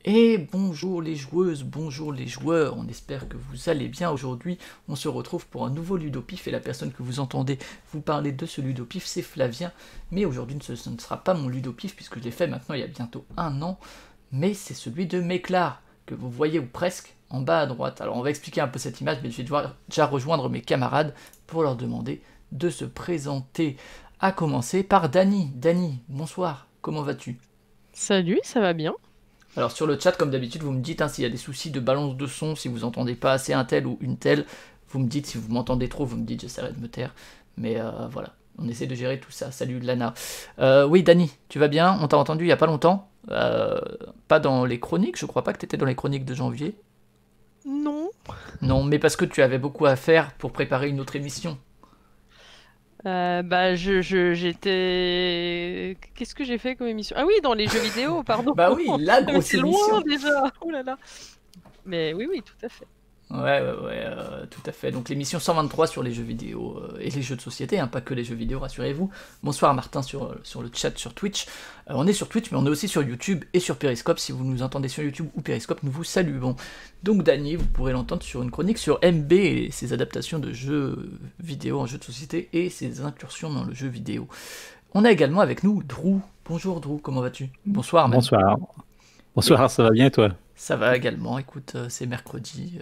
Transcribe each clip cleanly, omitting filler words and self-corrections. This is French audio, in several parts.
Et bonjour les joueuses, bonjour les joueurs, on espère que vous allez bien. Aujourd'hui, on se retrouve pour un nouveau Ludopif et la personne que vous entendez vous parler de ce Ludopif, c'est Flavien. Mais aujourd'hui, ce ne sera pas mon Ludopif puisque je l'ai fait maintenant il y a bientôt un an, mais c'est celui de Méclar, que vous voyez ou presque en bas à droite. Alors on va expliquer un peu cette image, mais je vais devoir déjà rejoindre mes camarades pour leur demander de se présenter. À commencer par Dany. Dany, bonsoir, comment vas-tu ? Salut, ça va bien? Alors sur le chat, comme d'habitude, vous me dites s'il y a des soucis de balance de son, si vous entendez pas assez un tel ou une telle, vous me dites si vous m'entendez trop, vous me dites, j'essaierai de me taire. Mais voilà, on essaie de gérer tout ça. Salut Lana. Oui, Dany, tu vas bien? On t'a entendu il y a pas longtemps. Pas dans les chroniques, je crois pas que t'étais dans les chroniques de janvier. Non. Non, mais parce que tu avais beaucoup à faire pour préparer une autre émission. J'étais. Qu'est-ce que j'ai fait comme émission? Ah oui, dans les jeux vidéo, pardon. Bah oui, la Mais grosse c'est loin émission. déjà. Oh là là. Mais oui, oui, tout à fait. Ouais, tout à fait. Donc l'émission 123 sur les jeux vidéo et les jeux de société, hein, pas que les jeux vidéo, rassurez-vous. Bonsoir Martin sur le chat sur Twitch. On est sur Twitch, mais on est aussi sur YouTube et sur Periscope. Si vous nous entendez sur YouTube ou Periscope, nous vous saluons. Donc Dany, vous pourrez l'entendre sur une chronique sur MB et ses adaptations de jeux vidéo en jeux de société et ses incursions dans le jeu vidéo. On a également avec nous Drew. Bonjour Drew, comment vas-tu? Bonsoir même. Bonsoir. Et Bonsoir, ça va bien toi? ça va également, écoute, c'est mercredi,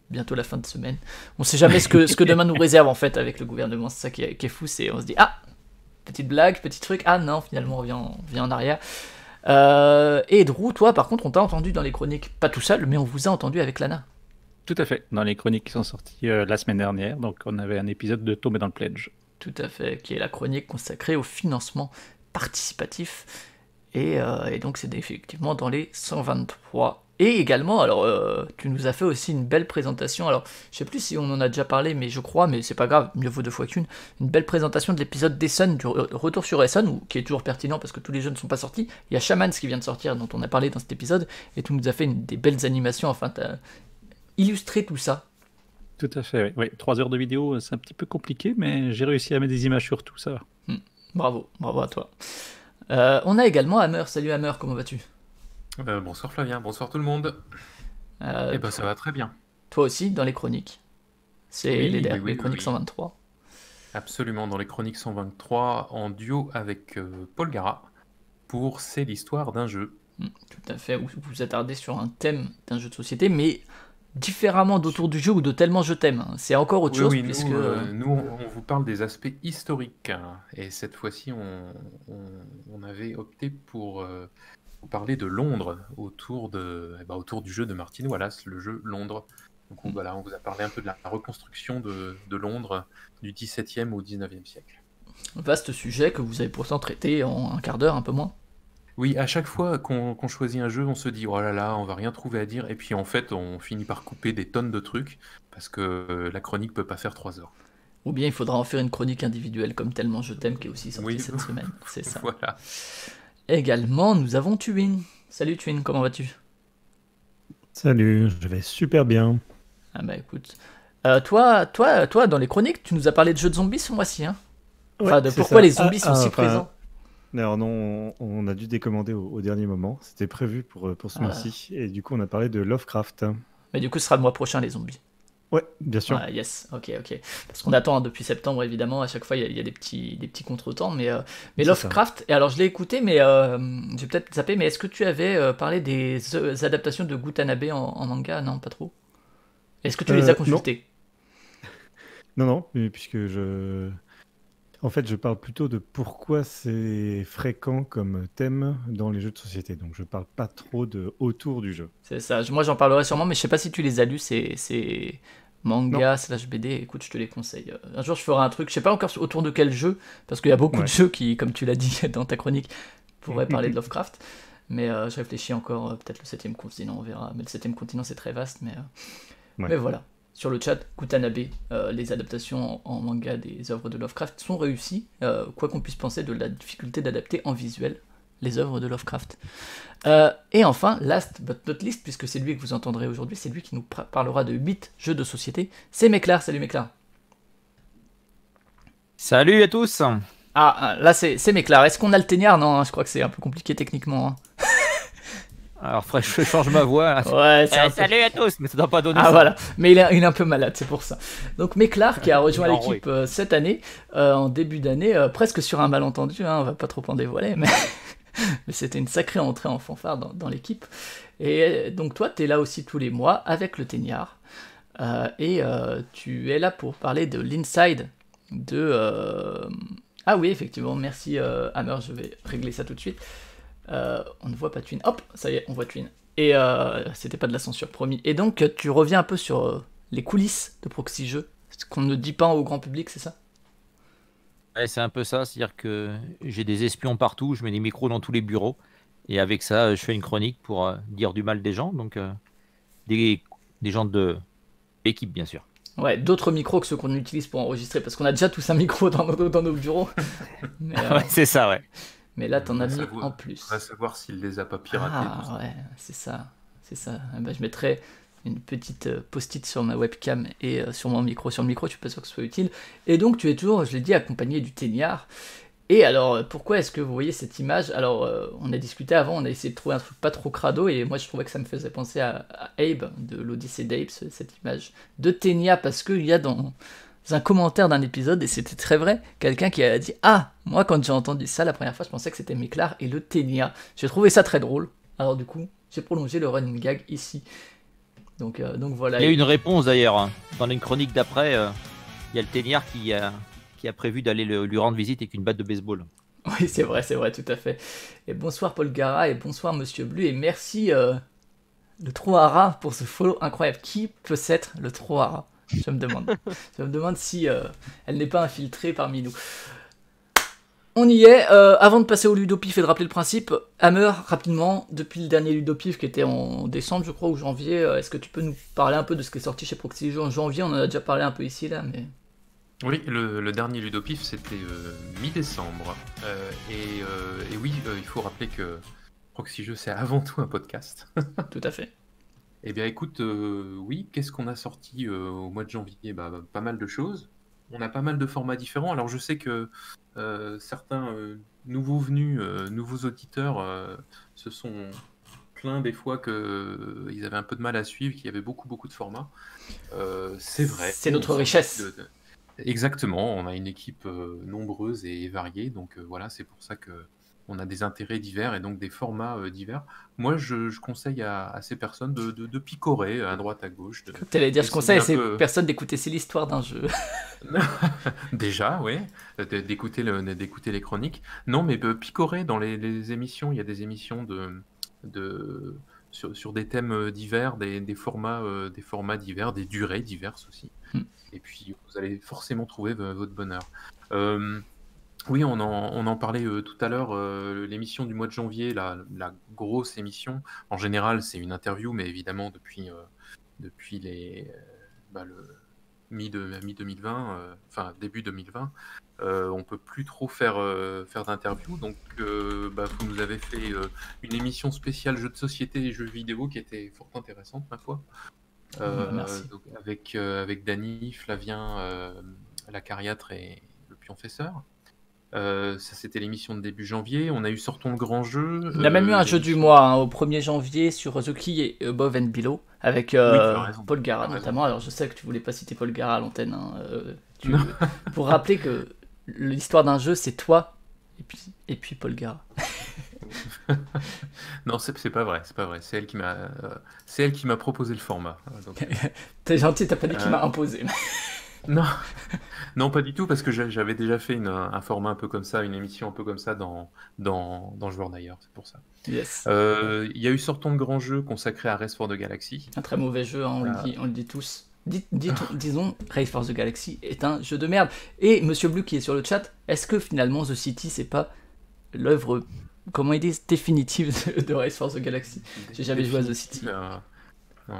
bientôt la fin de semaine. On sait jamais ce que demain nous réserve en fait avec le gouvernement, c'est ça qui est fou, c'est on se dit ah, petite blague, petit truc, ah non, finalement on revient en arrière. Et Drew, toi par contre on t'a entendu dans les chroniques, pas tout seul, mais on vous a entendu avec Lana. Tout à fait, dans les chroniques qui sont sorties la semaine dernière, donc on avait un épisode de Tomber dans le Pledge. Tout à fait, qui est la chronique consacrée au financement participatif. Et donc c'est effectivement dans les 123. Et également, alors tu nous as fait aussi une belle présentation, alors je sais plus si on en a déjà parlé, mais je crois, mais c'est pas grave, mieux vaut deux fois qu'une, une belle présentation de l'épisode d'Essen, du retour sur Essen, qui est toujours pertinent parce que tous les jeux ne sont pas sortis. Il y a Shamans qui vient de sortir, dont on a parlé dans cet épisode, et tu nous as fait des belles animations, enfin t'as illustré tout ça. Tout à fait, oui. 3 heures de vidéo, c'est un petit peu compliqué, mais j'ai réussi à mettre des images sur tout, ça va. Bravo à toi. On a également Hammer, salut Hammer, comment vas-tu? Bonsoir Flavien, bonsoir tout le monde. Eh ben ça va très bien. Toi aussi, dans les chroniques. C'est Oui, les chroniques oui. 123. Absolument, dans les chroniques 123, en duo avec Paul Gara, pour C'est l'histoire d'un jeu. Tout à fait, vous vous attardez sur un thème d'un jeu de société, mais différemment d'autour du jeu ou de tellement je t'aime. Hein. C'est encore autre chose, Oui, puisque... nous on vous parle des aspects historiques. Hein, et cette fois-ci, on avait opté pour vous parler de Londres, autour du jeu de Martin Wallace, le jeu Londres. Donc voilà, on vous a parlé un peu de la reconstruction de Londres du XVIIe au XIXe siècle. Vaste sujet que vous avez pourtant traité en un quart d'heure, un peu moins. Oui, à chaque fois qu'on choisit un jeu, on se dit oh là là, on va rien trouver à dire, et puis en fait, on finit par couper des tonnes de trucs parce que la chronique peut pas faire 3 heures. Ou bien il faudra en faire une chronique individuelle comme Tellement je t'aime qui est aussi sortie Oui, cette semaine. C'est ça. voilà. Également, nous avons Twin. Salut Twin, comment vas-tu? Salut, je vais super bien. Ah bah écoute. Toi, dans les chroniques, tu nous as parlé de jeux de zombies ce mois-ci, hein? Enfin, de c'est pourquoi ça. les zombies sont si enfin, présents. Alors non, on a dû décommander au dernier moment. C'était prévu pour ce Ah. mois-ci. Et du coup, on a parlé de Lovecraft. Mais du coup, ce sera le mois prochain, les zombies. Ouais, bien sûr. Ah, yes, ok. Parce qu'on attend hein, depuis septembre, évidemment, à chaque fois, il y a des petits contretemps. Mais C'est Lovecraft, et alors je l'ai écouté, mais j'ai peut-être zappé, mais est-ce que tu avais parlé des adaptations de Gutanabe en manga? Non, pas trop. Est-ce que tu les as consultés? Non, mais puisque En fait, je parle plutôt de pourquoi c'est fréquent comme thème dans les jeux de société. Donc, je parle pas trop de autour du jeu. C'est ça, moi j'en parlerai sûrement, mais je sais pas si tu les as lus, c'est manga slash BD, écoute, je te les conseille. Un jour je ferai un truc, je sais pas encore autour de quel jeu, parce qu'il y a beaucoup de jeux qui, comme tu l'as dit dans ta chronique, pourraient parler de Lovecraft, mais je réfléchis encore, peut-être le 7ème continent, on verra, mais le 7ème continent c'est très vaste, mais voilà. Sur le chat, Kutanabe, les adaptations en manga des œuvres de Lovecraft sont réussies, quoi qu'on puisse penser de la difficulté d'adapter en visuel les œuvres de Lovecraft. Et enfin, last but not least, puisque c'est lui que vous entendrez aujourd'hui, c'est lui qui nous parlera de 8 jeux de société, c'est Méclar. Salut Méclar. Salut à tous. Ah, là c'est Méclar. Est-ce qu'on a le Téniard? Non, je crois que c'est un peu compliqué techniquement. Hein. Alors, faudrait que je change ma voix. Ouais, c'est un peu- Salut à tous, mais ça doit pas donner Ah ça. voilà, mais il est un peu malade, c'est pour ça. Donc Méclar qui a rejoint Il est l'équipe cette année, en début d'année, presque sur un malentendu, hein, on va pas trop en dévoiler, mais, mais c'était une sacrée entrée en fanfare dans l'équipe. Et donc toi, tu es là aussi tous les mois avec le Téniard, et tu es là pour parler de l'inside de... Ah oui, effectivement, merci Hammer, je vais régler ça tout de suite. On ne voit pas Twin. Hop, ça y est, on voit Twin. Et c'était pas de la censure, promis. Et donc, tu reviens un peu sur les coulisses de Proxy Jeux, ce qu'on ne dit pas au grand public, c'est ça? Ouais, c'est un peu ça, c'est-à-dire que j'ai des espions partout, je mets des micros dans tous les bureaux, et avec ça, je fais une chronique pour dire du mal des gens, donc des gens de l'équipe, bien sûr. Ouais, d'autres micros que ceux qu'on utilise pour enregistrer, parce qu'on a déjà tous un micro dans nos bureaux. Mais, Ouais, c'est ça, ouais. mais là, t'en as On va mis savoir- en plus. On va savoir s'il les a pas piratés. tout Ah ça. ouais, c'est ça, c'est ça. Eh ben, je mettrai une petite post-it sur ma webcam et sur mon micro. Sur le micro, je suis pas sûr que ce soit utile. Et donc, tu es toujours, je l'ai dit, accompagné du Téniard. Et alors, pourquoi est-ce que vous voyez cette image? Alors, on a discuté avant, on a essayé de trouver un truc pas trop crado, et moi je trouvais que ça me faisait penser à Abe, de l'Odyssée d'Abe, cette image de Ténia, parce qu'il y a dans un commentaire d'un épisode, et c'était très vrai, quelqu'un qui a dit: ah, moi quand j'ai entendu ça la première fois, je pensais que c'était Méclar et le Ténia. J'ai trouvé ça très drôle, alors du coup, j'ai prolongé le running gag ici. Donc voilà. Il y a une réponse d'ailleurs, hein. Dans une chronique d'après, il y a le Téniard qui a prévu d'aller lui rendre visite avec une batte de baseball. Oui, c'est vrai, tout à fait. Et bonsoir Paul Gara, et bonsoir Monsieur Blu, et merci le Trohara pour ce follow incroyable. Qui peut être le Trohara? Je me demande. Je me demande si elle n'est pas infiltrée parmi nous. On y est. Avant de passer au Ludopif et de rappeler le principe, Hammer, rapidement, depuis le dernier Ludopif qui était en décembre, je crois, ou janvier, est-ce que tu peux nous parler un peu de ce qui est sorti chez Proxy Jeux en janvier? On en a déjà parlé un peu ici, là, mais... Oui, le dernier Ludopif, c'était mi-décembre. Et oui, il faut rappeler que Proxy Jeux, c'est avant tout un podcast. Tout à fait. Eh bien, écoute, oui, qu'est-ce qu'on a sorti au mois de janvier? Pas mal de choses. On a pas mal de formats différents. Alors, je sais que certains nouveaux venus, nouveaux auditeurs se sont plaints des fois qu'ils avaient un peu de mal à suivre, qu'il y avait beaucoup de formats. C'est vrai. C'est notre On richesse. s'occupe Exactement, on a une équipe nombreuse et variée, donc voilà, c'est pour ça que on a des intérêts divers et donc des formats divers. Moi, je conseille à ces personnes de picorer à droite, à gauche. T'allais dire, je conseille à ces peu- personnes d'écouter, c'est l'histoire d'un jeu. Déjà, oui, d'écouter les chroniques. Non, mais picorer dans les émissions, il y a des émissions sur des thèmes divers, des formats divers, des durées diverses aussi. Et puis, vous allez forcément trouver votre bonheur. Oui, on en parlait tout à l'heure, l'émission du mois de janvier, la grosse émission. En général, c'est une interview, mais évidemment, depuis le mi-2020, enfin début 2020, on peut plus trop faire d'interviews. Donc, vous nous avez fait une émission spéciale jeux de société et jeux vidéo qui était fort intéressante, ma foi. Merci. Donc avec Dany, Flavien, la Cariatre et le Pionfesseur. Ça, c'était l'émission de début janvier. On a eu Sortons le grand jeu. Il y a même eu un jeu du l'émission- mois hein, au 1er janvier sur The Key et Above and Below avec tu as raison. Paul Gara Tu as raison. notamment. Alors je sais que tu voulais pas citer Paul Gara à l'antenne. Hein, Non. pour rappeler que l'histoire d'un jeu c'est toi et puis Paul Gara. Non, c'est pas vrai, c'est pas vrai. C'est elle qui m'a proposé le format. Donc, T'es gentil, t'as pas dit qu'il m'a imposé. non, non, pas du tout, parce que j'avais déjà fait un format un peu comme ça, une émission un peu comme ça dans Joueur d'ailleurs, c'est pour ça. Yes. Il y a eu Sortons le grand jeu consacré à Race for the Galaxy. Un très mauvais jeu, hein, Voilà. on le dit tous. Disons, Race for the Galaxy est un jeu de merde. Et Monsieur Blue qui est sur le chat, est-ce que finalement The City c'est pas l'œuvre, comment il dit, définitive de Race for the Galaxy? J'ai jamais joué à The City. Ouais.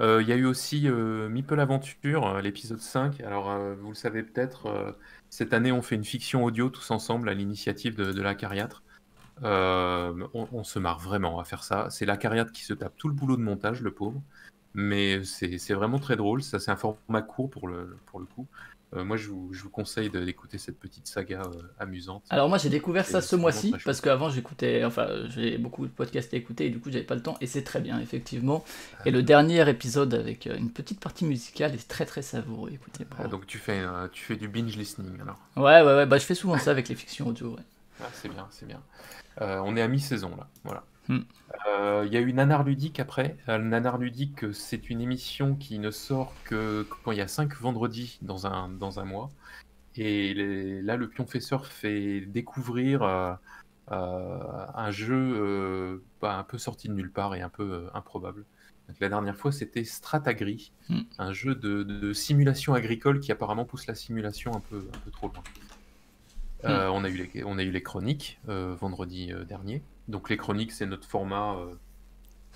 Il y a eu aussi Meeple Aventure, l'épisode 5. Alors, vous le savez peut-être, cette année, on fait une fiction audio tous ensemble à l'initiative de la Cariatre. On se marre vraiment à faire ça. C'est la Cariatre qui se tape tout le boulot de montage, le pauvre. Mais c'est vraiment très drôle. Ça, c'est un format court pour le coup. moi, je vous conseille d'écouter cette petite saga amusante. Alors moi j'ai découvert ça C'est ce vraiment mois-ci très chouette. parce qu'avant j'écoutais, enfin j'ai beaucoup de podcasts à écouter et du coup j'avais pas le temps et c'est très bien effectivement. Et le dernier épisode avec une petite partie musicale est très très savoureux. Écoutez, bravo. Donc tu fais du binge listening alors. Ouais, bah je fais souvent ça avec les fictions audio. Ouais. Ah, c'est bien, c'est bien. On est à mi-saison là, voilà. Hmm. Il y a eu Nanar Ludique après. Nanar Ludique, c'est une émission qui ne sort que quand il y a 5 vendredis dans un mois. Et là, le Pionfesseur fait découvrir un jeu un peu sorti de nulle part et un peu improbable. Donc, la dernière fois, c'était Stratagri, un jeu de simulation agricole qui apparemment pousse la simulation un peu trop loin. On a eu les chroniques vendredi dernier. Donc les chroniques, c'est notre format,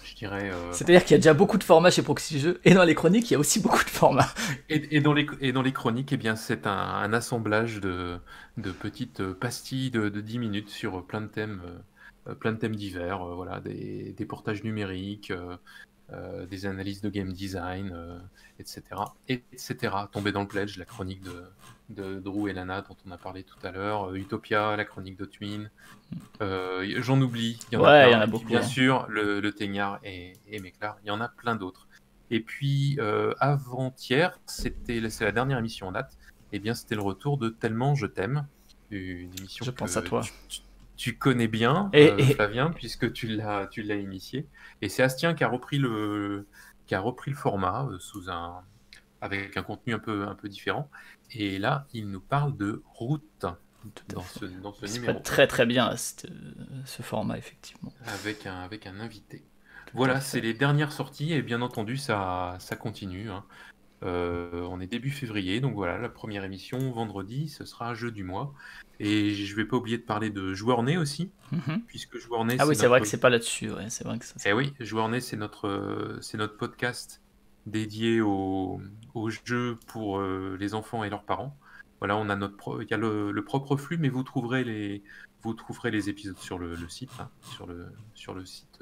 je dirais... C'est-à-dire qu'il y a déjà beaucoup de formats chez Proxy Jeux et dans les chroniques il y a aussi beaucoup de formats. Et dans les chroniques, eh bien, c'est un assemblage de petites pastilles de 10 minutes sur plein de thèmes divers, voilà, des portages numériques, des analyses de game design, etc. Tombé dans le pledge, la chronique de Drew et Lana dont on a parlé tout à l'heure, Utopia, la chronique de Twin, j'en oublie, il y en a plein. Il y en a Et puis, beaucoup. bien sûr, le Teignard et Méclar, il y en a plein d'autres. Et puis, avant-hier, c'est la dernière émission en date, et bien c'était le retour de Tellement je t'aime, une émission Je pense à toi. tu connais bien, Et- Flavien, puisque tu l'as initié. Et c'est Astien qui a repris le format avec un contenu un peu différent. Et là, il nous parle de route dans ce C'est numéro, très très bien ce format effectivement. avec un invité. Tout à Voilà, fait. c'est les dernières sorties et bien entendu, ça continue, hein. On est début février, donc voilà, la première émission, vendredi, ce sera un jeu du mois. Et je vais pas oublier de parler de Joueur-Né aussi, Mhm. puisque Joueur-Né, Ah oui, c'est notre... vrai que c'est pas là-dessus. Ouais, c'est vrai que ça. Eh oui, Joueur-Né, c'est notre podcast dédié aux jeux pour les enfants et leurs parents. Voilà, on a il y a le propre flux, mais vous trouverez les épisodes sur le site, hein, sur le site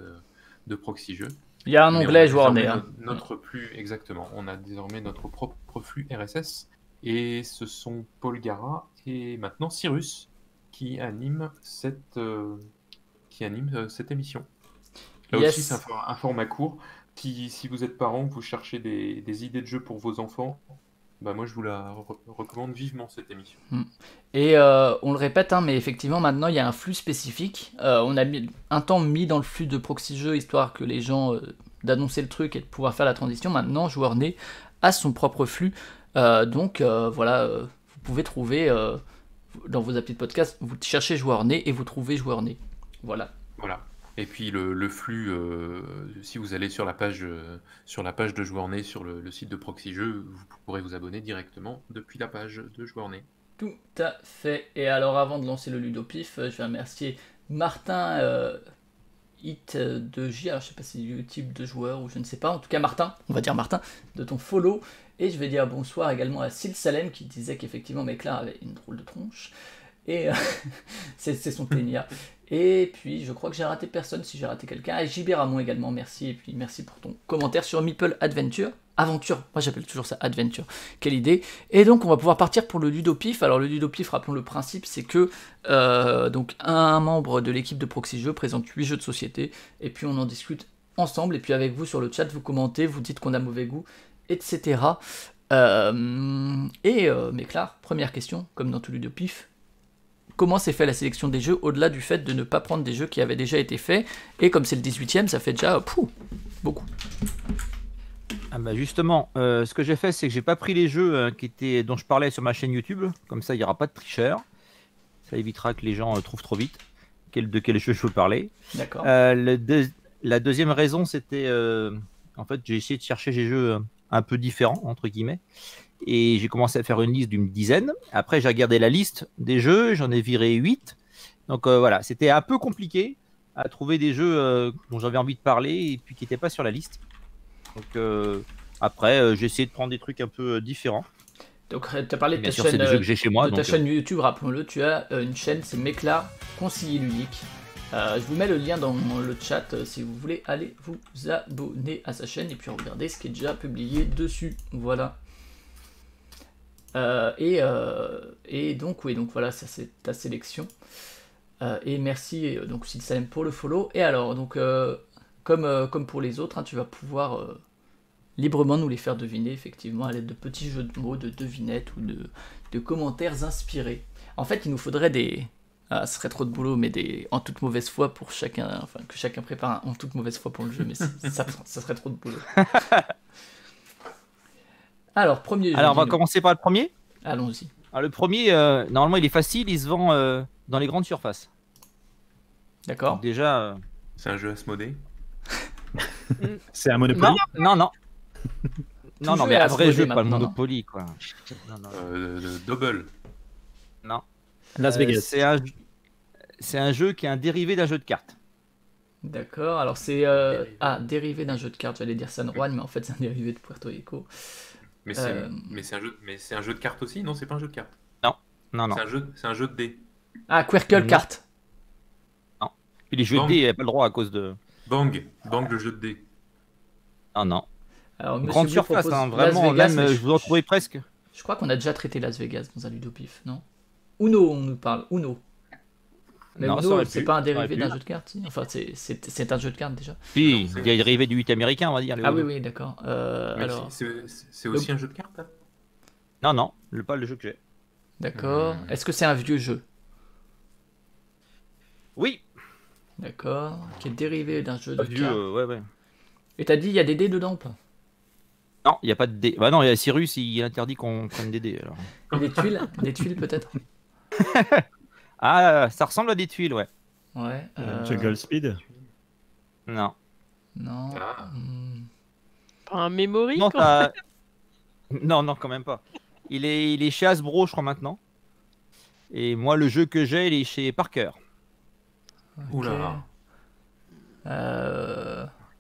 de Proxy Jeux. Il y a un Mais on a onglet Joueur-Né. désormais Hein. notre flux, exactement. On a désormais notre propre flux RSS. Et ce sont Paul Gara et maintenant Cyrus qui animent cette émission. Là Yes. aussi, c'est un format court. Si vous êtes parent, que vous cherchez des idées de jeux pour vos enfants, bah moi je vous la recommande vivement cette émission. Et on le répète, hein, mais effectivement maintenant il y a un flux spécifique. On a un temps mis dans le flux de Proxy Jeux histoire que les gens d'annoncer le truc et de pouvoir faire la transition. Maintenant, Joueur-Né a son propre flux. Donc voilà, vous pouvez trouver dans vos applis de podcast, vous cherchez Joueur-Né et vous trouvez Joueur-Né. Voilà. Voilà. Et puis le flux, si vous allez sur la page de Joueur-Né sur le site de Proxy Jeux, vous pourrez vous abonner directement depuis la page de Joueur-Né. Tout à fait. Et alors avant de lancer le Ludopif, je vais remercier Martin Hit de J. Alors je sais pas si c'est du type de joueur ou je ne sais pas. En tout cas Martin, on va dire Martin, de ton follow. Et je vais dire bonsoir également à Sil Salem qui disait qu'effectivement Méclar avait une drôle de tronche. Et c'est son ténia. Et puis je crois que j'ai raté personne si j'ai raté quelqu'un. Et JB Ramon également, merci. Et puis merci pour ton commentaire sur Meeple Adventure. Aventure, moi j'appelle toujours ça Adventure. Quelle idée. Et donc on va pouvoir partir pour le Ludopif. Alors le Ludopif, rappelons le principe, c'est que donc un membre de l'équipe de Proxy Jeux présente 8 jeux de société. Et puis on en discute ensemble. Et puis avec vous sur le chat, vous commentez, vous dites qu'on a mauvais goût, etc. Méclar, première question, comme dans tout Ludopif. Comment s'est fait la sélection des jeux au-delà du fait de ne pas prendre des jeux qui avaient déjà été faits? Et comme c'est le 18ème, ça fait déjà beaucoup. Ah bah justement, ce que j'ai fait, c'est que j'ai pas pris les jeux dont je parlais sur ma chaîne YouTube. Comme ça, il n'y aura pas de tricheur. Ça évitera que les gens trouvent trop vite de quel jeu je veux parler. D'accord. La deuxième raison, c'était... en fait, j'ai essayé de chercher des jeux un peu différents, entre guillemets. Et j'ai commencé à faire une liste d'une dizaine. Après, j'ai regardé la liste des jeux. J'en ai viré 8. Donc voilà, c'était un peu compliqué à trouver des jeux dont j'avais envie de parler et puis qui n'étaient pas sur la liste. Donc après, j'ai essayé de prendre des trucs un peu différents. Donc tu as parlé de Bien ta sûr, chaîne, c'est des jeux que j'ai chez moi. de ta chaîne YouTube, rappelons-le. Tu as une chaîne, c'est Méclar Conseiller Ludique. Je vous mets le lien dans le chat si vous voulez aller vous abonner à sa chaîne et puis regarder ce qui est déjà publié dessus. Voilà. Et donc, oui, donc voilà, ça c'est ta sélection. Et merci donc Sid Salem pour le follow. Et alors, donc, comme pour les autres, hein, tu vas pouvoir librement nous les faire deviner, effectivement, à l'aide de petits jeux de mots, de devinettes ou de commentaires inspirés. En fait, il nous faudrait des... Ah, ce serait trop de boulot, mais en toute mauvaise foi pour chacun, enfin que chacun prépare en toute mauvaise foi pour le jeu, mais ça serait trop de boulot. Alors, premier jeu. Alors, on va commencer par le premier. Allons-y. Alors, le premier, normalement, il est facile, il se vend dans les grandes surfaces. D'accord. Donc, déjà. C'est un jeu Asmodée. C'est un Monopoly. Non, mais jeu est un vrai jeu, Asmodée pas le maintenant, Monopoly, quoi. Non. Double. Non. Las Vegas. C'est un jeu qui est un dérivé d'un jeu de cartes. D'accord, alors c'est dérivé d'un jeu de cartes, j'allais dire San Juan, mais en fait c'est un dérivé de Puerto Rico. Mais c'est un jeu de cartes aussi, non? C'est pas un jeu de cartes. Non. C'est un jeu de dés. Ah, Quercle Carte. Non. Puis les jeux de dés, il n'y a pas le droit à cause de. Bang, le jeu de dés. Non. Alors, Monsieur Grande Blue surface, propose hein, vraiment, Las Vegas, même, mais je vous en trouvais presque. Je crois qu'on a déjà traité Las Vegas dans un ludopif, non? Uno, on nous parle, Uno. Mais Non, ça Uno, aurait c'est pu, pas un ça dérivé aurait d'un pu. jeu de cartes, si. Enfin, c'est un jeu de cartes déjà. Puis, il y a dérivé du 8 américain, on va dire. les Ah oui, Uno. oui, d'accord. Mais Alors, c'est aussi un jeu de cartes, hein? Non, pas le jeu que j'ai. d'accord. Est-ce que c'est un vieux jeu? Oui. D'accord. Qui est dérivé d'un jeu de Vieux, cartes. ouais. Et t'as dit, il y a des dés dedans ou pas? Non, il n'y a pas de dés. Bah non, il y a Cyrus, il interdit qu'on prenne des dés. Alors. Et des tuiles? Des tuiles peut-être? Ah, ça ressemble à des tuiles, ouais. Ouais. Jungle Speed. Non. Non. Ah. Pas un memory, Non, quoi. non, quand même pas. Il est chez Hasbro, je crois, maintenant. Et moi, le jeu que j'ai, il est chez Parker. Oula.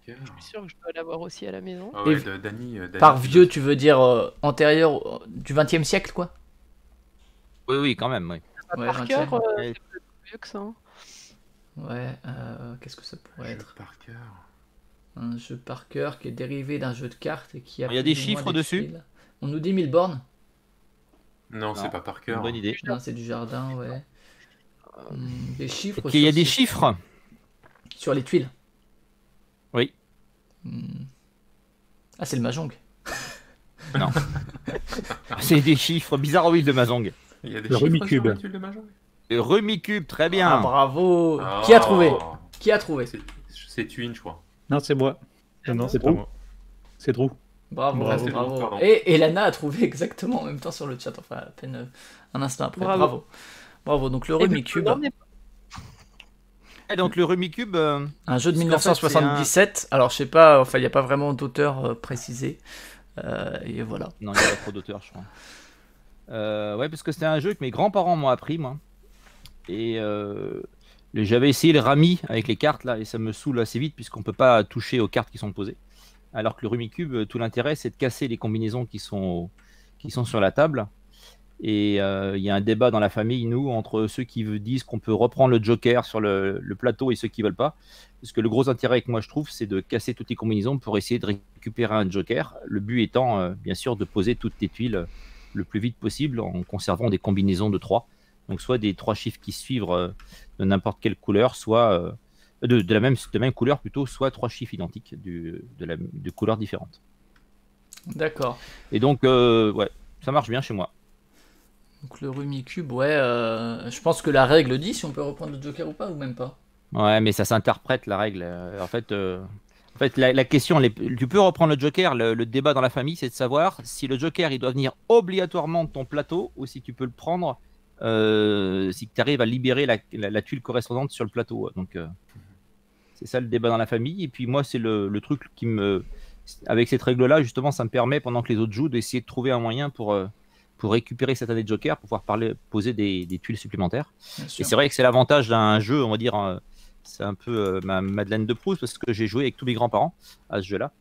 Je suis sûr que je dois l'avoir aussi à la maison. Ah ouais, Et Dany, Par vieux, tu veux dire antérieur du 20e siècle, quoi? Oui, quand même, oui. Ouais, Par cœur, 20e. Ouais. c'est plus vieux que ça. Hein. Ouais, qu'est-ce que ça pourrait être? Par cœur. Un jeu par cœur qui est dérivé d'un jeu de cartes et qui a Il y a plus des ou moins chiffres dessus tuiles. On nous dit 1000 bornes? Non, c'est pas par cœur. Bonne idée. Non, c'est du jardin, ouais. Des chiffres. Ok, il y a sur des ces- chiffres. Sur les tuiles. Oui. Ah, c'est le mahjong. C'est des chiffres bizarroïdes de Mahjong. Il y a des Le chiffres Rumicube. sur la tuile de Mahjong. Le Rumicube, très bien. Ah, bravo. Oh. Qui a trouvé? Qui a trouvé? C'est Twin, je crois. Non, c'est moi. Non, c'est C'est pas Drew. moi. C'est Drew. Bravo, Bravo, c'est bravo. bon, pardon. Et Lana a trouvé exactement en même temps sur le chat, enfin à peine un instant après. Bravo. Bravo. Donc le Et le Rumicube, nom n'est pas- Et donc le Rumicube, un jeu de Parce qu'en fait, 1977. Alors je sais pas, enfin il n'y a pas vraiment d'auteur précisé. Et voilà. non, il n'y a pas trop d'auteurs, je crois. Ouais, parce que c'était un jeu que mes grands-parents m'ont appris, moi. Et j'avais essayé le Rami avec les cartes, là, et ça me saoule assez vite, puisqu'on peut pas toucher aux cartes qui sont posées. Alors que le Rumicube, tout l'intérêt, c'est de casser les combinaisons qui sont sur la table. Et il y a un débat dans la famille, nous, entre ceux qui disent qu'on peut reprendre le Joker sur le plateau et ceux qui veulent pas. Parce que le gros intérêt que moi je trouve, c'est de casser toutes les combinaisons pour essayer de récupérer un Joker. Le but étant, bien sûr, de poser toutes les tuiles le plus vite possible en conservant des combinaisons de 3. Donc soit des 3 chiffres qui suivent de n'importe quelle couleur, soit de la même couleur plutôt, soit 3 chiffres identiques de couleurs différentes. D'accord. Et donc, ouais, ça marche bien chez moi. Donc le Rumicube, ouais, je pense que la règle dit si on peut reprendre le Joker ou pas, ou même pas. Ouais, mais ça s'interprète la règle. En fait, la question, tu peux reprendre le Joker. Le débat dans la famille, c'est de savoir si le Joker, il doit venir obligatoirement de ton plateau ou si tu peux le prendre, si tu arrives à libérer la tuile correspondante sur le plateau. Donc, c'est ça le débat dans la famille. Et puis moi, c'est le truc qui avec cette règle-là, justement, ça me permet, pendant que les autres jouent, d'essayer de trouver un moyen pour récupérer cette année de Joker, pour pouvoir poser des tuiles supplémentaires. Bien Et sûr. c'est vrai que c'est l'avantage d'un jeu, on va dire, c'est un peu ma Madeleine de Proust, parce que j'ai joué avec tous mes grands-parents à ce jeu-là.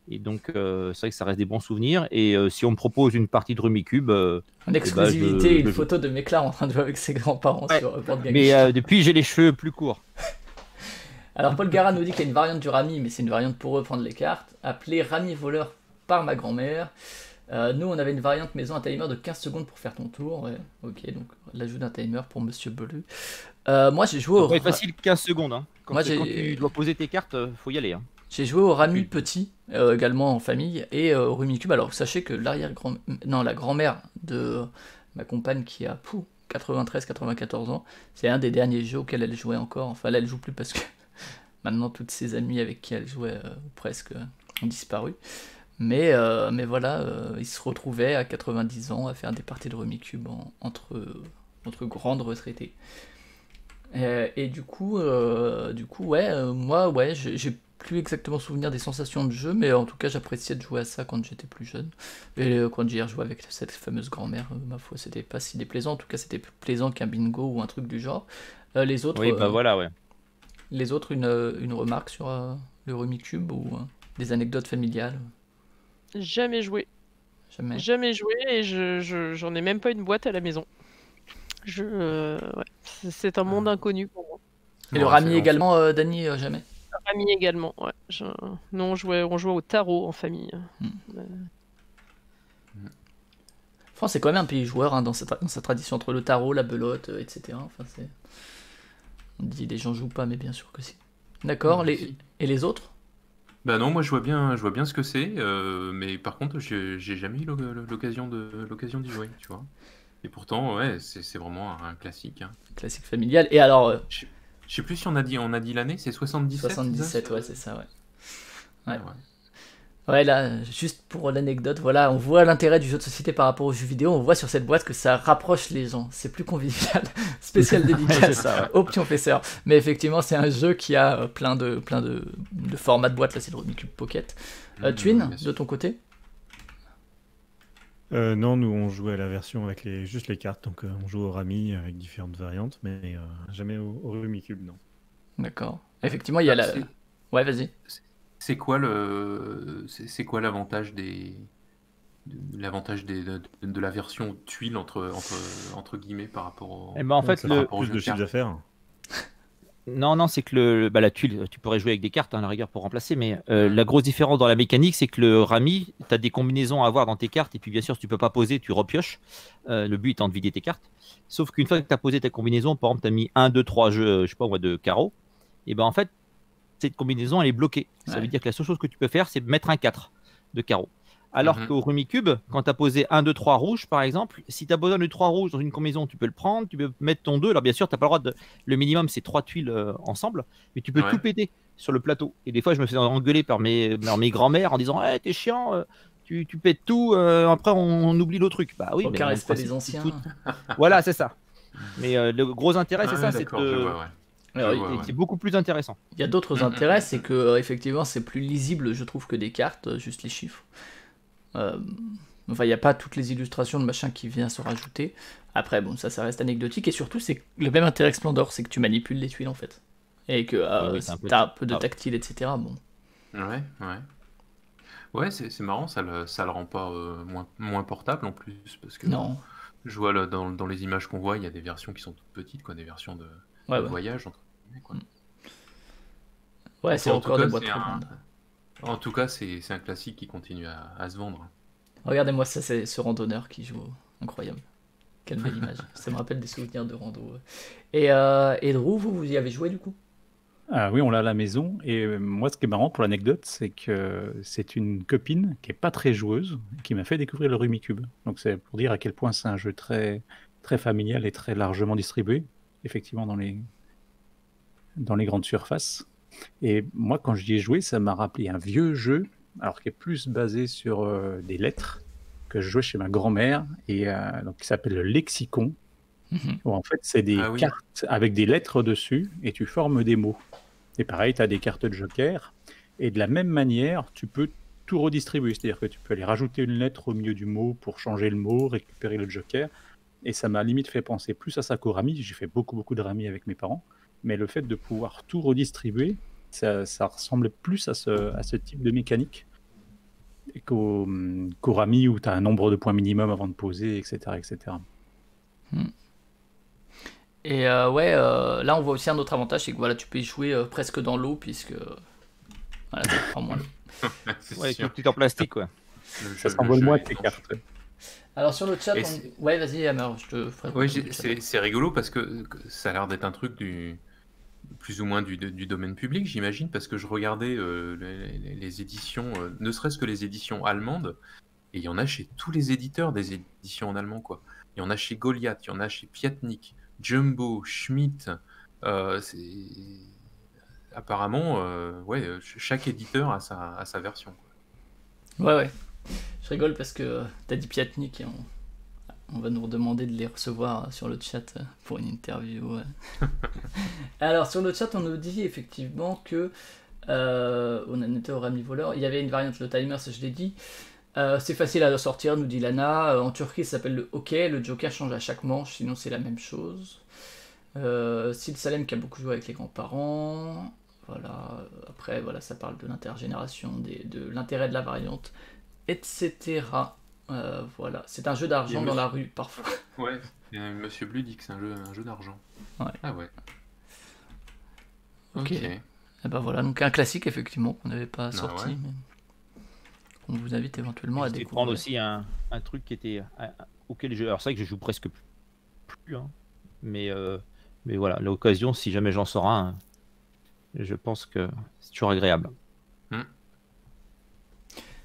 Et donc, c'est vrai que ça reste des bons souvenirs. Et si on me propose une partie de Rumicube, En exclusivité, une je- photo de Méclar en train de jouer avec ses grands-parents Ouais. sur Board Game. mais depuis, j'ai les cheveux plus courts. Alors Paul Gara nous dit qu'il y a une variante du Rami, mais c'est une variante pour reprendre les cartes, appelée Rami voleur par ma grand-mère. Nous, on avait une variante maison, un timer de 15 secondes pour faire ton tour. Ouais. Ok, donc l'ajout d'un timer pour Monsieur Belu. Moi, j'ai joué Ça au... va être facile 15 secondes. Hein. Quand, Moi, quand tu dois poser tes cartes, faut y aller. Hein. J'ai joué au Rami petit, également en famille, et au Rumicube. Alors, sachez que la grand-mère de ma compagne qui a 93-94 ans, c'est un des derniers jeux auxquels elle jouait encore. Enfin, là, elle joue plus parce que maintenant, toutes ses amies avec qui elle jouait, presque, ont disparu. Mais voilà, ils se retrouvaient à 90 ans à faire des parties de Rumicube entre grandes retraitées. Et du coup, moi, ouais, j'ai plus exactement souvenir des sensations de jeu, mais en tout cas, j'appréciais de jouer à ça quand j'étais plus jeune. Et quand j'y ai rejoué avec cette fameuse grand-mère, ma foi, c'était pas si déplaisant. En tout cas, c'était plus plaisant qu'un bingo ou un truc du genre. Les autres, Oui, bah voilà, ouais. les autres, une remarque sur le Rumicube ou des anecdotes familiales? Jamais joué. Jamais. Jamais joué et j'en ai même pas une boîte à la maison. Ouais. C'est un monde inconnu pour moi. Et le Rami également, Dany, jamais. Rami également, ouais. Nous, on jouait au tarot en famille. France, c'est quand même un pays joueur hein, dans sa tradition entre le tarot, la belote, etc. Enfin, on dit les gens jouent pas, mais bien sûr que si. D'accord. Et les autres? Bah non, moi je vois bien ce que c'est, mais par contre j'ai jamais eu l'occasion d'y jouer, tu vois. Et pourtant, ouais, c'est vraiment un classique. Hein. Classique familial. Et alors, je sais plus si on a dit l'année, c'est 77. 77, ouais, c'est ça, ouais. Ouais. Ouais, là, juste pour l'anecdote, voilà, on voit l'intérêt du jeu de société par rapport aux jeux vidéo. On voit sur cette boîte que ça rapproche les gens. C'est plus convivial. Spécial dédicace ça, ouais. au pionfesseur. Mais effectivement, c'est un jeu qui a plein de formats de boîte. Là, c'est le Rumicube Pocket. Twin, de ton côté? Non, nous on jouait à la version avec juste les cartes, donc on joue au Rami avec différentes variantes, mais jamais au Rumicube, non. D'accord. Effectivement, il y a la... Ouais, vas-y. C'est quoi l'avantage de la version tuile entre guillemets par rapport au... Eh ben, en fait, ça fera plus de chiffre d'affaires. Non, c'est que la tuile, tu pourrais jouer avec des cartes, à la rigueur, pour remplacer, mais la grosse différence dans la mécanique, c'est que le Rami, tu as des combinaisons à avoir dans tes cartes, et puis bien sûr, si tu peux pas poser, tu repioches. Le but étant de vider tes cartes. Sauf qu'une fois que tu as posé ta combinaison, par exemple, tu as mis 1, 2, 3 jeux, je sais pas moi, de carreaux, et ben en fait, cette combinaison, elle est bloquée. Ça veut dire que la seule chose que tu peux faire, c'est mettre un 4 de carreaux. Alors qu'au Rumicube, quand tu as posé 1, 2, 3 rouges, par exemple, si tu as besoin de 3 rouges dans une combinaison, tu peux le prendre, tu peux mettre ton 2. Alors bien sûr, tu n'as pas le droit de... Le minimum, c'est 3 tuiles ensemble, mais tu peux tout péter sur le plateau. Et des fois, je me fais engueuler par mes grands-mères en disant hey, t'es chiant, tu pètes tout, après on oublie le truc. Bah oui, aucun respect des anciens. Voilà, c'est ça. Mais le gros intérêt, c'est ça, c'est c'est beaucoup plus intéressant. Il y a d'autres intérêts, c'est que effectivement c'est plus lisible, je trouve, que des cartes, juste les chiffres. Enfin, il n'y a pas toutes les illustrations de machin qui vient se rajouter. Après, bon, ça reste anecdotique. Et surtout, c'est le même intérêt que Splendor, c'est que tu manipules les tuiles en fait. Et que t'as un peu de tactile, etc. Bon. Ouais, c'est marrant, ça le rend pas moins portable en plus. Parce que non. Je vois là, dans les images qu'on voit, il y a des versions qui sont toutes petites, quoi, des versions de voyage. Entre guillemets, quoi. Ouais, c'est encore des boîtes très grandes. En tout cas, c'est un classique qui continue à se vendre. Regardez-moi ça, c'est ce randonneur qui joue. Incroyable. Quelle belle image. Ça me rappelle des souvenirs de rando. Et Drew, vous y avez joué du coup? Ah oui, on l'a à la maison. Et moi, ce qui est marrant pour l'anecdote, c'est que c'est une copine qui est pas très joueuse qui m'a fait découvrir le Rumicube. Donc c'est pour dire à quel point c'est un jeu très, très familial et très largement distribué, effectivement, dans les grandes surfaces. Et moi, quand j'y ai joué, ça m'a rappelé un vieux jeu, alors qui est plus basé sur des lettres, que je jouais chez ma grand-mère, et donc qui s'appelle le Lexicon, où en fait, c'est des cartes avec des lettres dessus, et tu formes des mots. Et pareil, tu as des cartes de joker, et de la même manière, tu peux tout redistribuer, c'est-à-dire que tu peux aller rajouter une lettre au milieu du mot pour changer le mot, récupérer le joker, et ça m'a limite fait penser plus à ça qu'au Rami. J'ai fait beaucoup de Rami avec mes parents, mais le fait de pouvoir tout redistribuer, ça ressemble plus à ce type de mécanique qu'au Rami où tu as un nombre de points minimum avant de poser, etc. Et là on voit aussi un autre avantage, c'est que voilà, tu peux y jouer presque dans l'eau, puisque voilà, ça prend moins l'eau. Ouais, avec le truc en plastique, quoi. Ça s'envole moins que les cartes. Alors sur le chat, Et ouais, vas-y, Hammer, je te ferai. Ouais, continuer, ça va. c'est rigolo parce que ça a l'air d'être un truc plus ou moins du domaine public, j'imagine, parce que je regardais les éditions, ne serait-ce que les éditions allemandes, et il y en a chez tous les éditeurs des éditions en allemand, quoi. Il y en a chez Goliath, il y en a chez Piatnik, Jumbo, Schmidt. Apparemment, ouais, chaque éditeur a sa version, quoi. Ouais. Je rigole parce que t'as dit Piatnik et on va nous redemander de les recevoir sur le chat pour une interview. Ouais. Alors sur le chat, on nous dit effectivement que on en était au Rami Voleur. Il y avait une variante, le timer, ça je l'ai dit. C'est facile à sortir, nous dit Lana. En Turquie, ça s'appelle le hockey. Le joker change à chaque manche, sinon c'est la même chose. Sid Salem qui a beaucoup joué avec les grands-parents. Voilà. Après, voilà, ça parle de l'intergénération, de l'intérêt de la variante, etc. Voilà. C'est un jeu d'argent dans la rue, parfois. Ouais, et Monsieur Blue dit que c'est un jeu d'argent. Ouais. Ah ouais. Ok. Ok. Et ben voilà, donc un classique effectivement qu'on n'avait pas sorti, ouais. mais qu'on vous invite éventuellement à C'était de découvrir. prendre aussi un truc qui était auquel je. Alors c'est vrai que je joue presque plus, hein. Mais voilà, l'occasion, si jamais j'en sors un, je pense que c'est toujours agréable.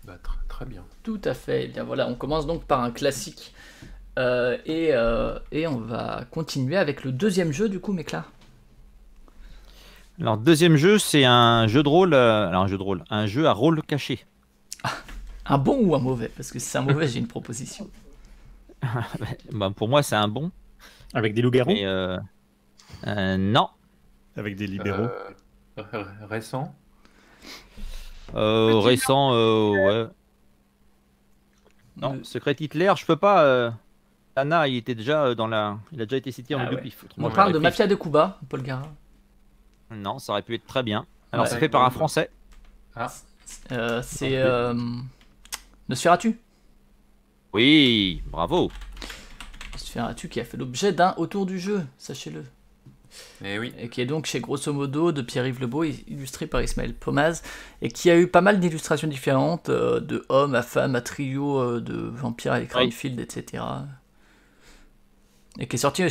Bah, très bien. Tout à fait. Eh bien voilà, on commence donc par un classique et on va continuer avec le deuxième jeu du coup, Mécla. Alors deuxième jeu, c'est un jeu de rôle. Un jeu à rôle caché. Un bon ou un mauvais? Parce que si c'est un mauvais, j'ai une proposition. Bah, pour moi, c'est un bon. Avec des loups-garous? Mais non. Avec des libéraux? Récent? Récent, ouais. Non, Secret Hitler, je peux pas. Anna, il était déjà il a déjà été cité en Ah deux ouais. pifs. On parle de Mafia de Cuba, Paul Gara. Non, ça aurait pu être très bien. Alors, Ouais. c'est fait par un Français. Ah, C'est Nosferatu. Oui, bravo. Nosferatu qui a fait l'objet d'un autour du jeu, sachez-le. et oui. Et qui est donc chez Grosso Modo de Pierre-Yves Lebeau, illustré par Ismaël Pomaz, et qui a eu pas mal d'illustrations différentes, de hommes à femmes, à trio, de vampires avec Renfield, etc. Et qui est sorti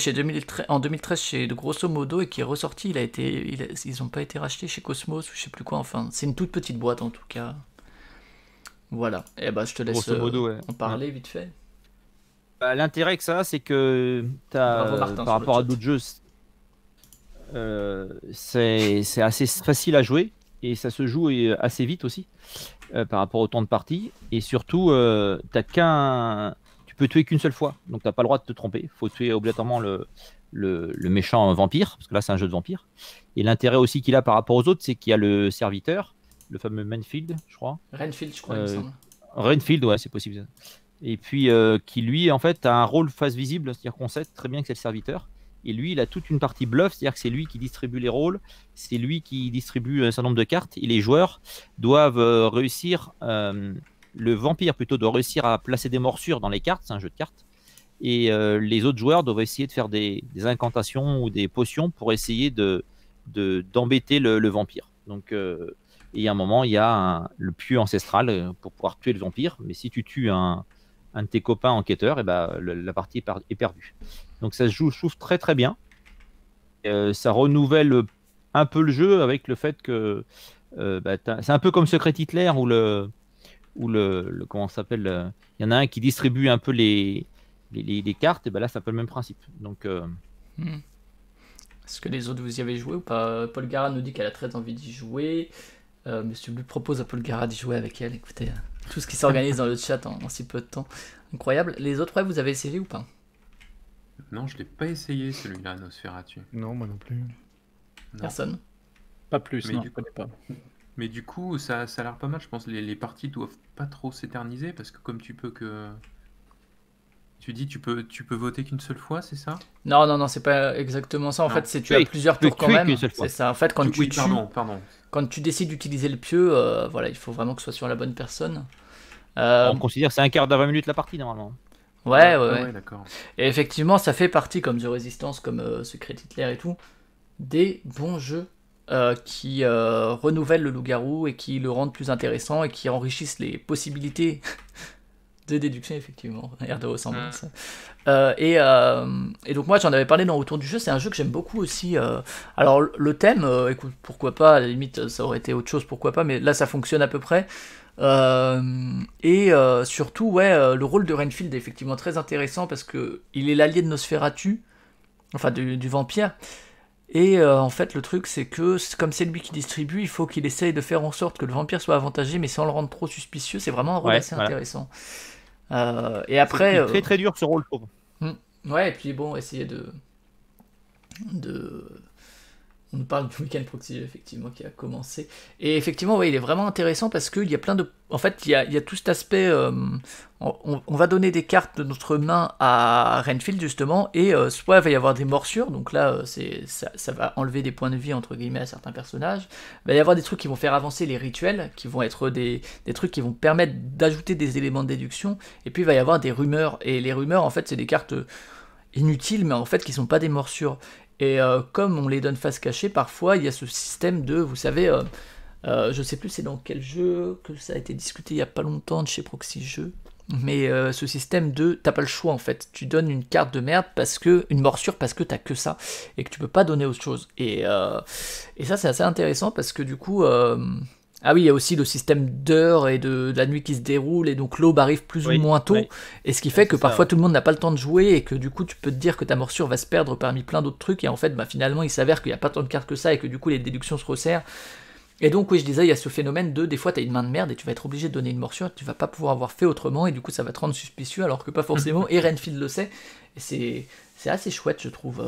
en 2013 chez Grosso Modo, et qui est ressorti, ils n'ont pas été rachetés chez Cosmos, ou je sais plus quoi, enfin, c'est une toute petite boîte en tout cas. Voilà, et bah je te laisse Grosso modo, ouais. en parler vite fait. Bah, l'intérêt que ça a, c'est que Bravo, Martin, par sur le rapport à chat. d'autres jeux, c'est assez facile à jouer et ça se joue assez vite aussi par rapport au temps de partie. Et surtout, tu peux tuer qu'une seule fois, donc t'as pas le droit de te tromper. Il faut tuer obligatoirement le méchant vampire, parce que là c'est un jeu de vampire. Et l'intérêt aussi qu'il a par rapport aux autres, c'est qu'il y a le serviteur, le fameux Manfield, je crois. Renfield, je crois, il me semble. Renfield, ouais, c'est possible. Et puis qui lui, en fait, a un rôle face visible, c'est-à-dire qu'on sait très bien que c'est le serviteur. Et lui, il a toute une partie bluff, c'est-à-dire que c'est lui qui distribue les rôles, c'est lui qui distribue un certain nombre de cartes, et les joueurs doivent réussir, le vampire plutôt doit réussir à placer des morsures dans les cartes, c'est un jeu de cartes, et les autres joueurs doivent essayer de faire des incantations ou des potions pour essayer d'embêter le vampire. Donc, et à un moment, il y a le pieu ancestral pour pouvoir tuer le vampire, mais si tu tues un de tes copains enquêteurs, et ben, la partie est perdue. Donc ça se joue, je trouve, très très bien. Ça renouvelle un peu le jeu avec le fait que c'est un peu comme Secret Hitler où comment ça s'appelle, il y en a un qui distribue un peu les cartes, et ben là c'est un peu le même principe. Donc Est-ce que les autres vous y avez joué ou pas? Paul Gara nous dit qu'elle a très envie d'y jouer. Monsieur lui propose à Paul Gara d'y jouer avec elle. Écoutez, tout ce qui s'organise dans le chat en si peu de temps. Incroyable. Les autres, ouais, vous avez essayé ou pas? Non, je l'ai pas essayé celui-là, Nosferatu. Non, moi non plus. Non. Personne. Pas plus, Mais non, du je connais pas. Mais du coup, ça a l'air pas mal. Je pense que les parties doivent pas trop s'éterniser parce que comme tu peux que... Tu dis tu peux voter qu'une seule fois, c'est ça? Non, c'est pas exactement ça. En Non. fait, c'est tu as plusieurs tu peux tours quand tuer même. qu'une seule fois. C'est ça. En fait, quand tu Oui, tues, pardon. quand tu décides d'utiliser le pieu, voilà, il faut vraiment que ce soit sur la bonne personne. on considère que c'est un quart de 20 minutes la partie normalement. Ouais. D'accord. Et effectivement, ça fait partie, comme The Resistance, comme Secret Hitler et tout, des bons jeux qui renouvellent le loup-garou et qui le rendent plus intéressant et qui enrichissent les possibilités de déduction, effectivement, air de ressemblance. Et donc moi j'en avais parlé dans Autour du jeu, c'est un jeu que j'aime beaucoup aussi. Alors le thème, écoute, pourquoi pas, à la limite ça aurait été autre chose, pourquoi pas, mais là ça fonctionne à peu près. Surtout, ouais, le rôle de Renfield est effectivement très intéressant parce que il est l'allié de Nosferatu, enfin du vampire. Et en fait, le truc, c'est que comme c'est lui qui distribue, il faut qu'il essaye de faire en sorte que le vampire soit avantagé, mais sans le rendre trop suspicieux. C'est vraiment un rôle assez intéressant. Et après, c'est très très dur ce rôle, je trouve. Ouais, et puis bon, essayer on nous parle du Weekend Proxy, effectivement, qui a commencé. Et effectivement, ouais, il est vraiment intéressant parce qu'il y a plein de... En fait, il y a tout cet aspect... on va donner des cartes de notre main à Renfield, justement, et soit il va y avoir des morsures, donc là, ça va enlever des points de vie, entre guillemets, à certains personnages. Il va y avoir des trucs qui vont faire avancer les rituels, qui vont être des trucs qui vont permettre d'ajouter des éléments de déduction, et puis il va y avoir des rumeurs. Et les rumeurs, en fait, c'est des cartes inutiles, mais en fait, qui sont pas des morsures. Et comme on les donne face cachée, parfois il y a ce système de, vous savez, je sais plus c'est dans quel jeu que ça a été discuté il y a pas longtemps de chez Proxy Jeux, mais ce système de, t'as pas le choix en fait, tu donnes une carte de merde une morsure parce que t'as que ça, et que tu peux pas donner autre chose. Et ça c'est assez intéressant parce que du coup... Ah oui, il y a aussi le système d'heures et de la nuit qui se déroule, et donc l'aube arrive plus ou moins tôt, et ce qui fait que parfois tout le monde n'a pas le temps de jouer, et que du coup tu peux te dire que ta morsure va se perdre parmi plein d'autres trucs, et en fait finalement il s'avère qu'il n'y a pas tant de cartes que ça, et que du coup les déductions se resserrent. Et donc oui, je disais, il y a ce phénomène de, des fois t'as une main de merde, et tu vas être obligé de donner une morsure, tu vas pas pouvoir avoir fait autrement, et du coup ça va te rendre suspicieux, alors que pas forcément, et Renfield le sait, et c'est assez chouette je trouve,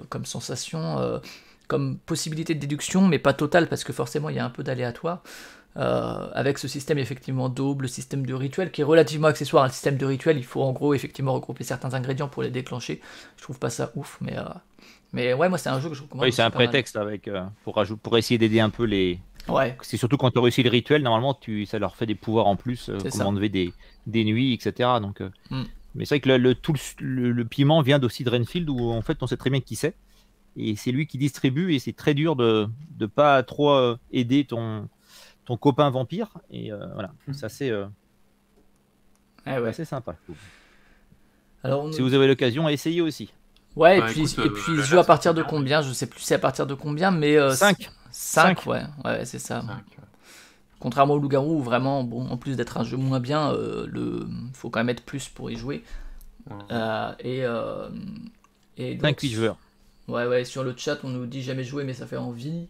comme sensation... comme possibilité de déduction, mais pas totale, parce que forcément il y a un peu d'aléatoire, avec ce système effectivement d'aube, le système de rituel, qui est relativement accessoire. Un système de rituel, il faut en gros effectivement regrouper certains ingrédients pour les déclencher. Je trouve pas ça ouf, mais ouais, moi c'est un jeu que je recommande. Oui, c'est un prétexte avec, pour essayer d'aider un peu les... Ouais. C'est surtout quand tu as réussi le rituel, normalement ça leur fait des pouvoirs en plus, comme enlever des nuits, etc. Donc, mais c'est vrai que le piment vient aussi de Renfield, où en fait on sait très bien qui c'est. Et c'est lui qui distribue, et c'est très dur de pas trop aider ton copain vampire. Et voilà, c'est assez, assez sympa, je trouve. Alors, si vous avez l'occasion, essayez aussi. Ouais, et puis il se joue à partir de combien? Je sais plus c'est à partir de combien, mais 5, ouais, c'est ça. 5, ouais. Contrairement au Loup-Garou, où vraiment, bon, en plus d'être un jeu moins bien, faut quand même être plus pour y jouer. Et 5-8 joueurs. Ouais, sur le chat, on nous dit jamais joué, mais ça fait envie.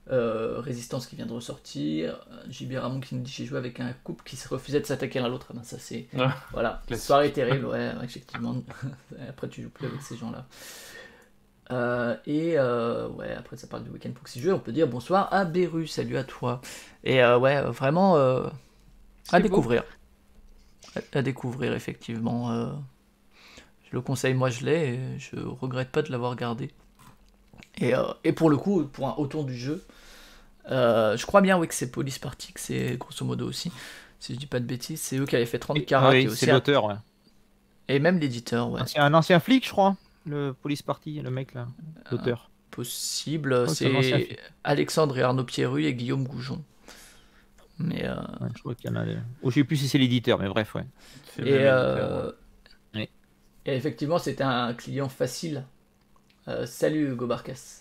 Résistance qui vient de ressortir. JB Ramon qui nous dit j'ai joué avec un couple qui se refusait de s'attaquer l'un à l'autre. Ça c'est. Voilà, soirée terrible, ouais, effectivement. Après, tu joues plus avec ces gens-là. Ouais, après, ça parle du Weekend Proxy Jeux. On peut dire bonsoir à Beru, salut à toi. Et ouais, vraiment à découvrir. À découvrir, effectivement. Je le conseille, moi je l'ai, et je regrette pas de l'avoir gardé. Et pour le coup, pour un autour du jeu, je crois bien que c'est Police Party, que c'est grosso modo aussi, si je dis pas de bêtises, c'est eux qui avaient fait 30 carats. Oui, c'est l'auteur, ouais. Et même l'éditeur, ouais. C'est un ancien flic, je crois, le Police Party, le mec là, l'auteur. Possible, c'est Alexandre et Arnaud Pierru et Guillaume Goujon. Mais je crois qu'il y en a. Je sais plus si c'est l'éditeur, mais bref, ouais. Et effectivement, c'était un client facile. Salut Hugo Barcas.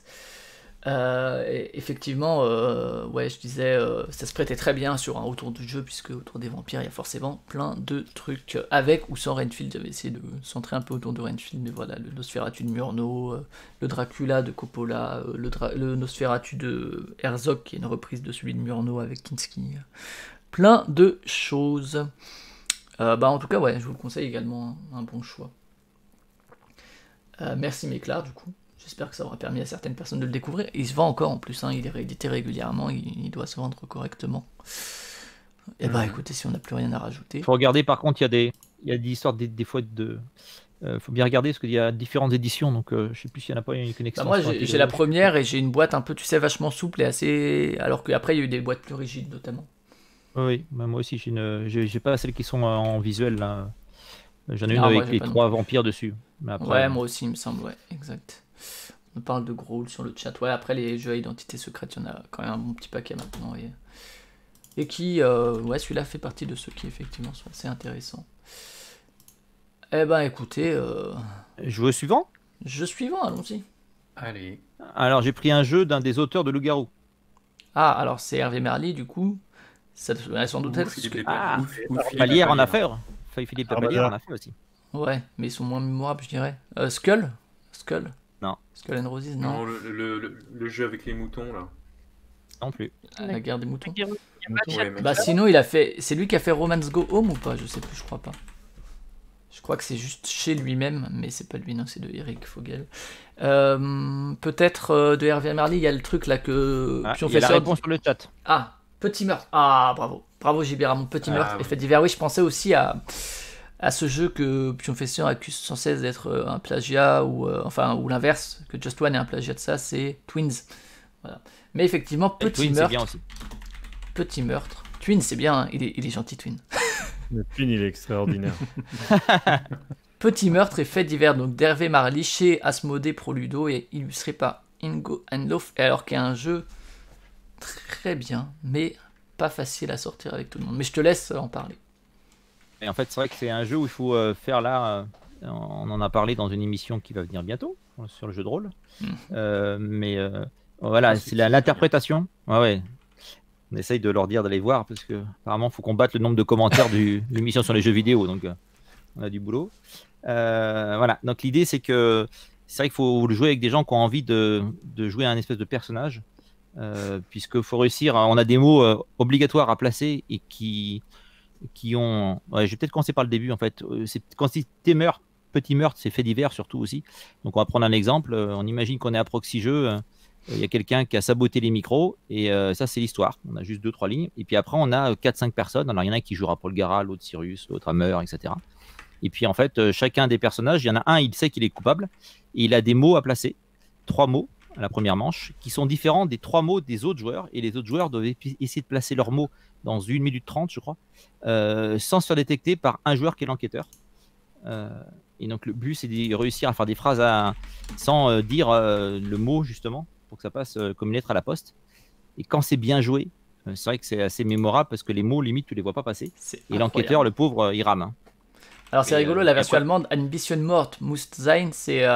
Effectivement, ouais, je disais, ça se prêtait très bien sur un autour du jeu, puisque autour des vampires, il y a forcément plein de trucs avec ou sans Renfield. J'avais essayé de centrer un peu autour de Renfield, mais voilà, le Nosferatu de Murnau, le Dracula de Coppola, le Nosferatu de Herzog, qui est une reprise de celui de Murnau avec Kinski. Plein de choses. En tout cas, ouais, je vous le conseille également, un bon choix. Merci Méclar, du coup. J'espère que ça aura permis à certaines personnes de le découvrir. Il se vend encore en plus, il est réédité régulièrement, il doit se vendre correctement. Et écoutez, si on n'a plus rien à rajouter. Il faut regarder, par contre, il y a des histoires des fois de. Faut bien regarder parce qu'il y a différentes éditions, donc je sais plus s'il n'y en a pas une connexion. Moi j'ai la première et j'ai une boîte un peu, tu sais, vachement souple et assez. Alors qu'après il y a eu des boîtes plus rigides notamment. Oui, moi aussi j'ai pas celles qui sont en visuel là. J'en ai une avec les 3 vampires dessus. Mais après, ouais, moi aussi, il me semble, ouais, exact. On parle de Growl sur le chat. Ouais, après les jeux à identité secrète, il y en a quand même un bon petit paquet maintenant. Et qui, ouais, celui-là fait partie de ceux qui effectivement sont assez intéressants. Eh ben écoutez, Jeu suivant. jeu suivant, allons-y. Allez. Alors, j'ai pris un jeu d'un des auteurs de Loup-garou. Ah, alors c'est Hervé Merli, du coup. Ça devrait sans doute Ou être. Philippe Ah, Philippe Palière en Lapallière. affaires. Philippe Ah, Lapallière bah, en a fait aussi. Ouais, mais ils sont moins mémorables, je dirais. Skull? Non. Skull and Roses, non. Non, le jeu avec les moutons, là. Non plus. La guerre des moutons. Ouais, mais- Bah sinon il a fait. C'est lui qui a fait Romance Go Home ou pas? Je sais plus, je crois pas. Je crois que c'est juste chez lui-même, mais c'est pas lui, non, c'est de Eric Fogel. Peut-être de Hervé Merli, il y a le truc là que Ah, Pion il y a la fait réponse sur le chat. Ah, Petit Meurtre. Ah, bravo. Bravo JB Ramon, Petit Ah, Meurtre, oui. effet divers. Oui, je pensais aussi à ce jeu que Pionfesseur accuse sans cesse d'être un plagiat, ou ou l'inverse, que Just One est un plagiat de ça, c'est Twins. Voilà. Mais effectivement, Et Petit Twin, c'est Meurtre. bien aussi. Petit Meurtre. Twin, c'est bien, hein, il est gentil, Twin. Le twin, il est extraordinaire. Petit Meurtre et fait divers, donc d'Hervé Marly chez Asmodée Pro Ludo et illustré par Ingo Handloff, alors qu'il y a un jeu très bien, mais pas facile à sortir avec tout le monde. Mais je te laisse en parler. Et en fait, c'est vrai que c'est un jeu où il faut faire là. On en a parlé dans une émission qui va venir bientôt sur le jeu de rôle. Voilà, c'est l'interprétation. Ouais. On essaye de leur dire d'aller voir parce que apparemment, il faut qu'on batte le nombre de commentaires de l'émission sur les jeux vidéo. Donc, on a du boulot. Voilà. Donc, l'idée, c'est que c'est vrai qu'il faut le jouer avec des gens qui ont envie de jouer un espèce de personnage. Puisqu'il faut réussir. On a des mots obligatoires à placer et qui ont. Ouais, je vais peut-être commencer par le début en fait. Quand petit meurtre, c'est fait divers surtout aussi. Donc on va prendre un exemple. On imagine qu'on est à Proxy Jeux. Il y a quelqu'un qui a saboté les micros et ça c'est l'histoire. On a juste 2-3 lignes. Et puis après on a 4-5 personnes. Alors il y en a qui jouera Paul Gara, l'autre Cyrus, l'autre Hammer, etc. Et puis en fait chacun des personnages, il y en a un, il sait qu'il est coupable et il a des mots à placer. 3 mots à la première manche qui sont différents des 3 mots des autres joueurs et les autres joueurs doivent essayer de placer leurs mots dans 1 minute 30 je crois sans se faire détecter par un joueur qui est l'enquêteur et donc le but c'est de réussir à faire des phrases sans dire le mot justement pour que ça passe comme une lettre à la poste et quand c'est bien joué c'est vrai que c'est assez mémorable parce que les mots limite tu les vois pas passer et l'enquêteur le pauvre il rame hein. Alors c'est rigolo, la version après... allemande Ambition Mort, Muss sein, c'est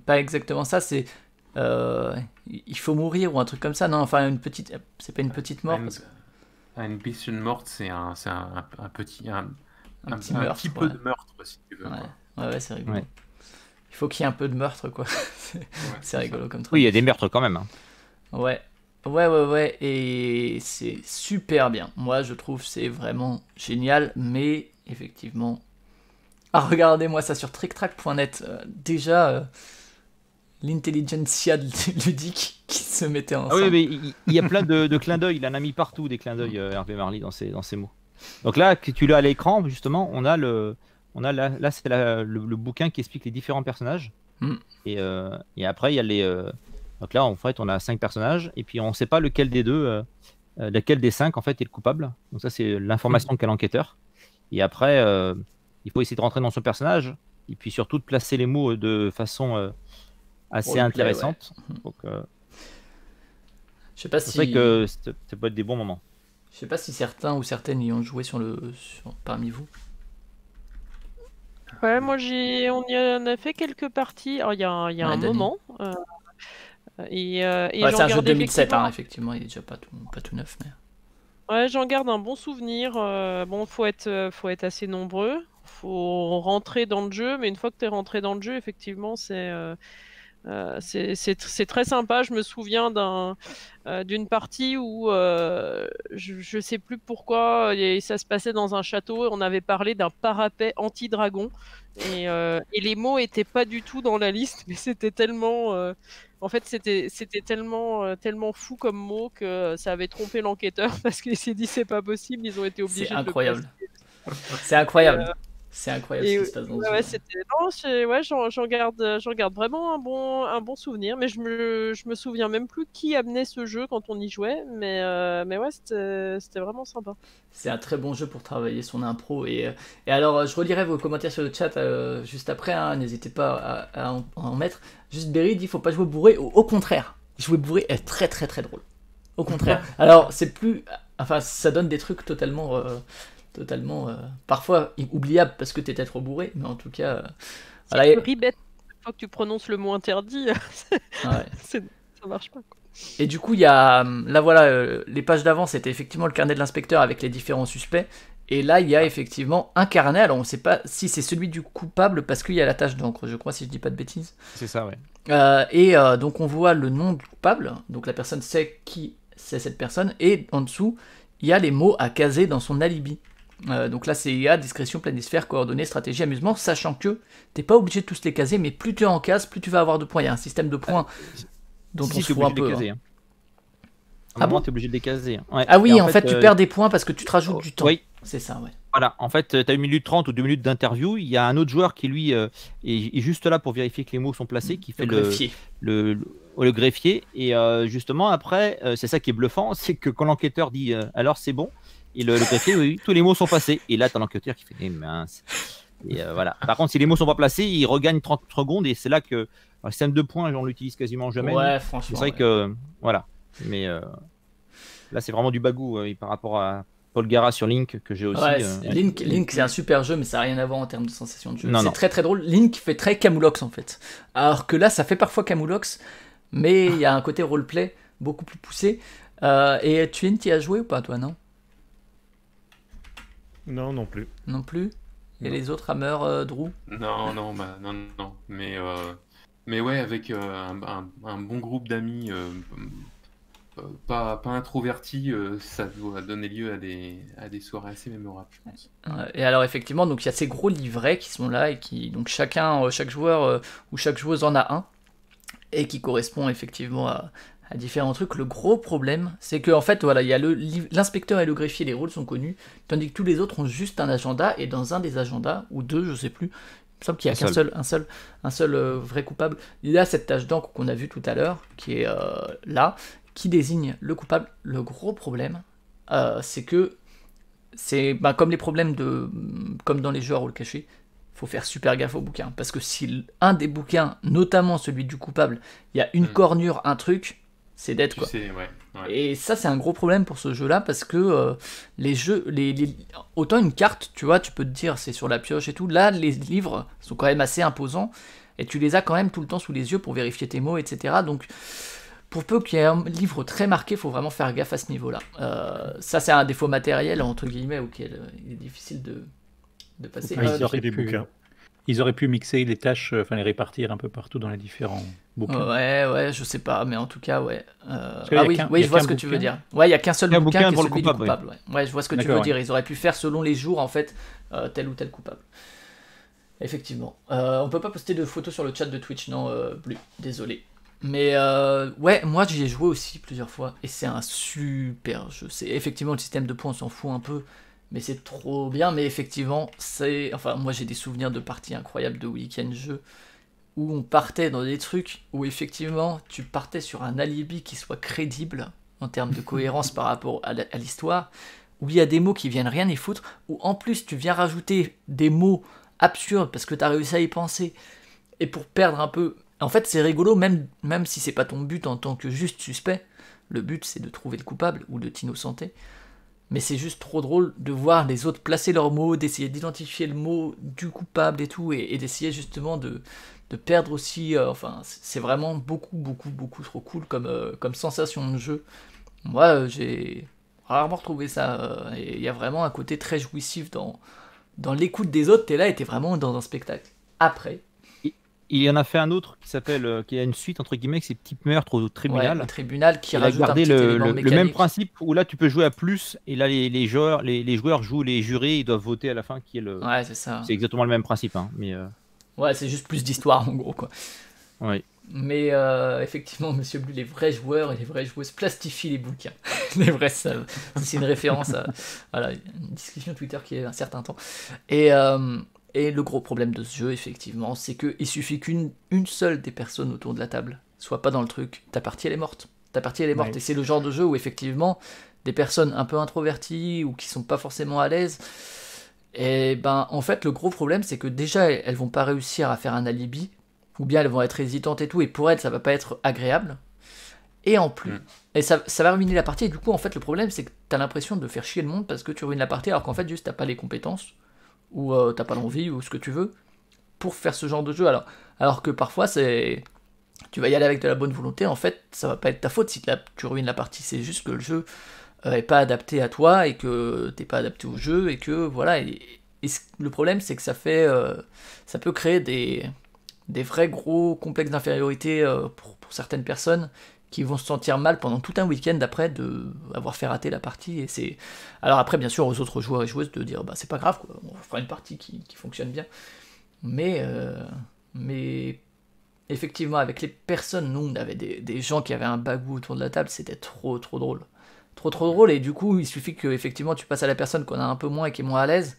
pas exactement ça, c'est il faut mourir ou un truc comme ça, non, enfin une petite, c'est pas une petite mort. Parce que... Ambition Mort, c'est un petit meurtre, petit peu de meurtre si tu veux. Ouais, c'est rigolo. Ouais. Il faut qu'il y ait un peu de meurtre quoi. C'est rigolo comme truc. Oui, il y a des meurtres quand même. Hein. Ouais, et c'est super bien. Moi je trouve c'est vraiment génial, mais effectivement. Ah, regardez-moi ça sur tricktrack.net. Déjà, l'intelligentsia ludique qui se mettait ensemble. Ah oui, mais il y a plein de clins d'œil. Il en a mis partout des clins d'œil, Hervé Marly, dans ses mots. Donc là, que tu l'as à l'écran, justement, on a là c'est le bouquin qui explique les différents personnages. Et après, il y a les. Donc là, en fait, on a 5 personnages. Et puis, on ne sait pas lequel des deux, lequel des 5, en fait, est le coupable. Donc ça, c'est l'information qu'a l'enquêteur. Et après... il faut essayer de rentrer dans son personnage et puis surtout de placer les mots de façon assez intéressante. Ouais. Donc, je sais pas c'est vrai que ça peut être des bons moments. Je sais pas si certains ou certaines y ont joué parmi vous. Ouais, moi on y en a fait quelques parties. Alors il y a un moment. C'est un jeu de 2007, effectivement, il est déjà pas tout neuf, mais. Ouais, j'en garde un bon souvenir. Bon, faut être assez nombreux. Faut rentrer dans le jeu, mais une fois que tu es rentré dans le jeu, effectivement, c'est très sympa. Je me souviens d'une partie où je sais plus pourquoi ça se passait dans un château et on avait parlé d'un parapet anti-dragon et les mots étaient pas du tout dans la liste, mais c'était tellement en fait c'était tellement fou comme mot que ça avait trompé l'enquêteur parce qu'il s'est dit c'est pas possible, ils ont été obligés de le placer. C'est incroyable. C'est incroyable Et ce qui se passe dans ce ouais, jeu. c'était non, j'en garde vraiment un bon souvenir, mais je me souviens même plus qui amenait ce jeu quand on y jouait, mais ouais, c'était vraiment sympa. C'est un très bon jeu pour travailler son impro. Et alors, je relirai vos commentaires sur le chat juste après, hein, n'hésitez pas à en mettre. Juste Berry dit faut pas jouer bourré. Au contraire, jouer bourré est très très très drôle. Au contraire. Alors, c'est plus. Enfin, ça donne des trucs totalement. Parfois oubliables parce que t'étais trop bourré, mais en tout cas. Voilà, C'est ribette chaque fois que tu prononces le mot interdit, ouais. ça marche pas, quoi. Et du coup, il y a. Là, voilà, les pages d'avant, c'était effectivement le carnet de l'inspecteur avec les différents suspects. Et là, il y a effectivement un carnet. Alors, on ne sait pas si c'est celui du coupable parce qu'il y a la tache d'encre, je crois, si je dis pas de bêtises. C'est ça, ouais. Donc, on voit le nom du coupable. Donc, la personne sait qui c'est cette personne. Et en dessous, il y a les mots à caser dans son alibi. Donc là, c'est IA, discrétion, planisphère, coordonnées, stratégie, amusement, sachant que t'es pas obligé de tous les caser, mais plus tu en cases, plus tu vas avoir de points. Il y a un système de points dont on se fout un peu. Hein. Ah bon, t'es obligé de les caser. Hein. Ouais. Ah oui, Et en fait, tu perds des points parce que tu te rajoutes du temps. Oui. C'est ça, ouais. Voilà, en fait, tu as 1 minute 30 ou 2 minutes d'interview. Il y a un autre joueur qui, lui, est juste là pour vérifier que les mots sont placés, qui fait le greffier. Et justement, après, c'est ça qui est bluffant, c'est que quand l'enquêteur dit alors c'est bon, et le greffier, oui, tous les mots sont passés. Et là, tu as l'enquêteur qui fait eh, mince. Et voilà. Par contre, si les mots sont pas placés, il regagne 30 secondes. Et c'est là que le système de points, on l'utilise quasiment jamais. Ouais, franchement. C'est vrai que. Voilà. Mais là, c'est vraiment du bagou par rapport à Paul Gara sur Link que j'ai aussi. Ouais, Link c'est un super jeu, mais ça n'a rien à voir en termes de sensation de jeu. Non. C'est très très drôle. Link fait très Camoulox en fait. Alors que là, ça fait parfois Camoulox, mais il y a un côté roleplay beaucoup plus poussé. Et Twin, t'y as joué ou pas, toi, non? Non, non plus. Non plus. Et Non. les autres Hammer, Drew? Non. Mais ouais, avec un bon groupe d'amis pas introvertis, ça doit donner lieu à des soirées assez mémorables, je pense. Et alors effectivement, donc il y a ces gros livrets qui sont là et qui donc chaque joueur ou chaque joueuse en a un et qui correspond effectivement à différents trucs. Le gros problème, c'est que en fait voilà, il y a l'inspecteur et le greffier, les rôles sont connus, tandis que tous les autres ont juste un agenda et dans un des agendas ou deux, je sais plus. Il me semble qu'il n'y a un seul vrai coupable. Il y a cette tache d'encre qu'on a vue tout à l'heure qui est là, qui désigne le coupable. Le gros problème, c'est que c'est comme les problèmes comme dans les jeux à rôle caché, faut faire super gaffe aux bouquins, parce que si un des bouquins, notamment celui du coupable, il y a une cornure, un truc, c'est dead quoi. Ouais. Et ça c'est un gros problème pour ce jeu-là, parce que les jeux, autant une carte, tu vois, tu peux te dire c'est sur la pioche et tout, là les livres sont quand même assez imposants, et tu les as quand même tout le temps sous les yeux pour vérifier tes mots, etc. Donc pour peu qu'il y ait un livre très marqué, il faut vraiment faire gaffe à ce niveau-là. Ça, c'est un défaut matériel, entre guillemets, auquel il est difficile de passer. Ils auraient pu mixer les tâches, enfin les répartir un peu partout dans les différents bouquins. Ouais, je sais pas, mais en tout cas, ouais. Je vois ce que tu veux dire. Ouais, il n'y a qu'un seul bouquin qui est celui du coupable. Oui. Ouais, je vois ce que tu veux dire. Ils auraient pu faire selon les jours, en fait, tel ou tel coupable. Effectivement. On peut pas poster de photos sur le chat de Twitch, non, Blue. Désolé. Mais ouais, moi j'y ai joué aussi plusieurs fois et c'est un super jeu. C'est effectivement le système de points, on s'en fout un peu, mais c'est trop bien. Mais effectivement, moi j'ai des souvenirs de parties incroyables de week-end jeux où on partait dans des trucs où effectivement tu partais sur un alibi qui soit crédible en termes de cohérence par rapport à l'histoire, où il y a des mots qui viennent rien y foutre, où en plus tu viens rajouter des mots absurdes parce que tu as réussi à y penser et pour perdre un peu. En fait, c'est rigolo, même si c'est pas ton but en tant que juste suspect. Le but, c'est de trouver le coupable ou de t'innocenter. Mais c'est juste trop drôle de voir les autres placer leurs mots, d'essayer d'identifier le mot du coupable et tout, et d'essayer justement de perdre aussi. C'est vraiment beaucoup trop cool comme sensation de jeu. Moi, j'ai rarement retrouvé ça. Et il y a vraiment un côté très jouissif dans l'écoute des autres. T'es là et t'es vraiment dans un spectacle. Après. Il y en a fait un autre qui a une suite entre guillemets, c'est Petit Meurtre au tribunal. Ouais, le tribunal qui il rajoute a gardé un petit élément mécanique. le même principe où là tu peux jouer à plus et là les joueurs jouent les jurés, ils doivent voter à la fin qui est le. Ouais, c'est ça. C'est exactement le même principe, hein, mais. Ouais, c'est juste plus d'histoire en gros quoi. Oui. Mais effectivement, Monsieur Blue, les vrais joueurs et les vraies joueuses plastifient les bouquins. Les vrais savent. C'est une référence à une discussion Twitter qui est un certain temps. Et Et le gros problème de ce jeu, effectivement, c'est qu'il suffit qu'une seule des personnes autour de la table soit pas dans le truc. Ta partie, elle est morte. Ouais. Et c'est le genre de jeu où, effectivement, des personnes un peu introverties ou qui sont pas forcément à l'aise, et ben, en fait, le gros problème, c'est que déjà, elles vont pas réussir à faire un alibi, ou bien elles vont être hésitantes et tout, et pour elles, ça va pas être agréable. Et en plus, et ça va ruiner la partie, et du coup, en fait, le problème, c'est que t'as l'impression de faire chier le monde parce que tu ruines la partie, alors qu'en fait, juste, t'as pas les compétences, ou t'as pas l'envie, ou ce que tu veux, pour faire ce genre de jeu. Alors que parfois, tu vas y aller avec de la bonne volonté, en fait, ça va pas être ta faute si tu ruines la partie, c'est juste que le jeu est pas adapté à toi, et que t'es pas adapté au jeu, et que, voilà, le problème, c'est que ça peut créer des vrais gros complexes d'infériorité pour certaines personnes qui vont se sentir mal pendant tout un week-end après de avoir fait rater la partie. Alors après, bien sûr, aux autres joueurs et joueuses de dire bah c'est pas grave, quoi, on fera une partie qui fonctionne bien. Mais effectivement, avec les personnes, nous on avait des gens qui avaient un bagou autour de la table, c'était trop drôle. Trop drôle, et du coup il suffit que effectivement tu passes à la personne qu'on a un peu moins et qui est moins à l'aise,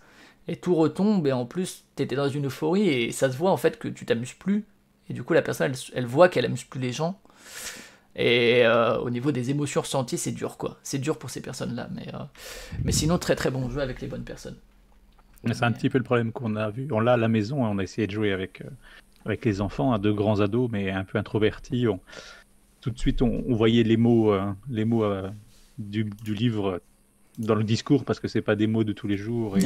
et tout retombe, et en plus t'étais dans une euphorie, et ça se voit en fait que tu t'amuses plus, et du coup la personne elle voit qu'elle amuse plus les gens, et au niveau des émotions ressenties c'est dur, quoi, c'est dur pour ces personnes là, mais sinon très bon jeu avec les bonnes personnes. Mais c'est un petit peu le problème qu'on a vu. On l'a à la maison, on a essayé de jouer avec les enfants, deux grands ados, mais un peu introvertis. Tout de suite, on voyait les mots du livre dans le discours, parce que c'est pas des mots de tous les jours, et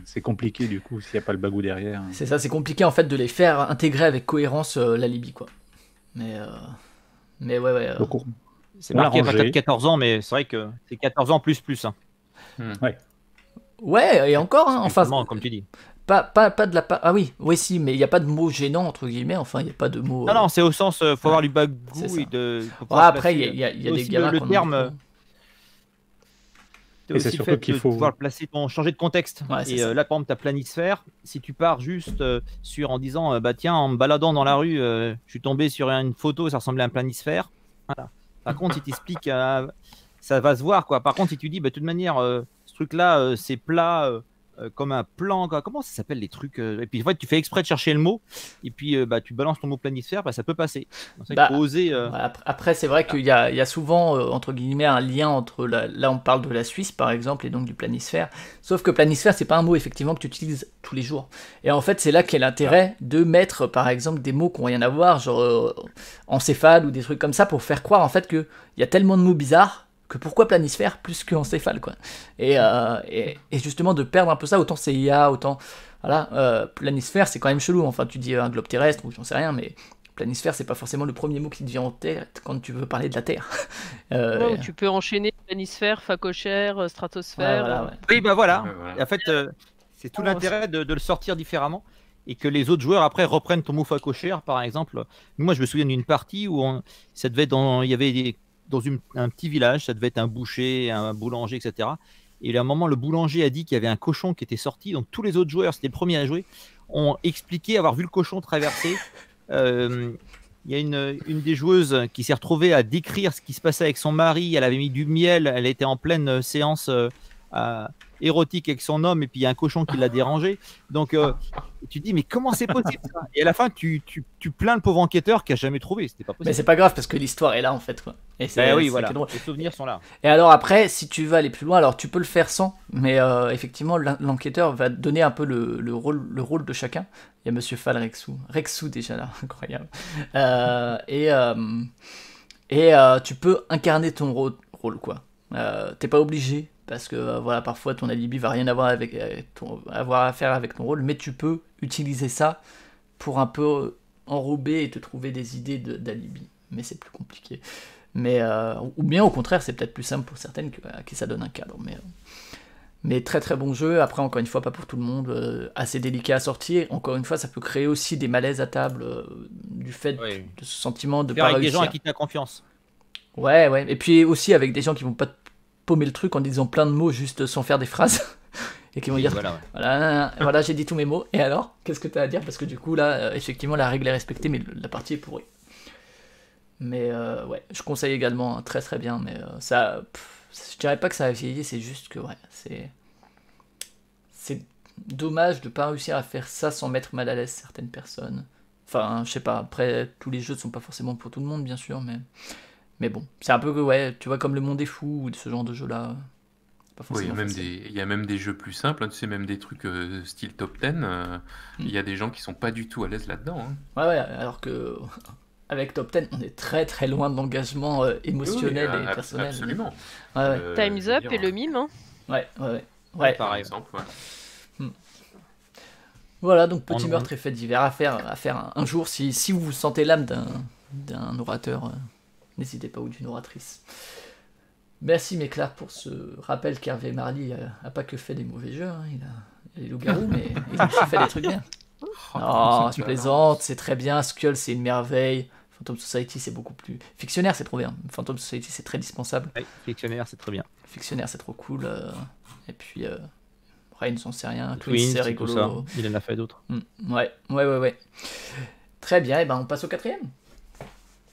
c'est compliqué du coup s'il n'y a pas le bagou derrière. C'est ça, c'est compliqué en fait de les faire intégrer avec cohérence l'alibi, quoi. Mais ouais. Donc, C'est on l'a marqué rangé. 14 ans, mais c'est vrai que c'est 14 ans plus. Hein. Ouais, et encore, hein, enfin, Justement, comme tu dis. pas de la part. Ah oui, si, mais il n'y a pas de mots gênants, entre guillemets, enfin, il n'y a pas de mots. Non, c'est au sens, faut avoir du bagou c'est ça. et de. Après, il y a des aussi gamins le qu'on terme. a- C'est Et c'est aussi le surtout fait qu'il de faut- pouvoir placer changer de contexte. Ouais, c'est Et ça. là, par exemple, ta planisphère, si tu pars juste en disant, bah tiens, en me baladant dans la rue, je suis tombé sur une photo, ça ressemblait à un planisphère. Voilà. Par contre, si tu expliques, ça va se voir, quoi. Par contre, si tu dis, bah, de toute manière, ce truc-là, c'est plat comme un plan, quoi. Comment ça s'appelle les trucs Et puis, en fait, tu fais exprès de chercher le mot, et puis bah, tu balances ton mot planisphère, bah, ça peut passer. Donc, c'est vrai qu'il faut oser. Ouais, après, c'est vrai qu'il y a souvent, entre guillemets, un lien entre. Là, on parle de la Suisse, par exemple, et donc du planisphère. Sauf que planisphère, c'est pas un mot, effectivement, que tu utilises tous les jours. Et en fait, c'est là qu'est l'intérêt de mettre, par exemple, des mots qui n'ont rien à voir, genre encéphale ou des trucs comme ça, pour faire croire, en fait, qu'il y a tellement de mots bizarres que pourquoi planisphère plus que encéphale, quoi. Et justement, de perdre un peu ça, autant CIA, autant. Voilà, planisphère, c'est quand même chelou. Enfin, tu dis un globe terrestre, ou j'en sais rien, mais. Planisphère, c'est pas forcément le premier mot qui te vient en tête quand tu veux parler de la Terre. Ouais, ou tu peux enchaîner planisphère, phacochère, stratosphère. Ouais, voilà, ouais. Oui, bah voilà. Ouais, voilà. Et en fait, c'est tout l'intérêt de le sortir différemment et que les autres joueurs après reprennent ton mot facochère, par exemple. Moi, je me souviens d'une partie où ça devait être il y avait dans un petit village, ça devait être un boucher, un boulanger, etc. Et à un moment, le boulanger a dit qu'il y avait un cochon qui était sorti. Donc tous les autres joueurs, c'était le premier à jouer, ont expliqué avoir vu le cochon traverser. Il y a une des joueuses qui s'est retrouvée à décrire ce qui se passait avec son mari. Elle avait mis du miel, elle était en pleine séance érotique avec son homme, et puis il y a un cochon qui l'a dérangé. Donc tu te dis, mais comment c'est possible ça? Et à la fin, tu plains le pauvre enquêteur qui a jamais trouvé. C'était pas Mais possible. c'est pas grave parce que l'histoire est là en fait, quoi. Et Oui, c'est voilà. que drôle. Les souvenirs sont là. Et alors après, si tu veux aller plus loin, alors tu peux le faire sans, mais effectivement l'enquêteur va donner un peu le rôle de chacun. Il y a Monsieur Fall Rexou déjà là, incroyable. Et tu peux incarner ton rôle, quoi. T'es pas obligé parce que voilà, parfois ton alibi va rien avoir avoir à faire avec ton rôle, mais tu peux utiliser ça pour un peu enrober et te trouver des idées d'alibi. Mais c'est plus compliqué. Ou bien au contraire, c'est peut-être plus simple pour certaines à qui ça donne un cadre. Mais très bon jeu. Après, encore une fois, pas pour tout le monde. Assez délicat à sortir. Encore une fois, ça peut créer aussi des malaises à table du fait de ce sentiment de Faire pas avec des réussir. gens à qui tu as confiance. Ouais. Et puis aussi avec des gens qui vont pas te paumer le truc en disant plein de mots juste sans faire des phrases. Et qui vont dire voilà, j'ai dit tous mes mots. Et alors, qu'est-ce que tu as à dire? Parce que du coup, là, effectivement, la règle est respectée, mais la partie est pourrie. Mais ouais, je conseille également, hein, très bien, mais je dirais pas que ça a vieilli, c'est juste que ouais, dommage de pas réussir à faire ça sans mettre mal à l'aise certaines personnes. Enfin, je sais pas, après, tous les jeux ne sont pas forcément pour tout le monde, bien sûr, mais bon, c'est un peu, ouais, tu vois, comme le monde des fous ou ce genre de jeu-là, pas Oui, forcément facile. il y a même des jeux plus simples, hein, tu sais, même des trucs style top 10. Il y a des gens qui sont pas du tout à l'aise là-dedans, hein. Ouais, alors que avec Top 10, on est très très loin de l'engagement émotionnel et personnel. Absolument. Ouais. Time's je veux Up dire, et le mime. Hein. Ouais. par Pareil. exemple, ouais. Voilà, donc petit On- meurtre et fait divers à faire un jour. Si vous sentez l'âme d'un orateur, n'hésitez pas, ou d'une oratrice. Merci Méclar pour ce rappel qu'Hervé Marly a pas que fait des mauvais jeux. Hein. Il a les loups-garous, mais il a aussi fait des trucs bien. Oh, je plaisante, c'est très bien. Skull, c'est une merveille. Phantom Society, c'est beaucoup plus... Fictionnaire, c'est trop bien. Phantom Society, c'est très dispensable. Ouais, Fictionnaire, c'est très bien. Fictionnaire, c'est trop cool. Et puis, Reigns, on sait rien. Twins, Twins, c'est tout ça. rigolo. Il en a fait d'autres. Ouais. Très bien, et ben on passe au 4e.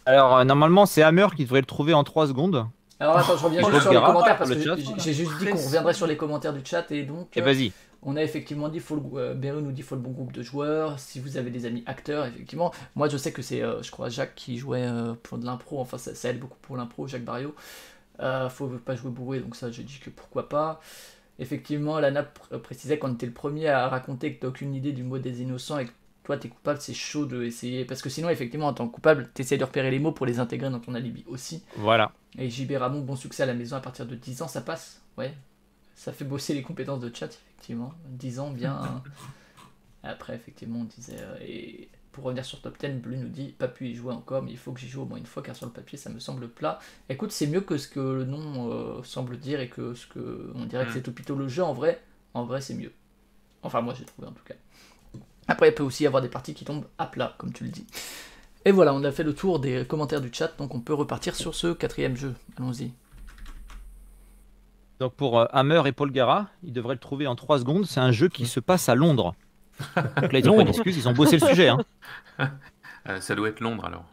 Alors, normalement, c'est Hammer qui devrait le trouver en 3 secondes. Alors attends, je reviens Oh, juste sur le les Gara, commentaires parce le que chat. j'ai juste dit qu'on reviendrait sur les commentaires du chat et donc Et vas-y. on a effectivement dit Beru nous dit faut le bon groupe de joueurs. Si vous avez des amis acteurs, effectivement, moi je sais que c'est je crois Jacques qui jouait pour de l'impro, enfin ça aide beaucoup pour l'impro, Jacques Barrio. Faut pas jouer bourré, donc ça j'ai dit que pourquoi pas. Effectivement, Lana précisait qu'on était le premier à raconter que t'as aucune idée du mot des innocents et que toi t'es coupable, c'est chaud de essayer parce que sinon effectivement en tant que coupable t'essayes de repérer les mots pour les intégrer dans ton alibi aussi. Voilà. Et JB Ramon, bon succès à la maison à partir de 10 ans, ça passe. Ouais, ça fait bosser les compétences de chat, effectivement. 10 ans, bien. Hein. Après, effectivement, on disait. Et pour revenir sur Top 10, Blue nous dit pas pu y jouer encore, mais il faut que j'y joue au moins une fois car sur le papier ça me semble plat. Écoute, c'est mieux que ce que le nom semble dire et que ce que. On dirait que c'est tout plutôt le jeu. En vrai, c'est mieux. Enfin, moi j'ai trouvé en tout cas. Après, il peut aussi y avoir des parties qui tombent à plat, comme tu le dis. Et voilà, on a fait le tour des commentaires du chat, donc on peut repartir sur ce 4e jeu. Allons-y. Donc pour Hammer et Paul Gara, ils devraient le trouver en 3 secondes. C'est un jeu qui se passe à Londres. Donc là, ils ont pas d'excuses, ils ont bossé le sujet. Hein. Ça doit être Londres alors.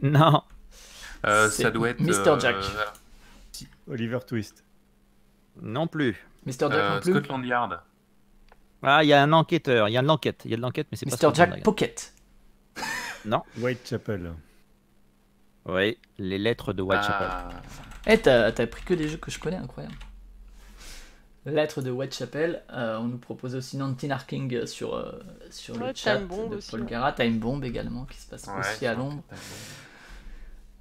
Non. Ça doit être Mr. Jack. Oliver Twist. Non plus. Mr. Jack non plus. Scotland Yard. Ah, il y a un enquêteur. Il y a de l'enquête. Il y a de l'enquête, mais c'est pas Mr. Scotland Jack Yard. Pocket. Non. Whitechapel. Oui, les lettres de Whitechapel. Eh, t'as pris que des jeux que je connais, incroyable. Lettre de Whitechapel, on nous propose aussi Nantin Arking sur le Ouais, chat Time Bomb de aussi, Paul ouais. Gara, Time Bomb également, qui se passe aussi à Londres. Londres.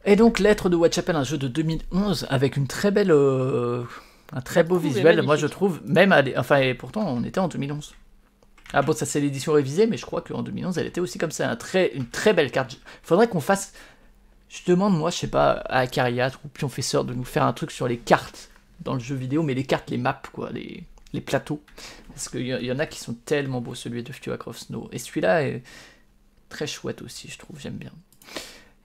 Et donc, Lettre de Whitechapel, un jeu de 2011 avec une très belle, un très beau trouve est visuel, moi magnifique. je trouve, même, enfin, et pourtant on était en 2011. Ah bon, ça c'est l'édition révisée, mais je crois qu'en 2011 elle était aussi comme ça, une très belle carte. Faudrait qu'on fasse, je demande moi, je sais pas, à Acariat ou Pionfesseur de nous faire un truc sur les cartes dans le jeu vidéo, mais les cartes, les maps, quoi, les plateaux. Parce qu'il y en a qui sont tellement beaux, celui de Future Cross Snow. Et celui-là est très chouette aussi, je trouve, j'aime bien.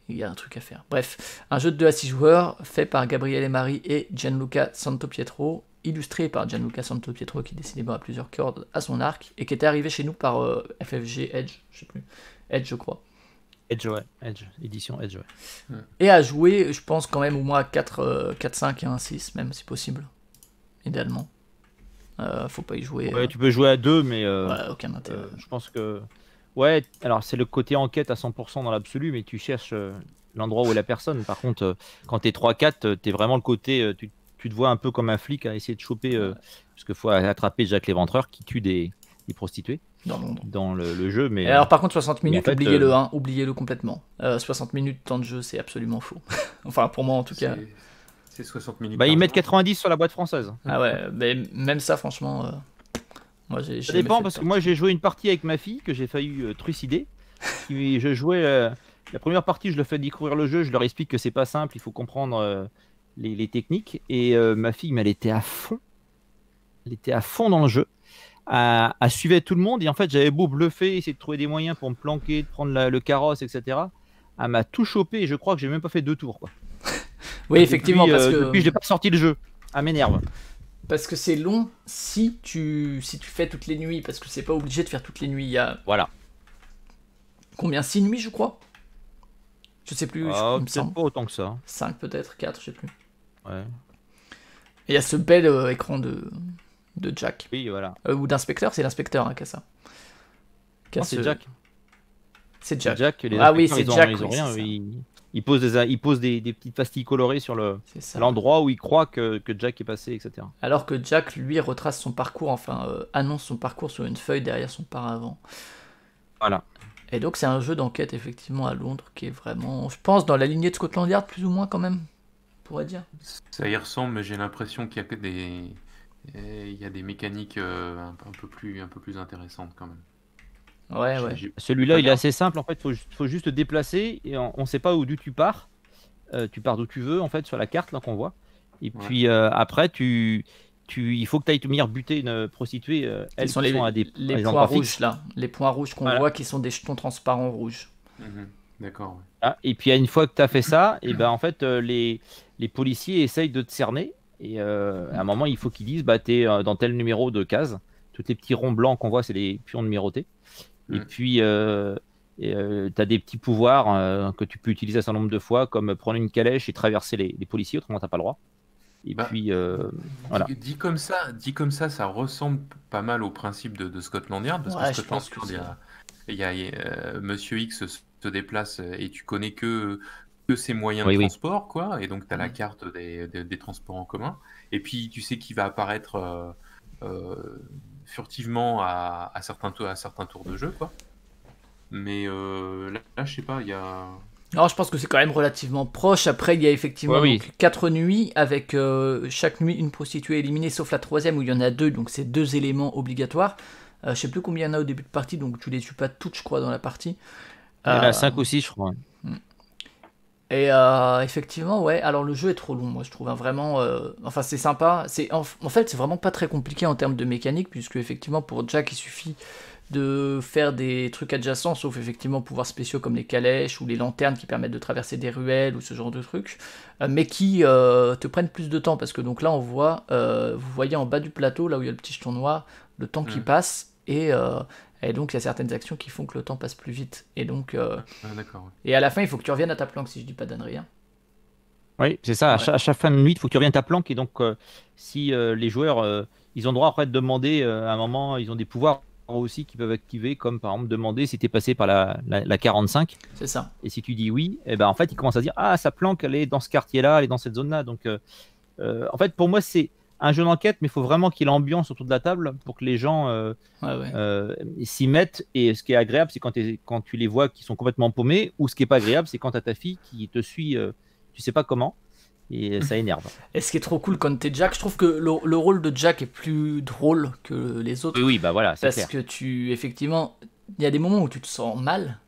Il y a un truc à faire. Bref, un jeu de 2 à 6 joueurs fait par Gabriele Mari et Gianluca Santopietro, illustré par Gianluca Santopietro qui décidément a plusieurs cordes à son arc et qui était arrivé chez nous par FFG Edge, je sais plus, Edge je crois. Edge, ouais. Edge. Édition Edge, ouais. Et à jouer, je pense quand même au moins à 4, 5 et 1 6 même si possible, idéalement. Faut pas y jouer. Ouais, tu peux jouer à 2, mais Ouais, aucun intérêt. je pense que... Ouais, alors c'est le côté enquête à 100% dans l'absolu, mais tu cherches l'endroit où est la personne. Par contre, quand t'es 3-4, t'es vraiment le côté... tu te vois un peu comme un flic à essayer de choper... parce qu'il faut attraper Jack l'Éventreur qui tue des prostituées Dans Londres. dans le jeu. Mais, Et alors par contre 60 minutes, en fait, oubliez-le, hein, oubliez-le complètement. 60 minutes temps de jeu, c'est absolument faux. Enfin pour moi en tout cas. C'est 60 minutes. bah, ils par mettent jour. 90 sur la boîte française. Ah ouais, mais même ça franchement, moi j'ai. Ça dépend parce que moi j'ai joué une partie avec ma fille que j'ai failli trucider. Je jouais la première partie, je leur fais découvrir le jeu, je leur explique que c'est pas simple, il faut comprendre les techniques. Et ma fille, mais elle était à fond. Elle était à fond dans le jeu. Elle suivait tout le monde et en fait j'avais beau bluffer, essayer de trouver des moyens pour me planquer, de prendre le carrosse, etc. Elle m'a tout chopé et je crois que j'ai même pas fait 2 tours, quoi. Oui effectivement Depuis je n'ai pas sorti le jeu. Elle m'énerve. parce que c'est long si tu fais toutes les nuits, parce que c'est pas obligé de faire toutes les nuits. Il y a Voilà. combien, 6 nuits je crois. Je sais plus, il me Peut-être semble. pas autant que ça. 5 peut-être, 4, je sais plus. Ouais. Et il y a ce bel écran de de Jack. Oui, voilà. Ou d'inspecteur, c'est l'inspecteur qui a ça. Non, c'est Jack. C'est Jack. Les Ah oui, inspecteurs, c'est Jack. ils ont oui, rien. c'est ça. Ils posent des petites pastilles colorées sur C'est ça. l'endroit où ils croient que Jack est passé, etc. Alors que Jack, lui, retrace son parcours, enfin, annonce son parcours sur une feuille derrière son paravent. Voilà. Et donc, c'est un jeu d'enquête, effectivement, à Londres, qui est vraiment, je pense, dans la lignée de Scotland Yard, plus ou moins, quand même, on pourrait dire. Ça y ressemble, mais j'ai l'impression qu'il y a que il y a des mécaniques un peu plus intéressantes quand même. Ouais, ouais. Celui-là, il est Regarde. assez simple. En fait, faut juste te déplacer et on ne sait pas d'où tu pars. Tu pars d'où tu veux, en fait, sur la carte là qu'on voit. Et Ouais. puis après, il faut que tu ailles venir buter une prostituée. Elles Ce sont qui sont à des les endroits points rouges, fixes. là. Les points rouges qu'on Voilà. voit, qui sont des jetons transparents rouges. Mhm. D'accord. Ouais. Ah, et puis une fois que tu as fait ça, et ben en fait les policiers essayent de te cerner et à un moment il faut qu'ils disent tu es dans tel numéro de case. Tous les petits ronds blancs qu'on voit, c'est les pions numérotés. Et Mm. puis tu as des petits pouvoirs que tu peux utiliser un certain nombre de fois, comme prendre une calèche et traverser les policiers, autrement t'as pas le droit. Et Bah, puis voilà. Dit comme ça, ça ressemble pas mal au principe de Scotland Yard, parce Ouais, que je Scotland pense que Yard, il y a Monsieur X se déplace et tu connais que ses moyens Oui, de oui. transport, quoi, et donc tu as la carte des transports en commun, et puis tu sais qu'il va apparaître furtivement à certains tours de jeu, quoi. Mais là, je sais pas, il y a... Non, je pense que c'est quand même relativement proche. Après, il y a effectivement Ouais, oui. donc, 4 nuits, avec chaque nuit une prostituée éliminée, sauf la troisième où il y en a 2, donc c'est 2 éléments obligatoires. Je sais plus combien il y en a au début de partie, donc tu les tues pas toutes, je crois, dans la partie. Il y en a 5 ou 6, je crois. Et effectivement, ouais, alors le jeu est trop long, moi je trouve, hein, vraiment, enfin c'est sympa, en fait c'est vraiment pas très compliqué en termes de mécanique, puisque effectivement pour Jack il suffit de faire des trucs adjacents, sauf effectivement pouvoirs spéciaux comme les calèches ou les lanternes qui permettent de traverser des ruelles ou ce genre de trucs, mais qui te prennent plus de temps, parce que donc là on voit, vous voyez en bas du plateau, là où il y a le petit jeton noir, le temps qui passe, et donc il y a certaines actions qui font que le temps passe plus vite, et donc... Ah, d'accord. Ouais. Et à la fin, il faut que tu reviennes à ta planque, si je dis pas d'ânerie. Hein. Oui, c'est ça. Ouais. À chaque fin de nuit, il faut que tu reviennes à ta planque. Et donc, si les joueurs, ils ont droit après de demander, à un moment, ils ont des pouvoirs aussi qui peuvent activer, comme par exemple demander si tu es passé par la 45. C'est ça. Et si tu dis oui, et ben en fait, ils commencent à dire ah, sa planque, elle est dans ce quartier-là, elle est dans cette zone-là. Donc, en fait, pour moi, c'est un jeu d'enquête, mais il faut vraiment qu'il y ait l'ambiance autour de la table pour que les gens s'y mettent. Et ce qui est agréable, c'est quand tu les vois qui sont complètement paumés, ou ce qui est pas agréable, c'est quand tu as ta fille qui te suit, tu sais pas comment, et ça énerve. Et ce qui est trop cool quand t'es Jack, je trouve que le rôle de Jack est plus drôle que les autres. Oui, bah voilà, c'est parce clair. que effectivement, il y a des moments où tu te sens mal,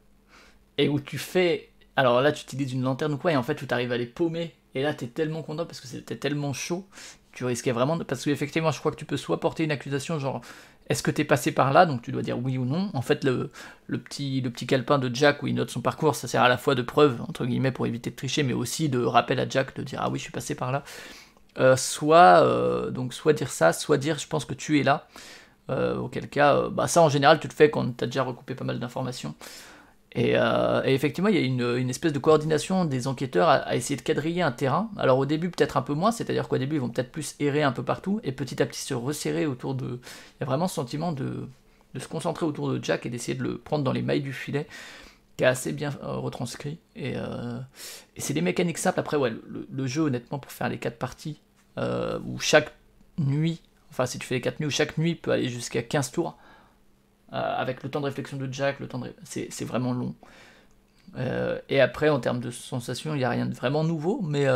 et où tu fais... Alors là, tu utilises une lanterne ou quoi, et en fait, tu arrives à les paumer, et là, t'es tellement content parce que c'était tellement chaud, tu risquais vraiment... Parce qu'effectivement, je crois que tu peux soit porter une accusation, genre, est-ce que t'es passé par là? Donc tu dois dire oui ou non. En fait, le petit calepin de Jack où il note son parcours, ça sert à la fois de preuve, entre guillemets, pour éviter de tricher, mais aussi de rappel à Jack de dire ah oui, je suis passé par là. Soit dire ça, soit dire je pense que tu es là. Auquel cas, ça en général, tu le fais quand t'as déjà recoupé pas mal d'informations. Et effectivement, il y a une espèce de coordination des enquêteurs à essayer de quadriller un terrain. Alors au début, peut-être un peu moins, c'est-à-dire qu'au début, ils vont peut-être plus errer un peu partout, et petit à petit se resserrer autour de... Il y a vraiment ce sentiment de se concentrer autour de Jack et d'essayer de le prendre dans les mailles du filet, qui est assez bien retranscrit. Et c'est des mécaniques simples. Après, ouais, le jeu, honnêtement, pour faire les 4 parties, où chaque nuit, enfin si tu fais les 4 nuits, où chaque nuit peut aller jusqu'à 15 tours, avec le temps de réflexion de Jack, c'est vraiment long. Et après, en termes de sensations, il n'y a rien de vraiment nouveau, mais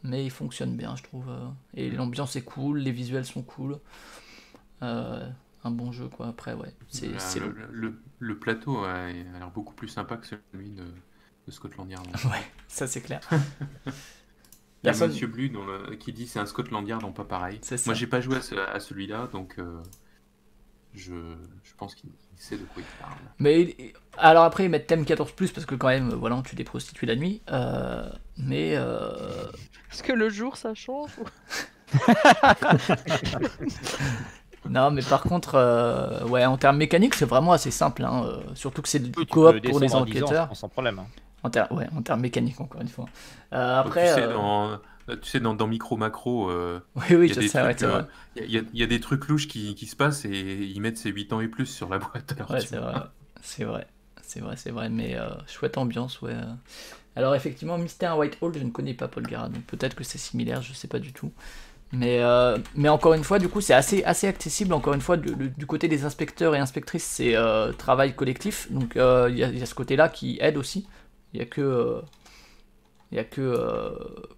il fonctionne bien, je trouve. Et l'ambiance est cool, les visuels sont cool. Un bon jeu, quoi. Après, ouais, c'est long. Le plateau a l'air beaucoup plus sympa que celui de Scotland Yard. Ouais, ça c'est clair. Il y a Monsieur Blue qui dit c'est un Scotland Yard, non pas pareil. Moi, j'ai pas joué à celui-là, donc... Je pense qu'il sait de quoi il parle. Mais alors après ils mettent thème 14+, parce que quand même voilà, on tue des prostituées la nuit, mais Est-ce que le jour ça change non, mais par contre ouais, en termes mécaniques c'est vraiment assez simple, hein, surtout que c'est du Tu coop peux pour les descendre en 10 ans, enquêteurs sans problème. Hein. en termes mécaniques encore une fois. Après tu sais, Tu sais, dans Micro Macro, Oui, il oui, y a je des sais, ouais, trucs, c'est vrai. il y a des trucs louches qui se passent et ils mettent ces 8 ans et plus sur la boîte. Alors, Ouais, tu c'est vois. vrai. C'est vrai. C'est vrai, c'est vrai. Mais chouette ambiance, ouais. Alors, effectivement, Mystère Whitehall, je ne connais pas Paul Gara, donc peut-être que c'est similaire, je sais pas du tout. Mais encore une fois, du coup, c'est assez accessible. Encore une fois, du côté des inspecteurs et inspectrices, c'est travail collectif. Donc, il y a ce côté-là qui aide aussi. Il y a que.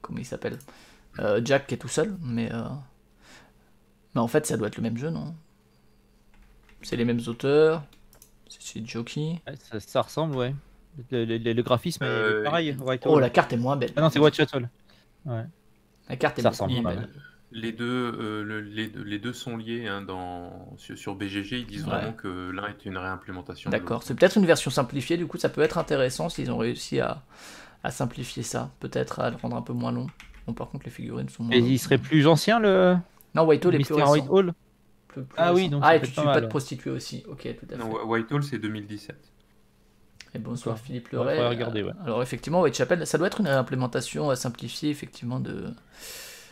Comment il s'appelle Jack qui est tout seul. Mais en fait, ça doit être le même jeu, non? C'est les mêmes auteurs. C'est Jockey. Ouais, ça ressemble, ouais. Le graphisme est pareil, White Oh, Hall. la carte est moins belle. Ah non, c'est White Shuttle. Ouais. La carte est Ça beaucoup ressemble moins pas belle. mal. Les deux sont liés hein, sur BGG. Ils disent Ouais. vraiment que l'un est une réimplémentation de D'accord. l'autre. C'est peut-être une version simplifiée, du coup, ça peut être intéressant s'ils ont réussi à simplifier ça. Peut-être à le rendre un peu moins long. Bon, par contre, les figurines sont moins Et longues. il serait plus ancien, le Non, Whitehall est plus Mystère White récent. Hall. Plus Ah oui, récent. donc Ah, ça et peut tu être pas tues pas mal. de prostituées aussi. Ok, tout à fait. Non, Whitehall, c'est 2017. Et bonsoir D'accord. Philippe Ouais, Leray. faudrait regarder, ouais. Alors effectivement, Whitechapel, ça doit être une implémentation simplifiée effectivement de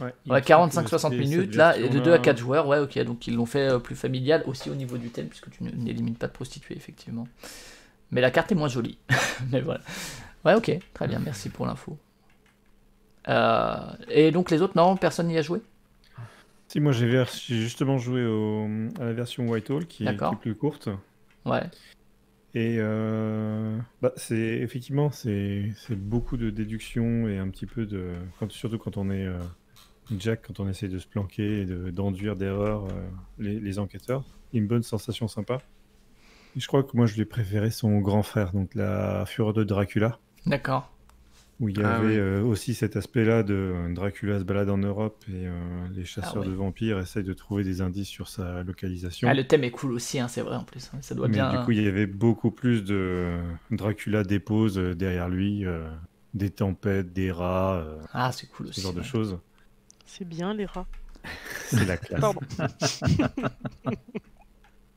Ouais, il ouais, me semble que 45-60 cette minutes là, et de 2 à version-là- 4 joueurs, ouais, ok, donc ils l'ont fait plus familial aussi au niveau du thème puisque tu n'élimines pas de prostituées effectivement. Mais la carte est moins jolie. Mais voilà. Ouais, ok, très bien, merci pour l'info. Et donc les autres, non, personne n'y a joué? Si, moi j'ai justement joué à la version Whitehall qui est D'accord. plus courte. Ouais, Et c'est effectivement c'est beaucoup de déduction et un petit peu surtout quand on est Jack, quand on essaie de se planquer et d'enduire d'erreurs les enquêteurs. Une bonne sensation sympa. Et je crois que moi je lui ai préféré son grand frère, donc la Fureur de Dracula, d'accord. où il y Ah avait oui. aussi cet aspect-là de Dracula se balade en Europe et les chasseurs ouais. de vampires essayent de trouver des indices sur sa localisation. Ah, le thème est cool aussi, hein, c'est vrai en plus. Ça doit Mais bien. du coup, il y avait beaucoup plus de Dracula dépose derrière lui, des tempêtes, des rats, Ah, c'est cool ce aussi. genre de Ouais. choses. C'est bien les rats. C'est la classe. Pardon.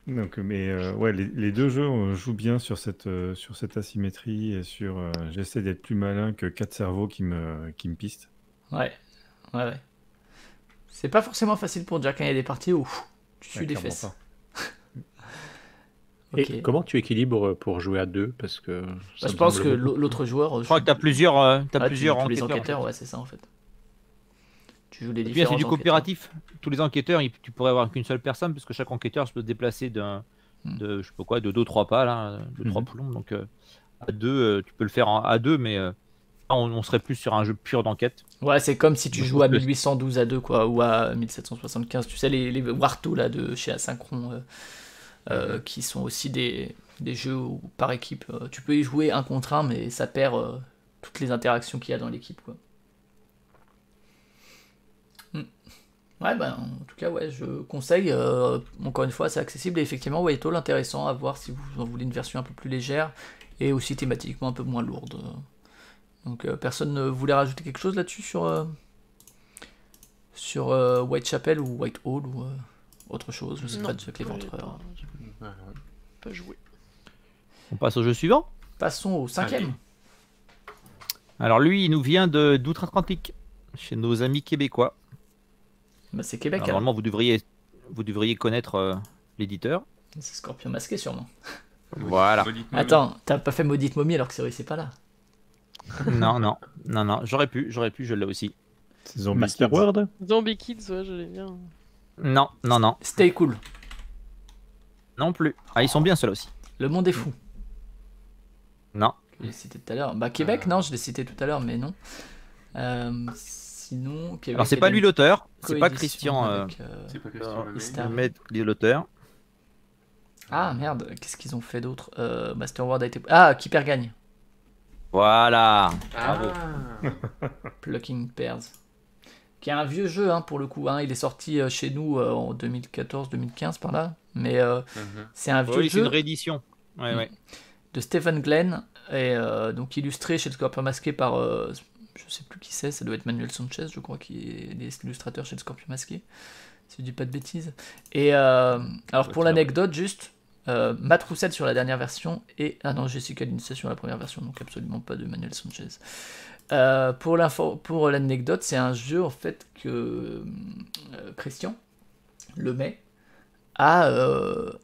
Donc, mais ouais, les deux jeux jouent bien sur cette asymétrie et sur j'essaie d'être plus malin que 4 cerveaux qui me pistent. Ouais, ouais, ouais. C'est pas forcément facile pour Jack, hein, il y a des parties où tu tues Ouais, des clairement fesses. pas. Ok. Et comment tu équilibres pour jouer à deux? Parce que Bah, ça je me pense semble que beaucoup. l'autre joueur. Je crois que t'as plusieurs, plusieurs tous les enquêteurs. enquêteurs, en fait. ouais, c'est ça en fait. Tu joues les Et puis, différents c'est du enquêteurs. coopératif. Tous les enquêteurs, tu pourrais avoir qu'une seule personne, parce que chaque enquêteur peut se déplacer Hmm. de je sais pas quoi, de 2-3 pas là, de 3 plombes. Donc à deux, tu peux le faire à deux, mais on serait plus sur un jeu pur d'enquête. Ouais, c'est comme si tu Je joues à trouve que- 1812 à 2, quoi, ou à 1775. Tu sais, les Warto là, de chez Asynchron, qui sont aussi des jeux où, par équipe. Tu peux y jouer un contre un, mais ça perd toutes les interactions qu'il y a dans l'équipe, quoi. Ouais, ben, en tout cas, ouais, je conseille. Encore une fois, c'est accessible et effectivement, Whitehall, intéressant à voir si vous en voulez une version un peu plus légère et aussi thématiquement un peu moins lourde. Donc, personne ne voulait rajouter quelque chose là-dessus sur Whitechapel ou Whitehall ou autre chose. Je sais Non, pas de ce que les j'ai ventreurs. pas joué. On passe au jeu suivant. Passons au 5e. Allez. Alors lui, il nous vient d'outre-Atlantique, chez nos amis québécois. Bah, c'est Québec, Alors, alors. normalement, vous devriez connaître l'éditeur. C'est Scorpion masqué, sûrement. Voilà. Maudite momie. Attends, t'as pas fait Maudite Momie alors que c'est pas là. non. J'aurais pu, je l'ai aussi. C'est Zombie Master Kids. World? Zombie Kids, ouais, je l'ai bien. Non. Stay cool. Non plus. Ah, ils sont bien ceux-là aussi. Le monde est fou. Non. Je l'ai cité tout à l'heure. Bah, Québec, non, je l'ai cité tout à l'heure, mais non. Sinon, Québec. Alors c'est pas lui l'auteur, c'est pas coédition Christian avec, C'est pas Christian Lemay. Star. l'auteur. Ah merde, qu'est-ce qu'ils ont fait d'autre? Master World a été. Ah, qui perd gagne. Voilà. Ah. Plucking Pairs. Qui est un vieux jeu hein, pour le coup. Hein. Il est sorti chez nous en 2014-2015 par là. Mais Mhm. c'est un vieux Oui, c'est jeu une réédition. Ouais. de Stephen Glenn. Et donc illustré chez le Scorpion Masqué par. Je sais plus qui c'est, ça doit être Manuel Sanchez, je crois, qui est l'illustrateur chez le Scorpion Masqué. Si je dis pas de bêtises. Et alors pour l'anecdote, juste, Matt Roussel sur la dernière version et Jessica Lindsay sur la première version, donc absolument pas de Manuel Sanchez. Pour l'anecdote, c'est un jeu en fait que Christian Lemay a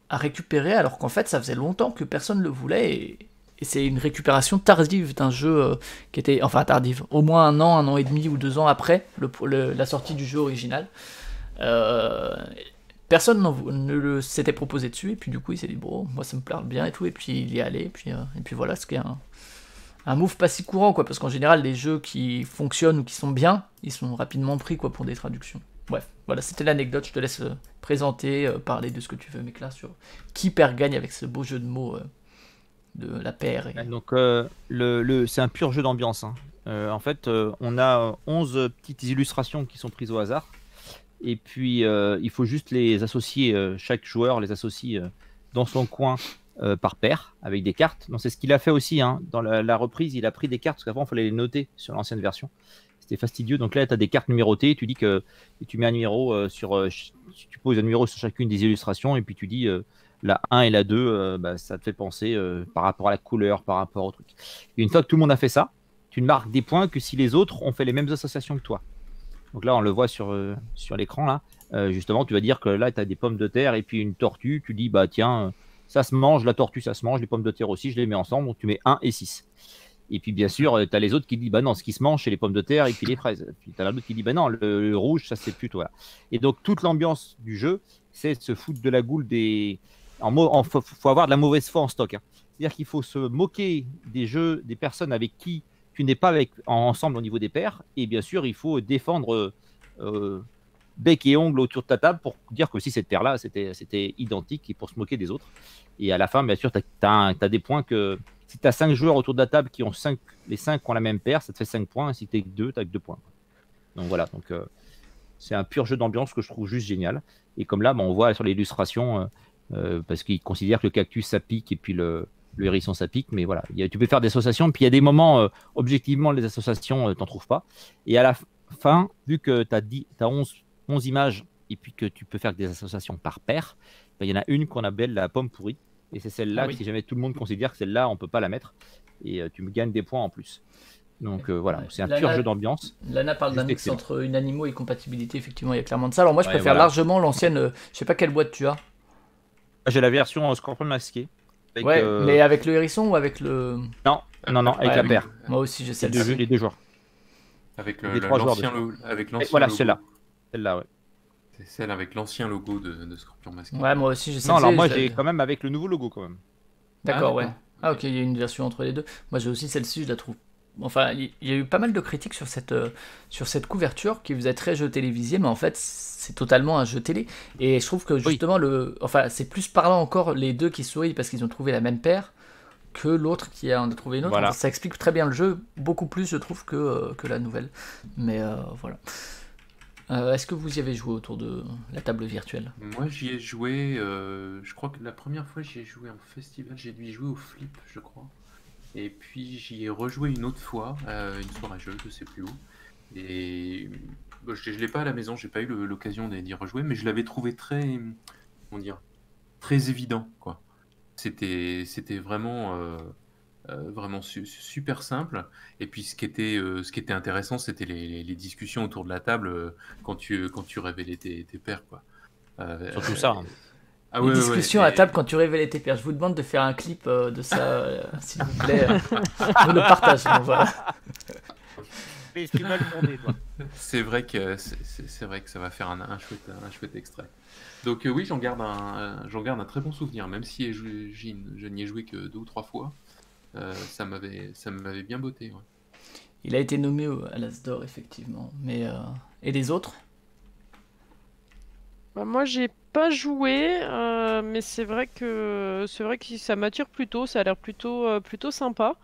récupéré, alors qu'en fait ça faisait longtemps que personne ne le voulait, et c'est une récupération tardive d'un jeu qui était, enfin tardive, au moins un an et demi ou 2 ans après la sortie du jeu original. Personne ne s'était proposé dessus, et puis du coup il s'est dit bon, moi ça me plaît bien et tout, et puis il y est allé, et puis voilà, ce qui est un move pas si courant, quoi, parce qu'en général les jeux qui fonctionnent ou qui sont bien, ils sont rapidement pris, quoi, pour des traductions. Bref, voilà, c'était l'anecdote, je te laisse présenter, parler de ce que tu veux, Mécla, sur qui perd gagne avec ce beau jeu de mots de la paire. Donc c'est un pur jeu d'ambiance, hein. En fait, on a 11 petites illustrations qui sont prises au hasard. Et puis, il faut juste les associer, chaque joueur les associe dans son coin par paire, avec des cartes. Donc, c'est ce qu'il a fait aussi, hein. Dans la reprise, il a pris des cartes, parce qu'avant, il fallait les noter sur l'ancienne version. C'était fastidieux. Donc là, tu as des cartes numérotées, tu dis que tu mets un numéro tu poses un numéro sur chacune des illustrations, et puis tu dis la 1 et la 2, ça te fait penser par rapport à la couleur, par rapport au truc. Et une fois que tout le monde a fait ça, tu ne marques des points que si les autres ont fait les mêmes associations que toi. Donc là, on le voit sur l'écran, là. Justement, tu vas dire que là, tu as des pommes de terre et puis une tortue. Tu dis, bah tiens, ça se mange, la tortue, ça se mange, les pommes de terre aussi, je les mets ensemble. Donc tu mets 1 et 6. Et puis, bien sûr, tu as les autres qui disent, bah non, ce qui se mange, c'est les pommes de terre et puis les fraises. Puis tu as l'autre qui dit, bah non, le rouge, ça c'est plutôt. Voilà. Et donc, toute l'ambiance du jeu, c'est de se foutre de la goule des. Faut avoir de la mauvaise foi en stock, hein. C'est-à-dire qu'il faut se moquer des personnes avec qui tu n'es pas ensemble au niveau des paires, et bien sûr il faut défendre bec et ongle autour de ta table pour dire que si cette paire là c'était identique, et pour se moquer des autres. Et à la fin, bien sûr, tu as des points que si tu as 5 joueurs autour de la table qui ont les 5 ont la même paire, ça te fait 5 points, et si tu es que 2, tu as que 2 points. Donc voilà, c'est un pur jeu d'ambiance que je trouve juste génial. Et comme là, on voit sur l'illustration, parce qu'ils considèrent que le cactus ça pique, et puis le hérisson ça pique, mais voilà, tu peux faire des associations, puis il y a des moments, objectivement, les associations, t'en trouves pas. Et à la fin, vu que tu as 11 images, et puis que tu peux faire des associations par paire, il y en a une qu'on appelle la pomme pourrie, et c'est celle-là, si jamais tout le monde considère que celle-là, on peut pas la mettre, et tu me gagnes des points en plus. Donc voilà, c'est un pur jeu d'ambiance. Lana parle d'un mix entre une animaux et compatibilité, effectivement, il y a clairement de ça. Alors moi, je préfère largement l'ancienne, je sais pas quelle boîte tu as. J'ai la version Scorpion masqué. Mais avec le hérisson ou avec le... Non, avec la paire. Moi aussi, j'ai celle-là. Les 2 joueurs. Avec l'ancien logo. Voilà, celle-là. Celle-là, ouais. C'est celle avec l'ancien logo de Scorpion masqué. Ouais, moi aussi, j'ai celle-là. Non, alors moi, j'ai quand même avec le nouveau logo, quand même. D'accord, ouais. Ah, ok, il y a une version entre les deux. Moi, j'ai aussi celle-ci, je la trouve... Enfin, il y a eu pas mal de critiques sur cette couverture qui faisait très jeu télévisé, mais en fait, c'est totalement un jeu télé. Et je trouve que justement, c'est plus parlant encore les deux qui sourient parce qu'ils ont trouvé la même paire que l'autre qui en a trouvé une autre. Voilà. Ça explique très bien le jeu, beaucoup plus, je trouve, que la nouvelle. Mais voilà. Est-ce que vous y avez joué autour de la table virtuelle ? Moi, j'y ai joué, je crois que la première fois, j'y ai joué en festival, j'ai dû y jouer au Flip, je crois. Et puis j'y ai rejoué une autre fois, une soirée jeu, je sais plus où. Et je l'ai pas à la maison, j'ai pas eu l'occasion d'y rejouer, mais je l'avais trouvé très, comment dire, très évident, quoi. C'était vraiment, vraiment super simple. Et puis ce qui était intéressant, c'était les discussions autour de la table quand tu révélais tes paires, quoi. Surtout ça. Ah les discussions à table quand tu révélais tes paires. Je vous demande de faire un clip de ça, s'il vous plaît. Nous le partageons, voilà. C'est vrai que ça va faire un chouette extrait. Donc oui, j'en garde un très bon souvenir, même si je n'y ai joué que 2 ou 3 fois. Ça m'avait bien botté. Ouais. Il a été nommé à l'As d'Or, effectivement. Mais et les autres ? Moi, j'ai pas joué, mais c'est vrai que ça m'attire plutôt. Ça a l'air plutôt sympa.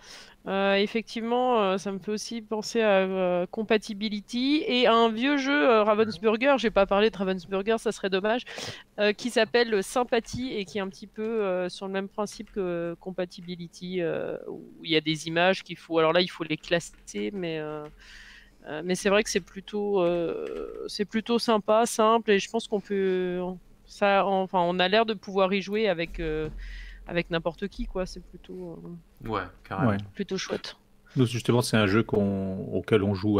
Effectivement, ça me fait aussi penser à Compatibility et à un vieux jeu Ravensburger. J'ai pas parlé de Ravensburger, ça serait dommage, qui s'appelle Sympathie et qui est un petit peu sur le même principe que Compatibility, où il y a des images qu'il faut. Alors là, il faut les classer, mais c'est vrai que c'est plutôt sympa, simple, et je pense Ça, enfin, on a l'air de pouvoir y jouer avec n'importe qui, quoi. C'est Ouais, carrément. Ouais. plutôt chouette. Donc, justement, c'est un jeu auquel on joue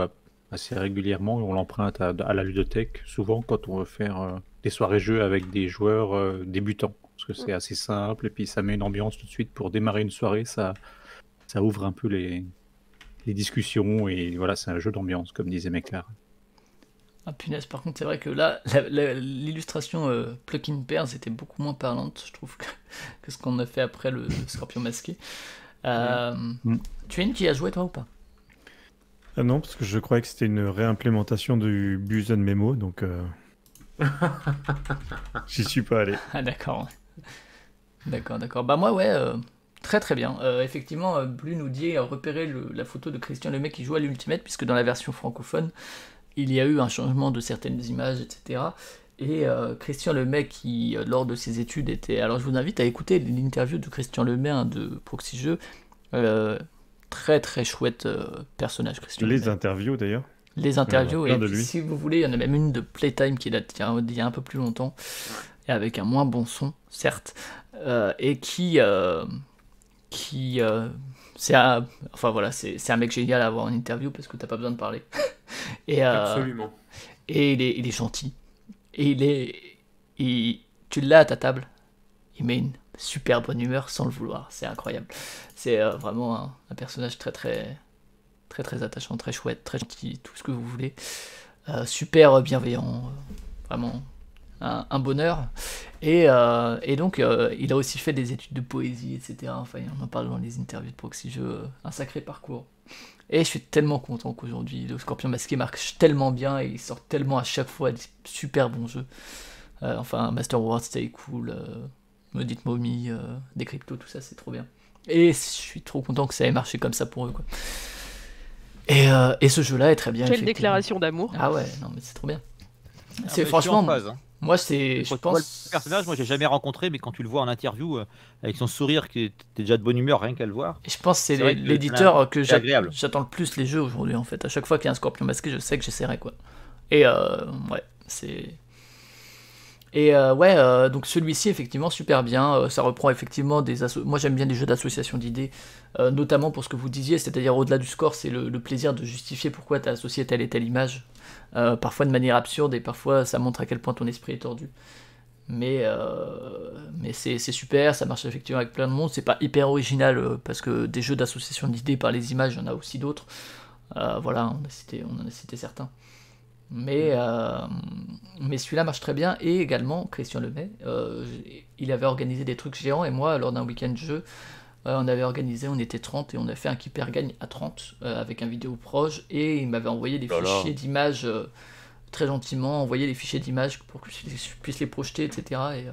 assez régulièrement et on l'emprunte à la ludothèque, souvent quand on veut faire des soirées jeux avec des joueurs débutants. Parce que c'est assez simple et puis ça met une ambiance tout de suite pour démarrer une soirée. Ça ouvre un peu les discussions et voilà, c'est un jeu d'ambiance, comme disait Meklar. Ah punaise, par contre, c'est vrai que là, l'illustration Pluck in Pairs était beaucoup moins parlante, je trouve, que ce qu'on a fait après le Scorpion masqué. Tu as une qui a joué, toi, ou pas? Ah non, parce que je croyais que c'était une réimplémentation du Busen Memo, donc j'y suis pas allé. Ah d'accord. D'accord. Bah moi, ouais, très très bien. Effectivement, Blue nous dit repérer la photo de Christian Lemay qui joue à l'Ultimate, puisque dans la version francophone, il y a eu un changement de certaines images, etc. Et Christian Lemay qui, lors de ses études, était... Alors je vous invite à écouter l'interview de Christian Lemay de Proxy Jeux. Très très chouette personnage, Christian Les Lemay. Interviews d'ailleurs. Les interviews, plein et de puis, lui. si vous voulez, il y en a même une de Playtime qui date d'il y a un peu plus longtemps, et avec un moins bon son, certes, et c'est enfin voilà, c'est un mec génial à avoir en interview parce que t'as pas besoin de parler. Et, Absolument. et il est gentil. Et tu l'as à ta table, il met une super bonne humeur sans le vouloir, c'est incroyable. C'est vraiment un personnage très très très très attachant, très chouette, très gentil, tout ce que vous voulez. Super bienveillant, vraiment un bonheur. Et donc il a aussi fait des études de poésie, etc. Enfin, on en parle dans les interviews de Proxy Jeux, un sacré parcours. Et je suis tellement content qu'aujourd'hui le Scorpion masqué marche tellement bien et il sort tellement à chaque fois des super bons jeux. Enfin, Master World, Stay Cool, Maudite Momie, Decrypto, tout ça, c'est trop bien. Et je suis trop content que ça ait marché comme ça pour eux, quoi. Et ce jeu-là est très bien. Quelle effectivement. déclaration d'amour. Ah ouais, non mais c'est trop bien. Ah, C'est bah, franchement, je suis en phase, hein. moi c'est, je Quand tu vois pense, le personnage, moi j'ai jamais rencontré, mais quand tu le vois en interview avec son sourire, qui t'es déjà de bonne humeur rien qu'à le voir. et je pense que c'est C'est vrai que l'éditeur que c'est agréable. j'attends le plus les jeux aujourd'hui en fait. À chaque fois qu'il y a un Scorpion masqué, je sais que j'essaierai quoi. Et ouais, c'est. Et donc celui-ci effectivement super bien, ça reprend effectivement moi j'aime bien les jeux d'association d'idées, notamment pour ce que vous disiez, c'est-à-dire au-delà du score, c'est le plaisir de justifier pourquoi tu as associé telle et telle image, parfois de manière absurde et parfois ça montre à quel point ton esprit est tordu. Mais c'est super, ça marche effectivement avec plein de monde, c'est pas hyper original parce que des jeux d'association d'idées par les images, il y en a aussi d'autres. Voilà, on en a cité certains. Mais celui-là marche très bien, et également Christian Lemay, il avait organisé des trucs géants, et moi lors d'un week-end jeu, on était 30 et on a fait un Keeper Gagne à 30 avec un vidéo proche, et il m'avait envoyé des fichiers d'images très gentiment, envoyé des fichiers d'images pour que je puisse les projeter, etc. Et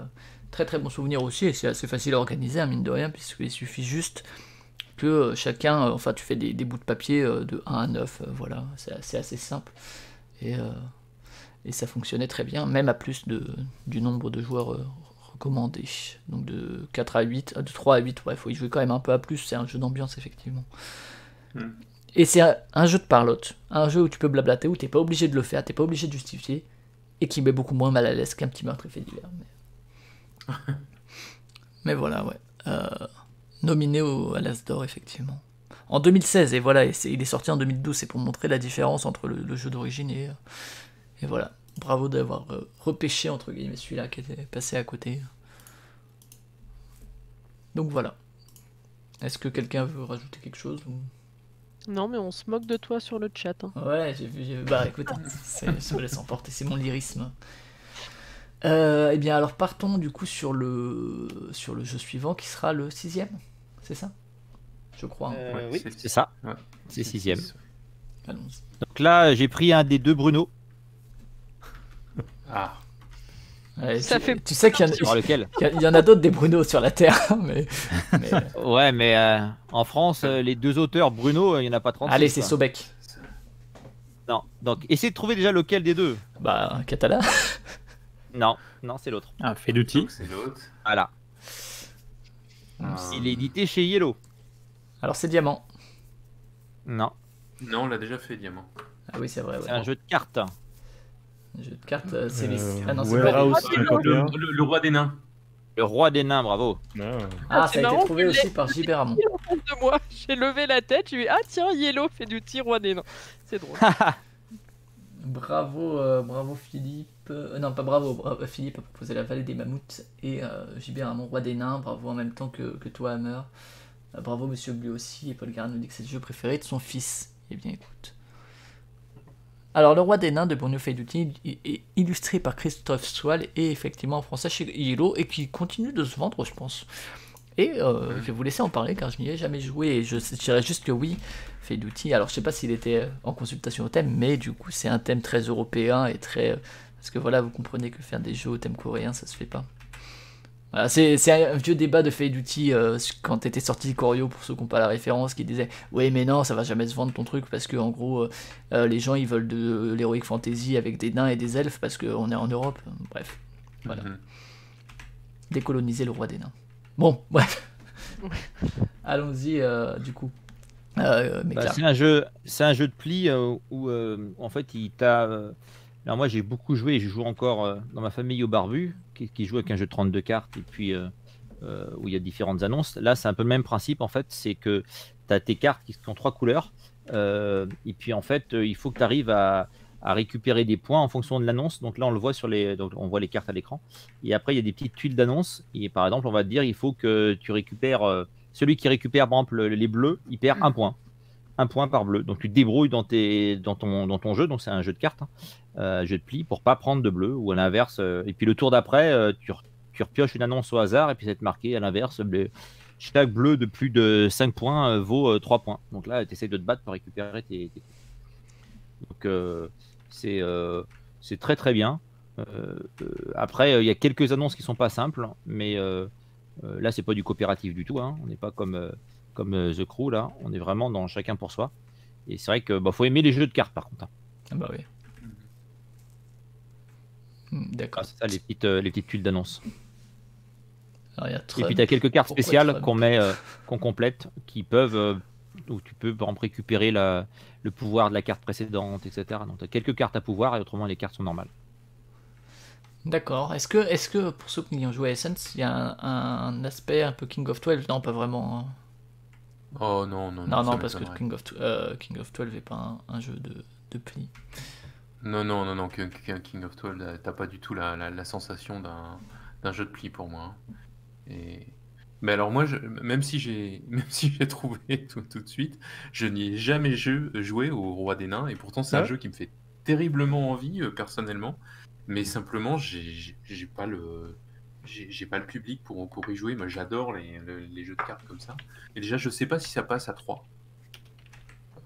très très bon souvenir aussi, et c'est assez facile à organiser, hein, mine de rien, puisqu'il suffit juste que chacun, enfin tu fais des bouts de papier de 1 à 9, voilà, c'est assez simple. Et ça fonctionnait très bien, même à plus du nombre de joueurs recommandés. Donc de 4 à 8, de 3 à 8, ouais, il faut y jouer quand même un peu à plus, c'est un jeu d'ambiance effectivement. Et c'est un jeu de parlotte, un jeu où tu peux blablater, où t'es pas obligé de le faire, t'es pas obligé de justifier, et qui met beaucoup moins mal à l'aise qu'un petit meurtre et fait divers. Mais voilà, ouais. Nominé à l'As d'Or, effectivement. En 2016, et voilà, il est sorti en 2012, c'est pour montrer la différence entre le jeu d'origine et voilà. Bravo d'avoir repêché, entre guillemets, celui-là qui était passé à côté. Donc voilà. Est-ce que quelqu'un veut rajouter quelque chose ou... Non, mais on se moque de toi sur le chat. Hein. Ouais, j'ai vu. Bah écoute, je me laisse emporter, c'est mon lyrisme. Eh bien, alors partons du coup sur le jeu suivant qui sera le 6ème, c'est ça? Je crois. Oui, c'est ça. Ouais. C'est 6ème. Allons-y. Donc là, j'ai pris un des deux Bruno. Ah. Ouais, Ça tu, fait tu sais qu'il Sur lequel y en a d'autres des Bruno sur la Terre, mais Ouais, mais en France, les deux auteurs Bruno, il n'y en a pas 36. allez, c'est quoi. Sobek. Non, donc essayez de trouver déjà lequel des deux. Bah, Catala. Non, c'est l'autre. Ah, fait d'outils. Donc c'est l'autre. Voilà. Il est édité chez Yellow. Alors c'est Diamant. Non, Non, on l'a déjà fait, Diamant. Ah oui, c'est vrai. Ouais. c'est un jeu de cartes. Le jeu de cartes, c'est les. Ah non, c'est Warehouse pas. 51. Le roi des nains. Le roi des nains, bravo. Ah. Ah, C'est ça a été marrant trouvé que aussi les- par J. Ramon. En face de moi, j'ai levé la tête, j'ai dit ah tiens Yellow fait du tir roi des nains. C'est drôle. Bravo, bravo Philippe. Non, pas bravo, Philippe a proposé la vallée des mammouths et JB Ramon, roi des nains. Bravo en même temps que toi, Hammer. Bravo Monsieur Bleu aussi. Et Paul Garin nous dit que c'est le jeu préféré de son fils. Eh bien, écoute. Alors, le roi des nains de Bruno Faiduti est illustré par Christophe Soile et effectivement en français chez Yellow et qui continue de se vendre, je pense. Et je vais vous laisser en parler car je n'y ai jamais joué et je dirais juste que oui, Faiduti. Alors, je sais pas s'il était en consultation au thème, mais du coup, c'est un thème très européen et très. Parce que voilà, vous comprenez que faire des jeux au thème coréen, ça se fait pas. Voilà, c'est un vieux débat de Faiduti quand était sorti Corio, pour ceux qui n'ont pas la référence, qui disait ouais mais non ça va jamais se vendre ton truc parce que en gros les gens ils veulent de l'heroic fantasy avec des nains et des elfes parce qu'on est en Europe. Bref, voilà. Décoloniser le roi des nains. Bon, bref. Allons-y du coup. Bah, c'est un jeu de pli où en fait il t'a. Alors moi j'ai beaucoup joué et je joue encore dans ma famille au barbu qui joue avec un jeu de 32 cartes et puis où il y a différentes annonces. Là c'est un peu le même principe en fait, c'est que tu as tes cartes qui ont 3 couleurs et puis en fait il faut que tu arrives à récupérer des points en fonction de l'annonce. Donc là on le voit donc on voit les cartes à l'écran et après il y a des petites tuiles d'annonce et par exemple on va te dire il faut que tu récupères celui qui récupère par exemple les bleus il perd 1 point. 1 point par bleu. Donc tu te débrouilles dans ton jeu, donc c'est un jeu de cartes, jeu de pli, pour pas prendre de bleu, ou à l'inverse. Et puis le tour d'après, tu repioches une annonce au hasard, et puis ça te marqué à l'inverse. Chaque bleu de plus de 5 points vaut 3 points. Donc là, tu essaies de te battre pour récupérer tes. Donc c'est très très bien. Après, il y a quelques annonces qui sont pas simples, mais là, c'est pas du coopératif du tout. Hein. On n'est pas comme The Crew, là. On est vraiment dans chacun pour soi. Et c'est vrai que faut aimer les jeux de cartes, par contre. Hein. Ah bah oui. D'accord. Ah, c'est ça, les petites tuiles d'annonce. Alors, il y a Et Trump. puis, tu as quelques cartes Pourquoi spéciales Trump qu'on complète, qui peuvent... où tu peux, par exemple, récupérer le pouvoir de la carte précédente, etc. Donc, tu as quelques cartes à pouvoir, et autrement, les cartes sont normales. D'accord. Est-ce que pour ceux qui ont joué à Essence, il y a un aspect un peu King of 12? Non, pas vraiment. Hein. Oh non, non, Non, ça parce que m'étonnerait. King of 12 n'est pas un jeu de pli. Non, qu'un King of 12, t'as pas du tout la sensation d'un jeu de pli pour moi. Hein. Mais alors moi, même si j'ai trouvé tout de suite, je n'y ai jamais joué au Roi des Nains, et pourtant c'est un jeu qui me fait terriblement envie, personnellement, mais simplement j'ai pas le public pour y jouer. Moi j'adore les jeux de cartes comme ça. Et déjà je sais pas si ça passe à 3.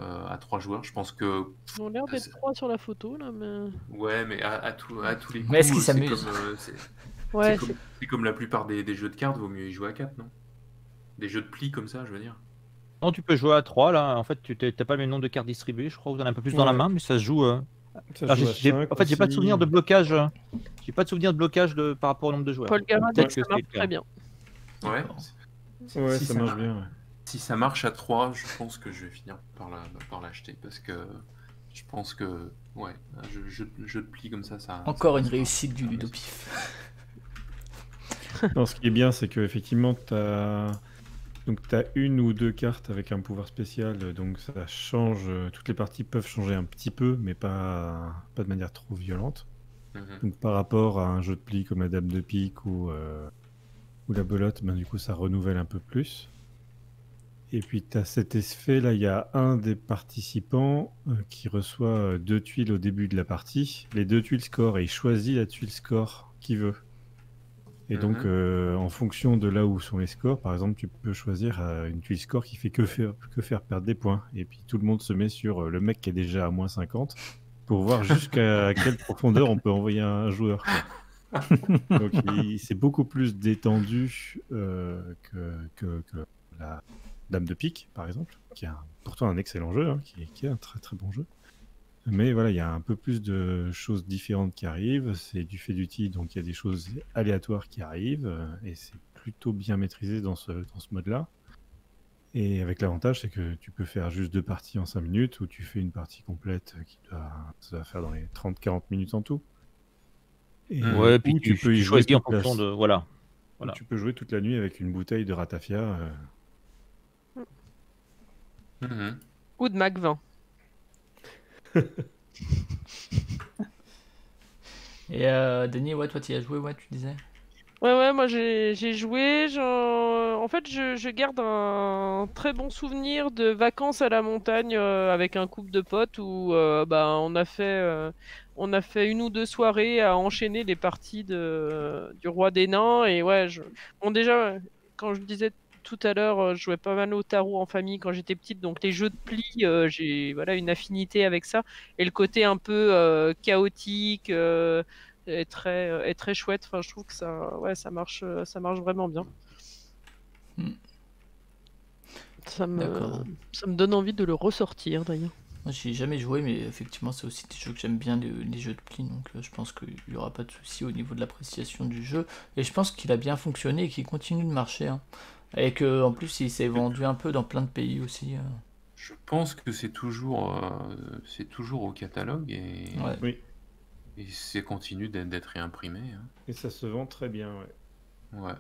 À 3 joueurs, je pense que... Ils ont l'air d'être 3 sur la photo là, mais. Ouais, mais à tous les coups, Mais est-ce qu'ils c'est s'amusent? Ouais, c'est comme la plupart des jeux de cartes, vaut mieux y jouer à 4, non? Des jeux de pli comme ça, je veux dire. Non, tu peux jouer à 3, là. En fait, tu n'as pas le même nombre de cartes distribuées. Je crois que vous en avez un peu plus dans la main, mais ça se joue... Ça Alors, joue à cinq en fait, j'ai pas de aussi. souvenir de blocage. J'ai pas de souvenir de blocage par rapport au nombre de joueurs. Paul Garin dit Peut-être que ça c'est marche le cas. très bien. Ouais. D'accord. Ouais, Si ça ça marche marche. bien. Ouais. Si ça marche à 3, je pense que je vais finir par l'acheter, parce que je pense que, ouais, un jeu de pli comme ça... Encore ça une passe pas. réussite du Ça ludopif. Non, ce qui est bien, c'est qu'effectivement, tu as une ou deux cartes avec un pouvoir spécial, donc ça change. Toutes les parties peuvent changer un petit peu, mais pas de manière trop violente. Mhm. Donc par rapport à un jeu de pli comme la Dame de Pique ou la Belote, ben, du coup, ça renouvelle un peu plus. Et puis tu as cet effet là, il y a un des participants qui reçoit 2 tuiles au début de la partie. Les 2 tuiles score et il choisit la tuile score qu'il veut. Et donc en fonction de là où sont les scores, par exemple, tu peux choisir une tuile score qui fait que faire perdre des points. Et puis tout le monde se met sur le mec qui est déjà à moins 50 pour voir jusqu'à quelle profondeur on peut envoyer un joueur. Quoi. Donc c'est beaucoup plus détendu que la Dame de Pique, par exemple, qui est pourtant un excellent jeu, hein, qui est un très très bon jeu. Mais voilà, il y a un peu plus de choses différentes qui arrivent. C'est du Faiduti, donc il y a des choses aléatoires qui arrivent. Et c'est plutôt bien maîtrisé dans ce mode-là. Et avec l'avantage, c'est que tu peux faire juste 2 parties en 5 minutes, ou tu fais une partie complète ça doit faire dans les 30-40 minutes en tout. Et, Ouais, puis ou tu peux y tu jouer choisis en toute la... fonction de. Voilà. ou Voilà. tu peux jouer toute la nuit avec une bouteille de ratafia. Mhm. Ou de Mac 20. Et Denis, ouais, toi, tu y as joué, ouais, tu disais. Ouais, moi j'ai joué. En fait, je garde un très bon souvenir de vacances à la montagne avec un couple de potes où on a fait une ou deux soirées à enchaîner les parties du Roi des Nains. Et ouais, bon, déjà, quand je disais tout à l'heure, je jouais pas mal au tarot en famille quand j'étais petite. Donc les jeux de plis, j'ai voilà, une affinité avec ça. Et le côté un peu chaotique. Est très chouette. Enfin, je trouve que ça marche vraiment bien. Hmm. Ça D'accord. me donne envie de le ressortir d'ailleurs. Moi, j'y ai jamais joué, mais effectivement, c'est aussi des jeux que j'aime bien, les jeux de pli, donc je pense qu'il n'y aura pas de souci au niveau de l'appréciation du jeu. Et je pense qu'il a bien fonctionné et qu'il continue de marcher, hein. Et que en plus, il s'est vendu un peu dans plein de pays aussi. Je pense que c'est toujours au catalogue Ouais. Oui, et c'est continue d'être réimprimé, hein. et ça se vend très bien. Ouais. Ouais.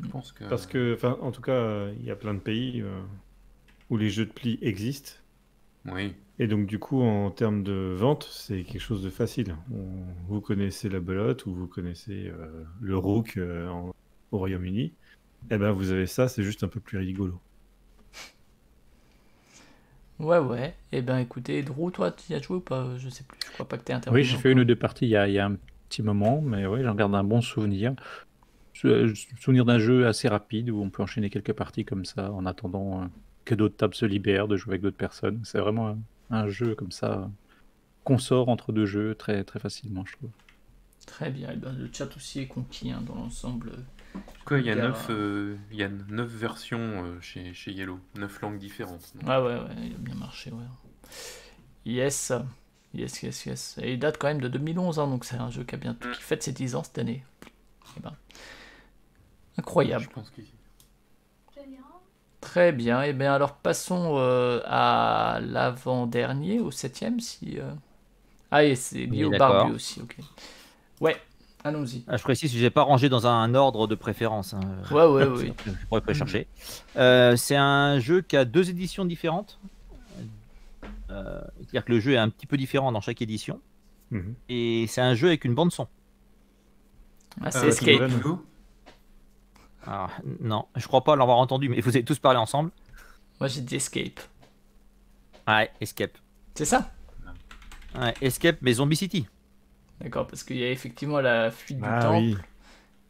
Je pense que. Parce que, enfin, en tout cas, il y a plein de pays où les jeux de pli existent. Oui. Et donc, du coup, en termes de vente, c'est quelque chose de facile. Vous connaissez la belote ou vous connaissez le rook au Royaume-Uni. Eh ben, vous avez ça, c'est juste un peu plus rigolo. Ouais. Et ben écoutez, Drew, toi, tu y as joué ou pas? Je sais plus, je crois pas que t'es intervenu Oui, j'ai fait une encore. ou deux parties il y a un petit moment, mais ouais, j'en garde un bon souvenir. Souvenir d'un jeu assez rapide où on peut enchaîner quelques parties comme ça en attendant que d'autres tables se libèrent, de jouer avec d'autres personnes. C'est vraiment un jeu comme ça qu'on sort entre deux jeux très, très facilement, je trouve. Très bien, et ben le chat aussi est conquis, hein, dans l'ensemble. En tout cas, il y a Car, 9 versions chez Yellow, 9 langues différentes. Donc, ouais, il a bien marché, ouais. Yes. Et il date quand même de 2011, hein, donc c'est un jeu qui fête ses 10 ans cette année. Eh ben, incroyable. je pense qu'ici. Très bien, et bien alors passons à l'avant-dernier, au 7ème, si... Ah, et c'est lié Oui, au d'accord. barbu aussi, ok. Ouais, allons-y. Je précise que je n'ai pas rangé dans un ordre de préférence, hein. Ouais. Je pourrais pas chercher. C'est un jeu qui a 2 éditions différentes. C'est-à-dire que le jeu est un petit peu différent dans chaque édition. Mhm. Et c'est un jeu avec une bande son. Ah, c'est Escape. Bingo. Alors, non, je crois pas l'avoir entendu, mais vous avez tous parlé ensemble. Moi j'ai dit Escape. Ouais, Escape. C'est ça? Ouais, Escape, mais Zombie City. D'accord, parce qu'il y a effectivement la fuite du Ah temple oui.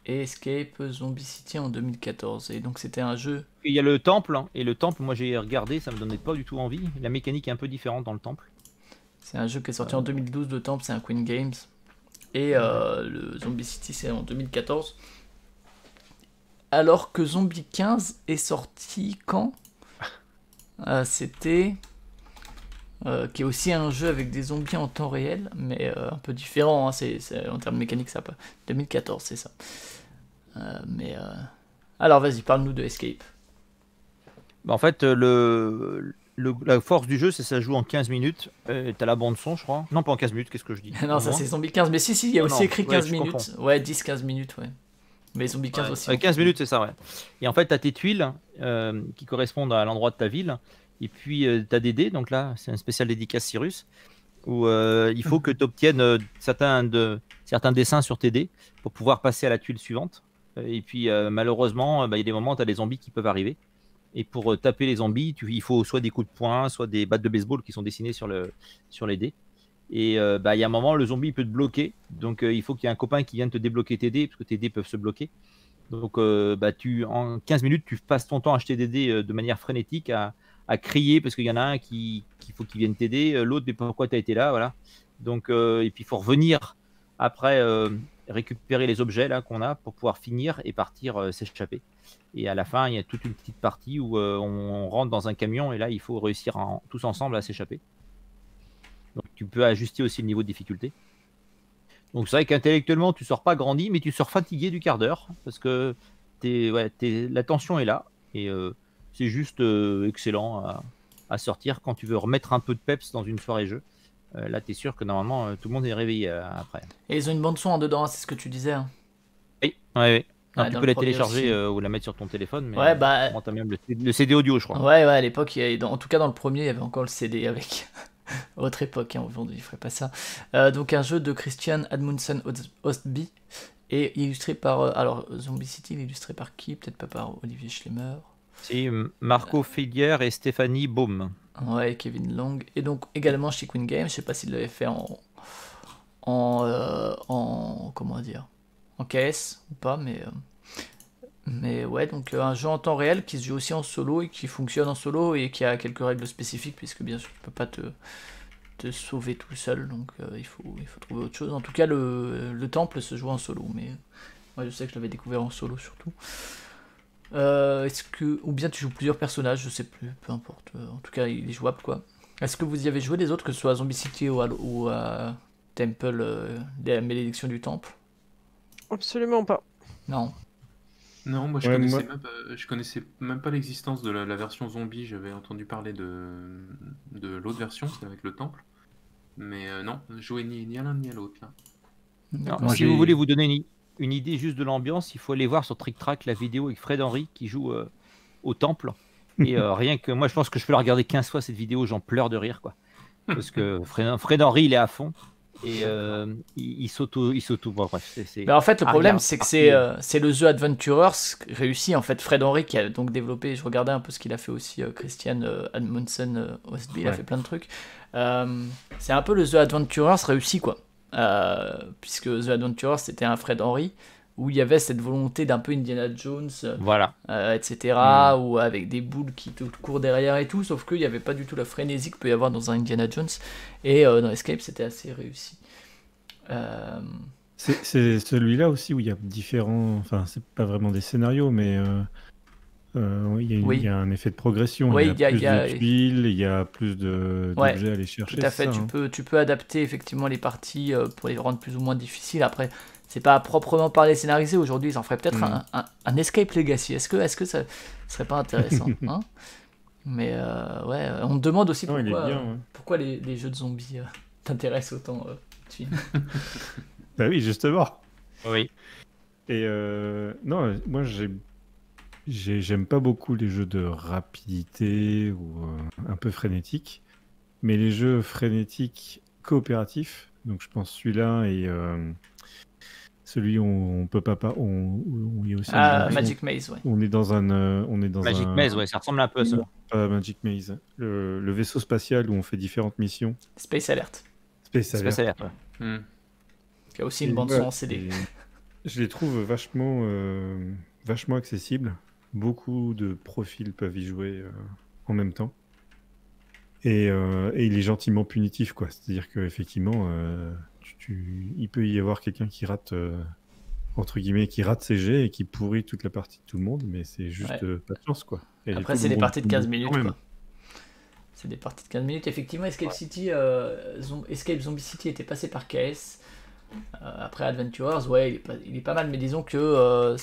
et Escape Zombie City en 2014. Et donc c'était un jeu... Il y a le temple, hein, et le temple, moi j'ai regardé, ça me donnait pas du tout envie. La mécanique est un peu différente dans le temple. C'est un jeu qui est sorti en 2012, le temple c'est un Queen Games. Et le Zombie City c'est en 2014. Alors que Zombie 15 est sorti quand? C'était... qui est aussi un jeu avec des zombies en temps réel, mais un peu différent, hein, en termes mécaniques, ça pas. 2014, c'est ça. Alors vas-y, parle-nous de Escape. Bah, en fait, la force du jeu, c'est que ça joue en 15 minutes. T'as la bande son, je crois. Non, pas en 15 minutes, qu'est-ce que je dis? Non, ça Moins. c'est Zombie 15, mais si, il y a Non, aussi non, écrit ouais, 15 je minutes. confonds. Ouais, 10-15 minutes, ouais. Mais Zombie 15 aussi. 15 minutes, c'est ça, ouais. Et en fait, tu as tes tuiles qui correspondent à l'endroit de ta ville. Et puis, tu as des dés. Donc là, c'est un spécial dédicace Cyrus. Où il faut que tu obtiennes certains dessins sur tes dés pour pouvoir passer à la tuile suivante. Et puis, malheureusement, il y a des moments où tu as des zombies qui peuvent arriver. Et pour taper les zombies, il faut soit des coups de poing, soit des battes de baseball qui sont dessinés sur les dés. Et il y a un moment, le zombie il peut te bloquer. Donc, il faut qu'il y ait un copain qui vienne te débloquer tes dés, parce que tes dés peuvent se bloquer. Donc, en 15 minutes, tu passes ton temps à acheter des dés de manière frénétique, à crier, parce qu'il y en a un qu'il faut qu'il vienne t'aider, l'autre, mais pourquoi tu as été là, voilà. Donc, et puis, il faut revenir après récupérer les objets là qu'on a pour pouvoir finir et partir s'échapper. Et à la fin, il y a toute une petite partie où on rentre dans un camion et là, il faut réussir tous ensemble à s'échapper. Donc, tu peux ajuster aussi le niveau de difficulté. Donc, c'est vrai qu'intellectuellement, tu sors pas grandi, mais tu sors fatigué du quart d'heure parce que la tension est là et c'est juste excellent à sortir quand tu veux remettre un peu de peps dans une soirée jeu. là, tu es sûr que normalement, tout le monde est réveillé après. Et ils ont une bande-son en dedans, c'est ce que tu disais. Hein. Oui, ouais. Non, Ouais, tu dans peux le la premier télécharger aussi. ou la mettre sur ton téléphone, mais Ouais, bah. bon, t'as même le CD audio, je crois. Ouais, à l'époque, en tout cas dans le premier, il y avait encore le CD avec. Autre époque, hein, aujourd'hui, il ferait pas ça. Donc, un jeu de Christian Admundsen Ostby, et illustré par. Alors, Zombie City, il est illustré par qui? Peut-être pas par Olivier Schlemmer. C'est Marco Filière et Stéphanie Baum. Ouais, Kevin Long. Et donc, également chez Queen Games, je sais pas s'il l'avait fait comment dire, en KS ou pas, mais ouais, donc un jeu en temps réel qui se joue aussi en solo et qui fonctionne en solo et qui a quelques règles spécifiques, puisque bien sûr tu peux pas te sauver tout seul, donc il faut trouver autre chose. En tout cas, le temple se joue en solo, mais moi je sais que je l'avais découvert en solo surtout. Ou bien tu joues plusieurs personnages, je sais plus, peu importe. En tout cas, il est jouable quoi. Est-ce que vous y avez joué les autres, que ce soit à Zombie City ou à Temple, la malédiction du temple? Absolument pas. Non. Non, moi je Ouais, connaissais moi- même pas, l'existence de la version zombie. J'avais entendu parler de l'autre version, c'est avec le temple. Mais non, jouer ni à l'un ni à l'autre là. D'accord. Alors, si vous voulez vous donner une idée juste de l'ambiance, il faut aller voir sur Trick Track la vidéo avec Fred Henry qui joue au temple. Et rien que moi, je pense que je peux la regarder 15 fois cette vidéo, j'en pleure de rire quoi. Parce que Fred Henry, il est à fond et il s'auto. Bon, bref, Mais en fait, le problème, regarde, c'est que parti, c'est le The Adventurers réussi. En fait, Fred Henry qui a donc développé, je regardais un peu ce qu'il a fait aussi, Christian Admundsen Ostby, il a Ouais. fait plein de trucs. C'est un peu le The Adventurers réussi, quoi. Puisque The Adventurers, c'était un Fred Henry où il y avait cette volonté d'un peu Indiana Jones, Voilà. etc., ou avec des boules qui te courent derrière et tout, sauf qu'il n'y avait pas du tout la frénésie qu'il peut y avoir dans un Indiana Jones. Et dans Escape, c'était assez réussi. C'est celui-là aussi où il y a différents. Enfin, c'est pas vraiment des scénarios, mais oui, Oui. il y a un effet de progression. Oui, il y a plus de tuiles, il y a plus Ouais, d'objets à aller chercher. Tout à fait, c'est ça, tu peux adapter effectivement les parties pour les rendre plus ou moins difficiles. Après, c'est pas à proprement parler scénarisé. Aujourd'hui, ils en feraient peut-être un Escape Legacy. Est-ce que ça serait pas intéressant hein? Mais ouais, on me demande aussi Non, il est pourquoi, bien, ouais. pourquoi les jeux de zombies t'intéressent autant, Twin. Bah oui, justement. Oui. Et non, moi j'aime pas beaucoup les jeux de rapidité ou un peu frénétiques, mais les jeux frénétiques coopératifs, donc je pense celui-là et celui où on peut pas où il y a aussi Magic Maze, ouais. on est dans Magic un Maze, ouais, ça ressemble un peu à ça. pas Magic Maze, le vaisseau spatial où on fait différentes missions. Space Alert, Space Alert. Space Alert, ouais. qui a aussi une bande son en CD. Et je les trouve vachement accessibles. Beaucoup de profils peuvent y jouer en même temps. Et il est gentiment punitif, quoi. C'est-à-dire qu'effectivement, il peut y avoir quelqu'un qui rate, entre guillemets, qui rate ses jets et qui pourrit toute la partie de tout le monde, mais c'est juste pas de chance, quoi. Et Après, tout c'est le des monde- parties de 15 minutes, quand même. quoi. C'est des parties de 15 minutes. Effectivement, Escape City, Escape Zombie City était passé par KS. Après Adventurers, ouais, il est pas mal, mais disons que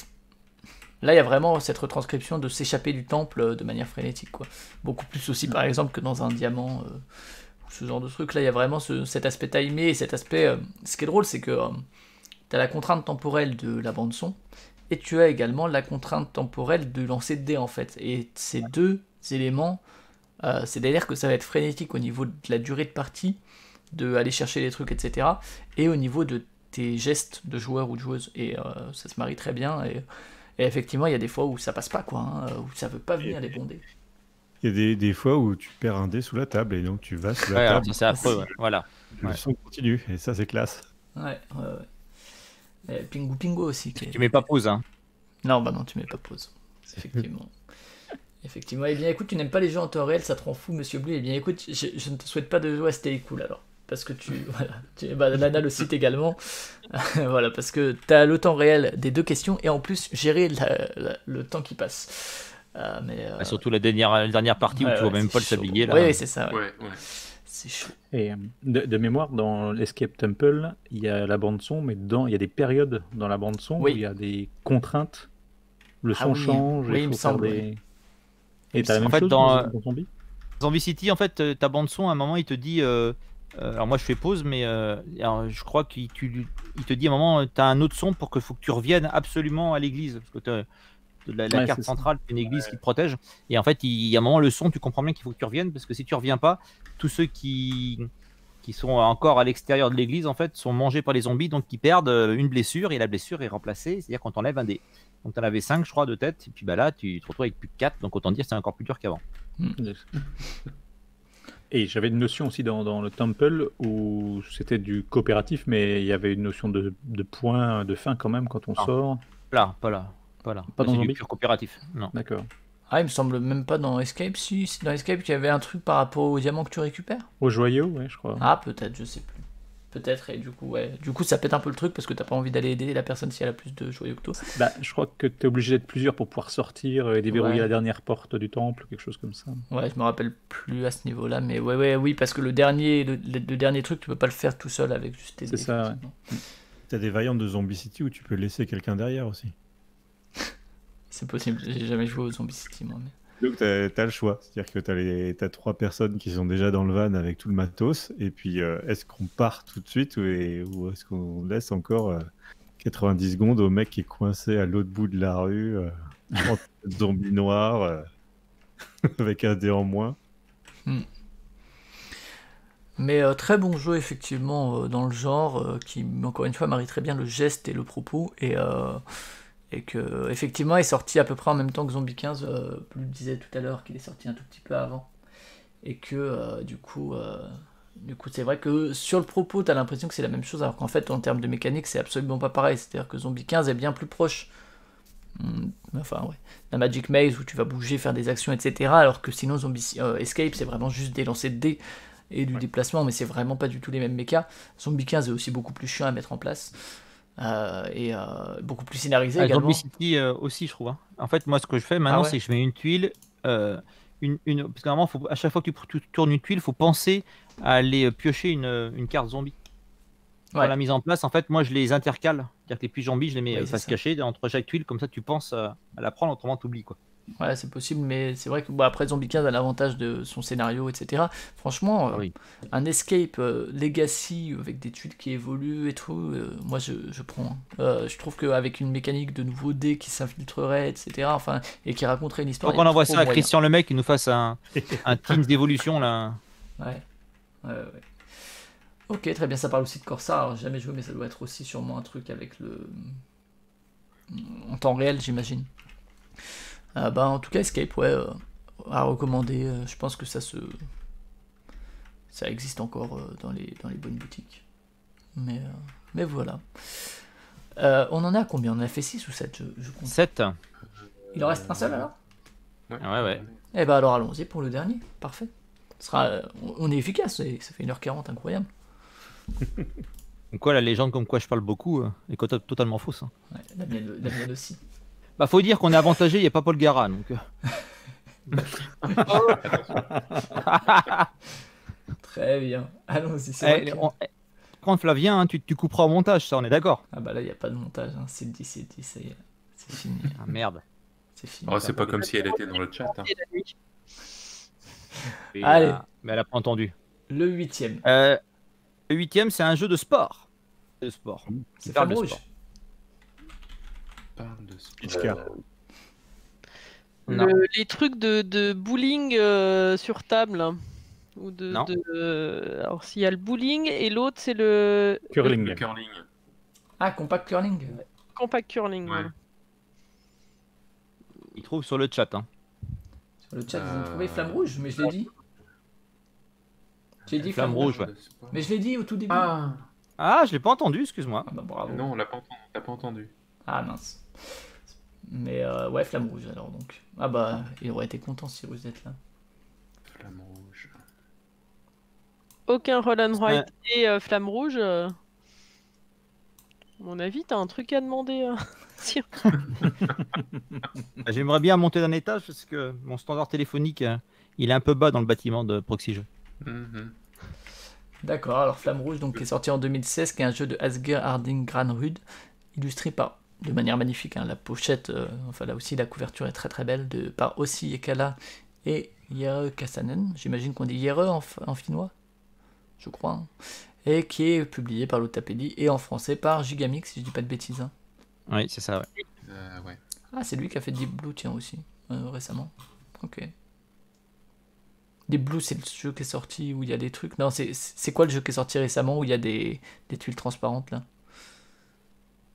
là, il y a vraiment cette retranscription de s'échapper du temple de manière frénétique, quoi. Beaucoup plus aussi, par exemple, que dans un diamant, ou ce genre de truc. Là, il y a vraiment cet aspect timé et cet aspect. Ce qui est drôle, c'est que tu as la contrainte temporelle de la bande-son et tu as également la contrainte temporelle de lancer de dés, en fait. Et ces deux éléments, c'est-à-dire que ça va être frénétique au niveau de la durée de partie, de aller chercher les trucs, etc. Et au niveau de tes gestes de joueur ou de joueuse. Et ça se marie très bien. Et effectivement, il y a des fois où ça passe pas, quoi, hein, où ça veut pas venir les bonder. Il y a des fois où tu perds un dé sous la table et donc tu vas sous la Ouais, alors table, ça, c'est affreux, ouais. Voilà. le son continue et ça c'est classe. Ouais. Et Pingu Pingu aussi. Tu mets pas pause, hein. Non, bah non, tu mets pas pause. Effectivement. Effectivement. Eh bien, écoute, tu n'aimes pas les jeux en temps réel, ça te rend fou, Monsieur Bleu. Eh bien, écoute, je ne te souhaite pas de jouer à Stay Cool alors. Parce que Lana le cite également. Voilà, parce que tu as le temps réel des deux questions et en plus gérer le temps qui passe. Surtout la dernière partie où tu vois même pas le sablier. Là. Oui, c'est ça. Ouais. Ouais. C'est chaud. Et de mémoire, dans l'Escape Temple, il y a la bande-son, mais dedans, il y a des périodes dans la bande-son où il y a des contraintes. Le son change, oui, il il me faut faire semble, des... Et t'as la même En fait, chose dans Zombie Zombie City, en fait, ta bande-son, à un moment, il te dit Alors moi je fais pause, mais alors, je crois qu'il te dit à un moment, tu as un autre son pour que faut que tu reviennes absolument à l'église. Parce que la Ouais, carte c'est ça. centrale, c'est une église qui te protège. Et en fait, il y a un moment, le son, tu comprends bien qu'il faut que tu reviennes, parce que si tu reviens pas, tous ceux qui sont encore à l'extérieur de l'église, en fait, sont mangés par les zombies, donc ils perdent une blessure, et la blessure est remplacée, c'est-à-dire qu'on t'enlève un dé. Donc tu en avais 5, je crois, de tête, et puis bah là, tu te retrouves avec plus que 4, donc autant dire que c'est encore plus dur qu'avant. Et j'avais une notion aussi dans le Temple où c'était du coopératif, mais il y avait une notion de points de fin quand même quand on Ah. sort. Pas là. Pas Là, dans c'est du Zombie. pur coopératif. Non. D'accord. Ah, il me semble même pas dans Escape. Si, c'est dans Escape qu'il y avait un truc par rapport aux diamants que tu récupères. Au joyau, ouais, je crois. Ah, peut-être, je sais plus. Peut-être, et du coup, ouais. Du coup, ça pète un peu le truc parce que t'as pas envie d'aller aider la personne si elle a plus de joyaux que toi. Bah, je crois que tu es obligé d'être plusieurs pour pouvoir sortir et déverrouiller Ouais. la dernière porte du temple, quelque chose comme ça. Ouais, je me rappelle plus à ce niveau-là, mais oui, parce que le dernier truc, tu peux pas le faire tout seul avec juste tes C'est dés, ça, ouais. effectivement. T'as des variantes de Zombie City où tu peux laisser quelqu'un derrière aussi. C'est possible, j'ai jamais joué aux Zombie City, moi. Mais... Donc t'as le choix, c'est-à-dire que t'as 3 personnes qui sont déjà dans le van avec tout le matos, et puis est-ce qu'on part tout de suite ou est-ce qu'on laisse encore 90 secondes au mec qui est coincé à l'autre bout de la rue, en zombie noir, avec un dé en moins. Mais très bon jeu, effectivement, dans le genre, qui, encore une fois, marie très bien le geste et le propos, et que, effectivement, est sorti à peu près en même temps que Zombie 15, je le disais tout à l'heure qu'il est sorti un tout petit peu avant. Et que, du coup, c'est vrai que sur le propos, t'as l'impression que c'est la même chose, alors qu'en fait, en termes de mécanique, c'est absolument pas pareil. C'est-à-dire que Zombie 15 est bien plus proche d'un Magic Maze où tu vas bouger, faire des actions, etc. Alors que sinon, Escape, c'est vraiment juste des lancers de dés et du déplacement, mais c'est vraiment pas du tout les mêmes mechas. Zombie 15 est aussi beaucoup plus chiant à mettre en place. Et beaucoup plus scénarisé également. Zombie City aussi, je trouve. Hein. En fait, moi, ce que je fais maintenant, c'est que je mets une tuile. Parce que normalement, à chaque fois que tu tournes une tuile, il faut penser à aller piocher une carte zombie. Pour la mise en place, en fait, moi, je les intercale. C'est-à-dire que les puits zombies, je les mets face cachée entre chaque tuile, comme ça, tu penses à la prendre, autrement, tu oublies, quoi. Ouais, c'est possible, mais c'est vrai que après Zombie 15 a l'avantage de son scénario, etc. Franchement, un Escape Legacy avec des tuiles qui évoluent et tout, moi je prends. Je trouve qu'avec une mécanique de nouveaux dés qui s'infiltrerait, etc., enfin, et qui raconterait une histoire. Donc on envoie ça à Christian Lemec qui nous fasse un Teams d'évolution là. Ouais. Ok, très bien, ça parle aussi de Corsair. Alors, j'ai jamais joué, mais ça doit être aussi sûrement un truc avec en temps réel, j'imagine. En tout cas, Escape, à recommander. Je pense que ça existe encore dans les bonnes boutiques. Mais voilà. On en est à combien? On en a fait 6 ou 7 je compte. 7. Il en reste un seul alors? Ouais. Eh ben alors allons-y pour le dernier. Parfait. On est efficace, ça fait 1h40, incroyable. Donc quoi, la légende comme quoi je parle beaucoup est totalement fausse. Hein. Ouais, la mienne aussi. Bah faut dire qu'on est avantagé, il n'y a pas Paul Gara donc. Très bien, allons-y. Par contre Flavien, hein, tu couperas au montage, ça on est d'accord. Ah bah là il n'y a pas de montage, hein. C'est dit, ça y est, c'est fini. Ah merde. C'est fini. Oh, c'est pas comme si elle était dans le chat. Hein. Allez. Mais elle a pas entendu. Le 8e. Le 8e, c'est un jeu de sport. C'est Flamme Rouge. Parle de sport. Les trucs de bowling sur table. Hein. Ou alors s'il y a le bowling et l'autre c'est le curling. Le curling. Ah, Compact Curling. Compact Curling. Ouais. Voilà. Il trouve sur le chat. Hein. Sur le chat, vous trouvez Flamme Rouge, mais je l'ai dit. J'ai dit Flamme Rouge, ouais. Mais je l'ai dit au tout début. Ah, je l'ai pas entendu, excuse-moi. Ah bah bravo. Non, on l'a pas entendu. T'as pas entendu. Ah mince. Mais ouais, Flamme Rouge alors donc. Ah bah, il aurait été content si vous êtes là. Flamme Rouge. Aucun Roll and Write et Flamme Rouge. À mon avis, t'as un truc à demander. J'aimerais bien monter d'un étage parce que mon standard téléphonique, il est un peu bas dans le bâtiment de Proxy Jeux. D'accord, alors Flamme Rouge, donc, qui est sorti en 2016, qui est un jeu de Asger Harding Granrud, illustré de manière magnifique, hein, la pochette, enfin là aussi la couverture est très très belle, par Ossi Ekala et Jere Kassanen. J'imagine qu'on dit Jere en finnois. je crois, hein, et qui est publié par l'Otapédie et en français par Gigamix, si je dis pas de bêtises. Hein. Oui, c'est ça, ouais. Ouais. Ah, c'est lui qui a fait Deep Blue, tiens, aussi, récemment. Ok. Deep Blue, c'est le jeu qui est sorti où il y a des trucs. Non, c'est quoi le jeu qui est sorti récemment où il y a des tuiles transparentes, là?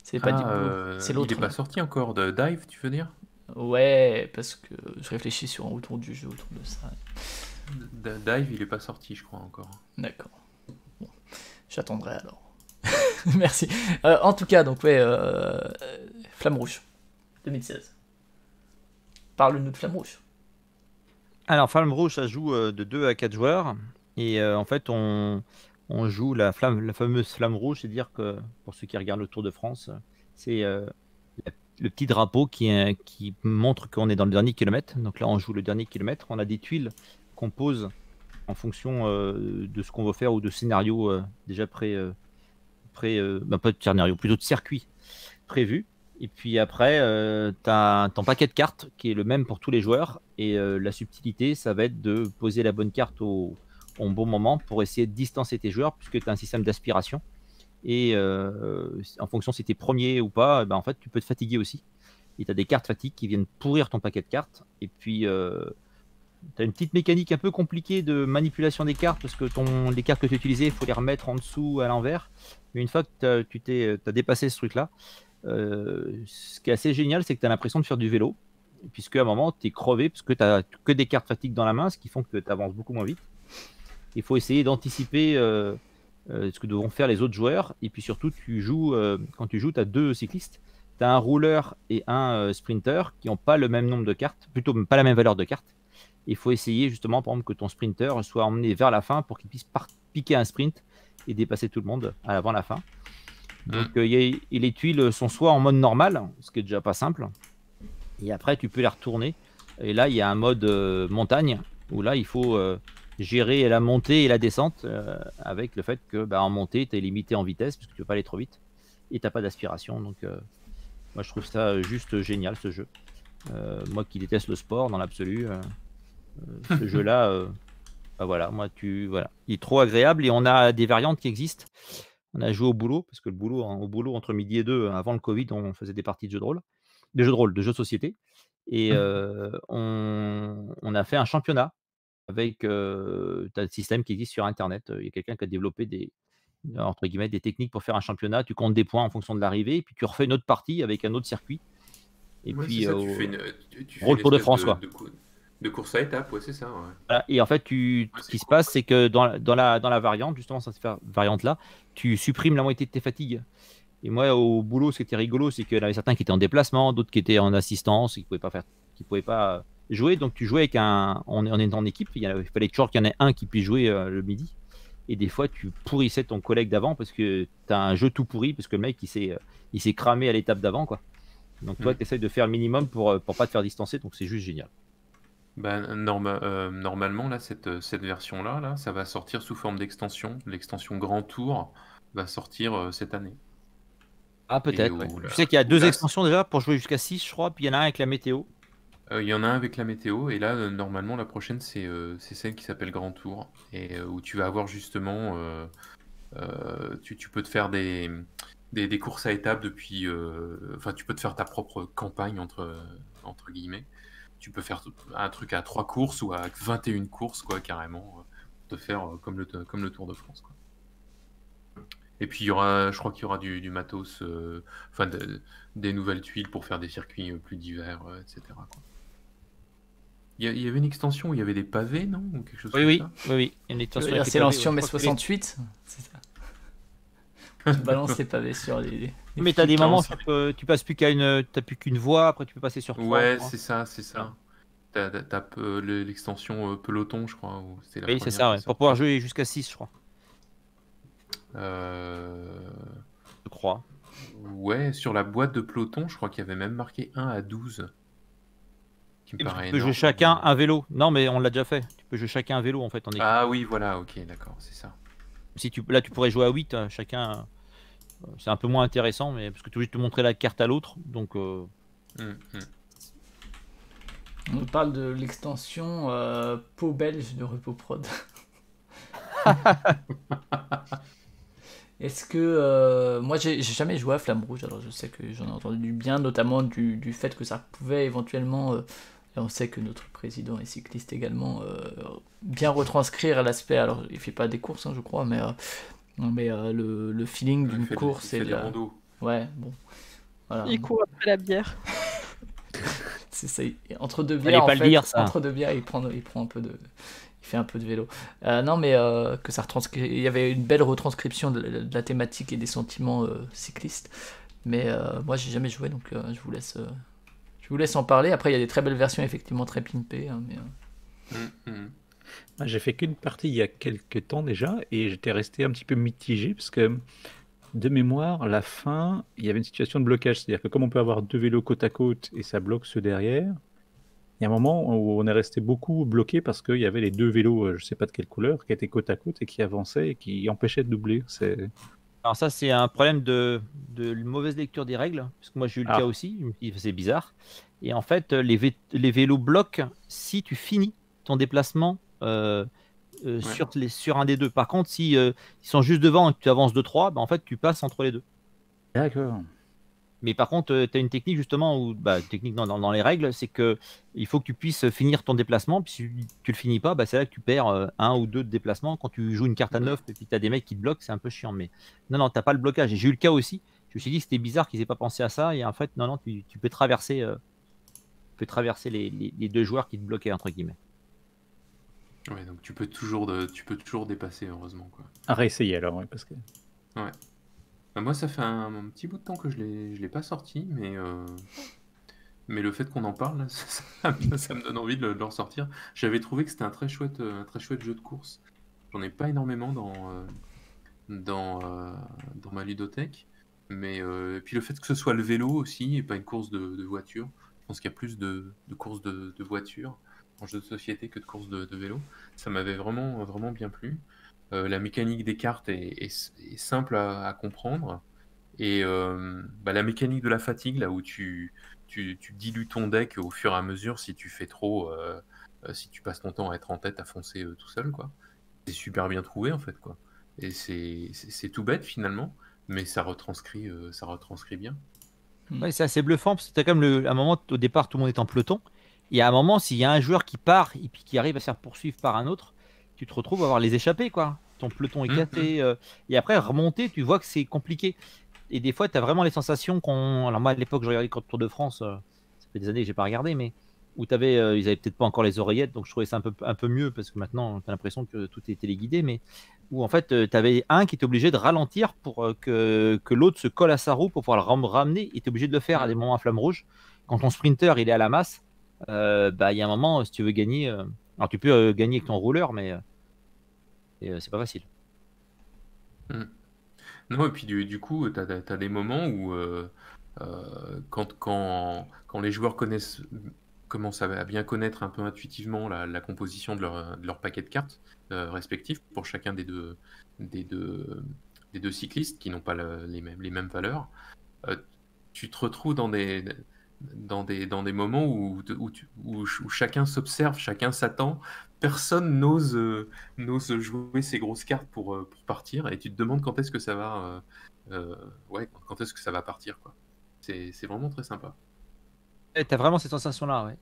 C'est pas Deep Blue, c'est Il l'autre, est pas là. sorti encore de Dive, tu veux dire? Ouais, parce que je réfléchis sur autour du jeu, autour de ça. Dive, il est pas sorti, je crois, encore. D'accord. Bon, j'attendrai alors. Merci. En tout cas, donc, ouais, Flamme Rouge, 2016. Parle-nous de Flamme Rouge. Alors, Flamme Rouge, ça joue de 2 à 4 joueurs. Et en fait, on joue la fameuse Flamme Rouge, c'est-à-dire que, pour ceux qui regardent le Tour de France, c'est le petit drapeau qui montre qu'on est dans le dernier kilomètre. Donc là, on joue le dernier kilomètre. On a des tuiles qu'on pose en fonction de ce qu'on veut faire ou de scénarios déjà pas de scénario, plutôt de circuit prévu. Et puis après, tu as ton paquet de cartes qui est le même pour tous les joueurs. Et la subtilité, ça va être de poser la bonne carte au bon moment pour essayer de distancer tes joueurs, puisque tu as un système d'aspiration. Et en fonction si tu es premier ou pas, en fait, tu peux te fatiguer aussi. Et tu as des cartes fatigue qui viennent pourrir ton paquet de cartes. Et puis, tu as une petite mécanique un peu compliquée de manipulation des cartes, parce que les cartes que tu utilisais, il faut les remettre en dessous à l'envers. Mais une fois que tu as dépassé ce truc-là, ce qui est assez génial, c'est que tu as l'impression de faire du vélo, puisque à un moment, tu es crevé, parce que tu n'as que des cartes fatigue dans la main, ce qui font que tu avances beaucoup moins vite. Il faut essayer d'anticiper ce que devront faire les autres joueurs. Et puis surtout, quand tu joues, tu as 2 cyclistes. Tu as un rouleur et un sprinter qui n'ont pas le même nombre de cartes, plutôt pas la même valeur de cartes. Il faut essayer justement, par exemple, que ton sprinter soit emmené vers la fin pour qu'il puisse piquer un sprint et dépasser tout le monde avant la fin. Donc et les tuiles sont soit en mode normal, ce qui est déjà pas simple, et après tu peux les retourner. Et là, il y a un mode montagne où là, il faut gérer la montée et la descente avec le fait que en montée, tu es limité en vitesse parce que tu ne peux pas aller trop vite et tu n'as pas d'aspiration. Donc, moi, je trouve ça juste génial ce jeu. Moi qui déteste le sport dans l'absolu, ce jeu-là, voilà, il est trop agréable et on a des variantes qui existent. On a joué au boulot parce que au boulot entre midi et 2, avant le Covid, on faisait des parties de jeux de rôle, de jeux de société. Et on a fait un championnat avec tu as le système qui existe sur Internet. Il y a quelqu'un qui a développé entre guillemets, des techniques pour faire un championnat. Tu comptes des points en fonction de l'arrivée, et puis tu refais une autre partie avec un autre circuit. Et Ouais, puis, c'est ça, tu fais rôle une Tour de espèce France, quoi. de course à étapes, ouais, c'est ça. Ouais. Voilà. Et en fait, ce c'est qui se cool. passe, c'est que dans la variante, justement, cette variante-là, tu supprimes la moitié de tes fatigues. Et moi, au boulot, ce qui était rigolo, c'est qu'il y en avait certains qui étaient en déplacement, d'autres qui étaient en assistance, qui ne pouvaient pas jouer. Donc, tu jouais avec on est en équipe. Il fallait toujours qu'il y en ait un qui puisse jouer le midi. Et des fois, tu pourrissais ton collègue d'avant parce que tu as un jeu tout pourri, parce que le mec, il s'est cramé à l'étape d'avant, quoi. Donc, toi, tu essayes de faire le minimum pour pas te faire distancer. Donc, c'est juste génial. Normalement, là, cette version-là, ça va sortir sous forme d'extension. L'extension Grand Tour va sortir cette année. Ah, peut-être. Et Ouais. où Je là- sais qu'il y a où 2 là, extensions déjà pour jouer jusqu'à 6, je crois. Puis il y en a un avec la météo. Il y en a un avec la météo, et là, normalement, la prochaine, c'est celle qui s'appelle Grand Tour, et où tu vas avoir justement, tu peux te faire des courses à étapes depuis, enfin, tu peux te faire ta propre campagne entre guillemets. Tu peux faire un truc à 3 courses ou à 21 courses, quoi, carrément, te faire comme le Tour de France, quoi. Et puis je crois qu'il y aura du matos, enfin des nouvelles tuiles pour faire des circuits plus divers, etc., quoi. Il y avait une extension où il y avait des pavés, non? Ou quelque chose Oui, comme oui, ça? oui. Il y a une extension avec les C'est pavés, l'ancien ouais. mai Je crois que 68, c'est ça. Tu balances les pavés sur les Mais t'as des flics, moments hein. où tu passes t'as plus qu'une voie, après tu peux passer sur 3. Ouais, c'est ça, c'est ça. T'as l'extension peloton, je crois, ou c'était la Oui, c'est première ça, qui ouais. est Pour sortie. pouvoir jouer jusqu'à 6, je crois. Je crois. Ouais, sur la boîte de peloton, je crois qu'il y avait même marqué 1 à 12. Qui me Et parce que paraît tu peux jouer énorme. chacun un vélo. Non, mais on l'a déjà fait. Tu peux jouer chacun un vélo en fait en équipe. Ah oui, voilà, ok, d'accord, c'est ça. Là, tu pourrais jouer à 8, chacun. C'est un peu moins intéressant, mais parce que tu es obligé de te montrer la carte à l'autre. Donc, Hum, hum. On nous parle de l'extension Pau belge de RepoProd. Est-ce que moi j'ai jamais joué à Flamme Rouge, alors je sais que j'en ai entendu du bien, notamment du fait que ça pouvait éventuellement, et on sait que notre président est cycliste également, bien retranscrire l'aspect, alors il fait pas des courses hein, je crois, mais le feeling d'une course il fait et de la rando. ouais bon voilà. Il court après la bière. C'est ça, entre deux Fallait bières, pas en le fait, dire, ça. entre deux bières, il prend un peu de, il fait un peu de vélo. Non, mais que ça il y avait une belle retranscription de la thématique et des sentiments cyclistes. Mais moi, j'ai jamais joué, donc je vous laisse en parler. Après, il y a des très belles versions, effectivement, très pimpées. Hein, mais, Moi, j'ai fait qu'une partie il y a quelques temps déjà, et j'étais resté un petit peu mitigé, parce que de mémoire, à la fin, il y avait une situation de blocage. C'est-à-dire que comme on peut avoir deux vélos côte à côte et ça bloque ceux derrière, il y a un moment où on est resté beaucoup bloqué parce qu'il y avait les deux vélos, je ne sais pas de quelle couleur, qui étaient côte à côte et qui avançaient et qui empêchaient de doubler. Alors ça, c'est un problème de mauvaise lecture des règles, parce que moi j'ai eu le cas Ah. aussi, je me dis, c'est bizarre. Et en fait, les vélos bloquent si tu finis ton déplacement sur un des deux. Par contre, si ils sont juste devant et que tu avances 2-3, bah, en fait, tu passes entre les deux. D'accord. Mais par contre, tu as une technique justement, technique dans les règles, c'est que il faut que tu puisses finir ton déplacement. Puis si tu le finis pas, bah, c'est là que tu perds un ou deux de déplacement. Quand tu joues une carte à 9 et puis tu as des mecs qui te bloquent, c'est un peu chiant. Mais non, tu n'as pas le blocage. Et j'ai eu le cas aussi. Je me suis dit que c'était bizarre qu'ils aient pas pensé à ça. Et en fait, non, tu peux traverser, les deux joueurs qui te bloquaient, entre guillemets. Ouais, donc tu peux toujours dépasser, heureusement, quoi. À réessayer alors, ouais, parce que. Ouais. Bah, moi, ça fait un petit bout de temps que je l'ai pas sorti, mais le fait qu'on en parle, là, ça me donne envie de le ressortir. J'avais trouvé que c'était un très chouette jeu de course. J'en ai pas énormément dans ma ludothèque, mais puis le fait que ce soit le vélo aussi et pas une course de voiture. Je pense qu'il y a plus de courses de voiture en jeu de société que de courses de vélo. Ça m'avait vraiment, vraiment bien plu. La mécanique des cartes est simple à comprendre. Et la mécanique de la fatigue, là où tu dilues ton deck au fur et à mesure si tu fais trop, si tu passes ton temps à être en tête, à foncer tout seul, quoi. C'est super bien trouvé, en fait, quoi. Et c'est tout bête, finalement, mais ça retranscrit bien. Ouais, c'est assez bluffant parce que t'as quand même un moment, au départ, tout le monde est en peloton. Et à un moment, s'il y a un joueur qui part et puis qui arrive à se faire poursuivre par un autre, tu te retrouves à avoir les échappés, quoi. Ton peloton est cassé. Et après, remonter, tu vois que c'est compliqué. Et des fois, tu as vraiment les sensations qu'on. Alors, moi, à l'époque, je regardais le Tour de France, ça fait des années que j'ai pas regardé, mais où ils avaient peut-être pas encore les oreillettes, donc je trouvais ça un peu mieux parce que maintenant, tu as l'impression que tout est téléguidé, mais où en fait, tu avais un qui était obligé de ralentir pour que l'autre se colle à sa roue pour pouvoir le ramener. Il était obligé de le faire à des moments à flamme rouge. Quand ton sprinter il est à la masse, il y a un moment, si tu veux gagner, alors tu peux gagner avec ton rouleur, mais c'est pas facile. Non, et puis du coup, tu as des moments où quand les joueurs commencent à bien connaître un peu intuitivement la composition de leur paquet de cartes respectifs pour chacun des deux cyclistes qui n'ont pas les mêmes valeurs, tu te retrouves dans des moments où chacun s'observe, chacun s'attend, personne n'ose jouer ses grosses cartes pour partir, et tu te demandes quand est-ce que ça va, quand est-ce que ça va partir, quoi. C'est vraiment très sympa. T'as vraiment cette sensation-là, ouais.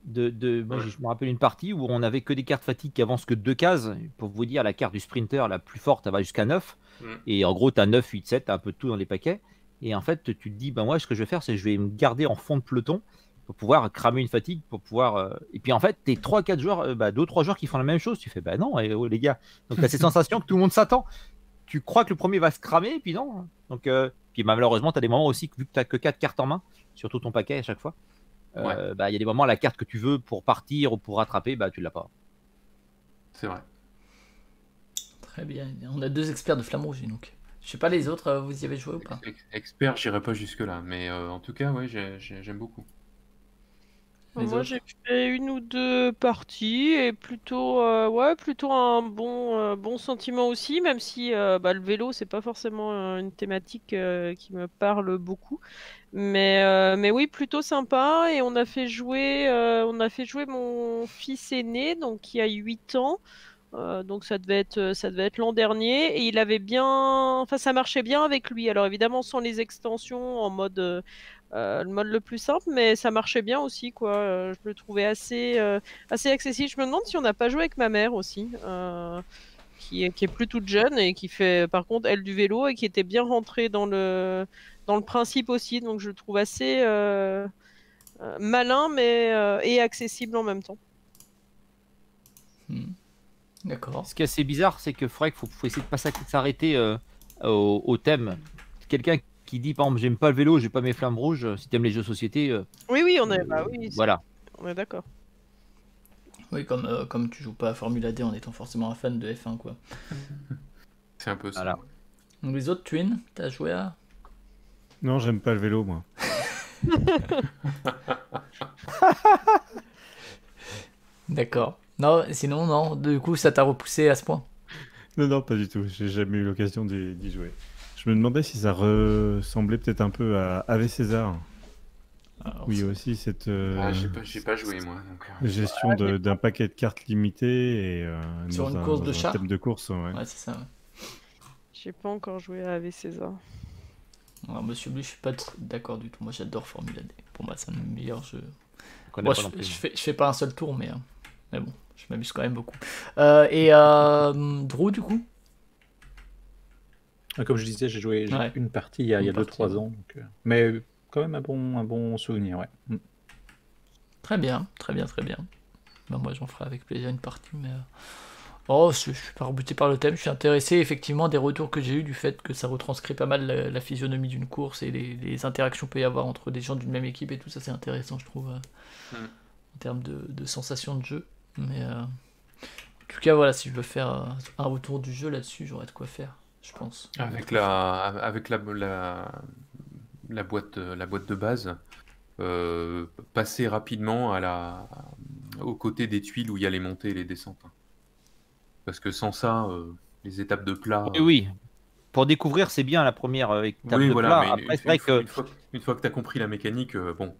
Moi, je me rappelle une partie où on avait que des cartes fatigue qui avancent que 2 cases. Pour vous dire, la carte du sprinter la plus forte, elle va jusqu'à 9. Et en gros, tu as 9, 8, 7, tu as un peu de tout dans les paquets. Et en fait, tu te dis, moi, ce que je vais faire, c'est que je vais me garder en fond de peloton pour pouvoir cramer une fatigue, pour pouvoir. Et puis en fait, t'es 3-4 joueurs, 2-3 joueurs qui font la même chose. Tu fais, non, les gars. Donc, tu as cette sensation que tout le monde s'attend. Tu crois que le premier va se cramer, et puis non. Donc, puis malheureusement, tu as des moments aussi, vu que tu n'as que 4 cartes en main, surtout ton paquet à chaque fois. Il y a des moments, la carte que tu veux pour partir ou pour rattraper, tu l'as pas. C'est vrai. Très bien. On a 2 experts de Flamme Rouge, donc. Je sais pas les autres, vous y avez joué ou pas? Expert, j'irai pas jusque là, mais en tout cas, ouais, j'aime beaucoup. Moi, j'ai fait 1 ou 2 parties et plutôt un bon sentiment aussi, même si le vélo, c'est pas forcément une thématique qui me parle beaucoup. Mais oui, plutôt sympa. Et on a fait jouer mon fils aîné, donc qui a 8 ans, Donc ça devait être l'an dernier et il avait bien, enfin ça marchait bien avec lui. Alors évidemment sans les extensions en mode le mode le plus simple, mais ça marchait bien aussi quoi. Je le trouvais assez accessible. Je me demande si on n'a pas joué avec ma mère aussi, qui est plus toute jeune et qui fait par contre elle du vélo et qui était bien rentrée dans le principe aussi. Donc je le trouve assez malin mais et accessible en même temps. D'accord. Ce qui est assez bizarre, c'est que faudrait qu'il faut essayer de pas s'arrêter au thème. Quelqu'un qui dit, par exemple, j'aime pas le vélo, j'ai pas mes flammes rouges, si t'aimes les jeux de société, Oui, bah oui, voilà. on est d'accord. Oui, comme tu joues pas à Formula D en étant forcément un fan de F1, quoi. C'est un peu ça. Voilà. Donc les autres, Twin, t'as joué à... Non, j'aime pas le vélo, moi. D'accord. Non, sinon, non. Du coup, ça t'a repoussé à ce point. Non, non, pas du tout. J'ai jamais eu l'occasion d'y jouer. Je me demandais si ça ressemblait peut-être un peu à Ave César. Alors, Oui, aussi cette J'ai pas joué moi. Donc, gestion d'un paquet de cartes limitées et Sur dans une course de dans un char. thème de course. Ouais. Ouais, c'est ça. Ouais. J'ai pas encore joué à Ave César. Alors, Monsieur Blue, je suis pas d'accord du tout. Moi, j'adore Formula D. Pour moi, c'est un meilleur jeu. Je connais Moi, pas non plus. je fais pas un seul tour, mais bon, je m'amuse quand même beaucoup. Et Drew, du coup? Comme je disais, j'ai joué Ouais. une partie il y a Une 2-3 partie, ans. Donc, mais quand même un bon souvenir, ouais. Très bien, très bien, très bien. Ben, moi, j'en ferai avec plaisir une partie, mais... Oh, je suis pas rebuté par le thème, je suis intéressé effectivement des retours que j'ai eu du fait que ça retranscrit pas mal la physionomie d'une course et les interactions qu'il peut y avoir entre des gens d'une même équipe et tout ça, c'est intéressant, je trouve, en termes de sensations de jeu. Mais en tout cas, voilà, si je veux faire un retour du jeu là-dessus, j'aurais de quoi faire, je pense. avec la boîte de base, passer rapidement aux côtés des tuiles où il y a les montées et les descentes. Hein. Parce que sans ça, les étapes de plat. Oui, oui. Pour découvrir, c'est bien la première étape Oui, de voilà, plat. mais Après, c'est vrai que une fois que tu as compris la mécanique, bon.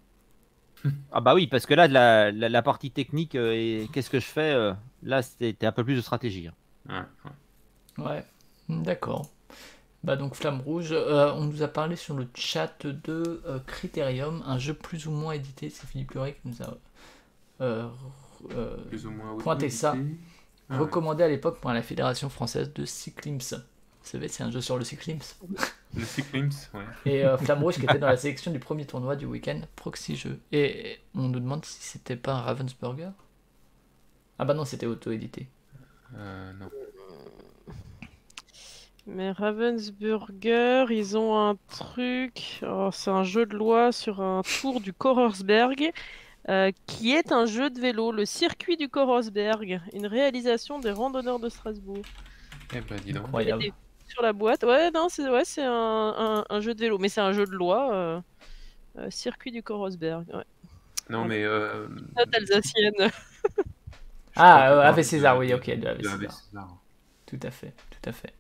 ah bah oui, parce que là, la partie technique et qu'est-ce que je fais, là, c'était un peu plus de stratégie. Hein. Ouais. D'accord. Bah donc Flamme Rouge, on nous a parlé sur le chat de Criterium, un jeu plus ou moins édité, c'est Philippe Luret qui nous a Plus ou moins pointé ça. Ah, Recommandé à l'époque par la Fédération Française de Cyclisme. Vous savez, c'est un jeu sur le cyclisme. Le Cyclims, ouais. Et Flamme Rouge qui était dans la sélection du premier tournoi du week-end Proxy Jeux. Et on nous demande si c'était pas un Ravensburger. Ah bah non, c'était auto-édité. Non. Mais Ravensburger, ils ont un truc. Oh, c'est un jeu de loi sur un tour du Korersberg, qui est un jeu de vélo, le circuit du Korersberg, une réalisation des randonneurs de Strasbourg. Eh ben, dis donc. Incroyable. Et sur la boîte, ouais, non, c'est un jeu de vélo, mais c'est un jeu de loi. Circuit du Korersberg. Ouais. Non, mais. Note alsacienne. Ave César, oui, ok, de Ave de Ave César. César. Tout à fait, tout à fait.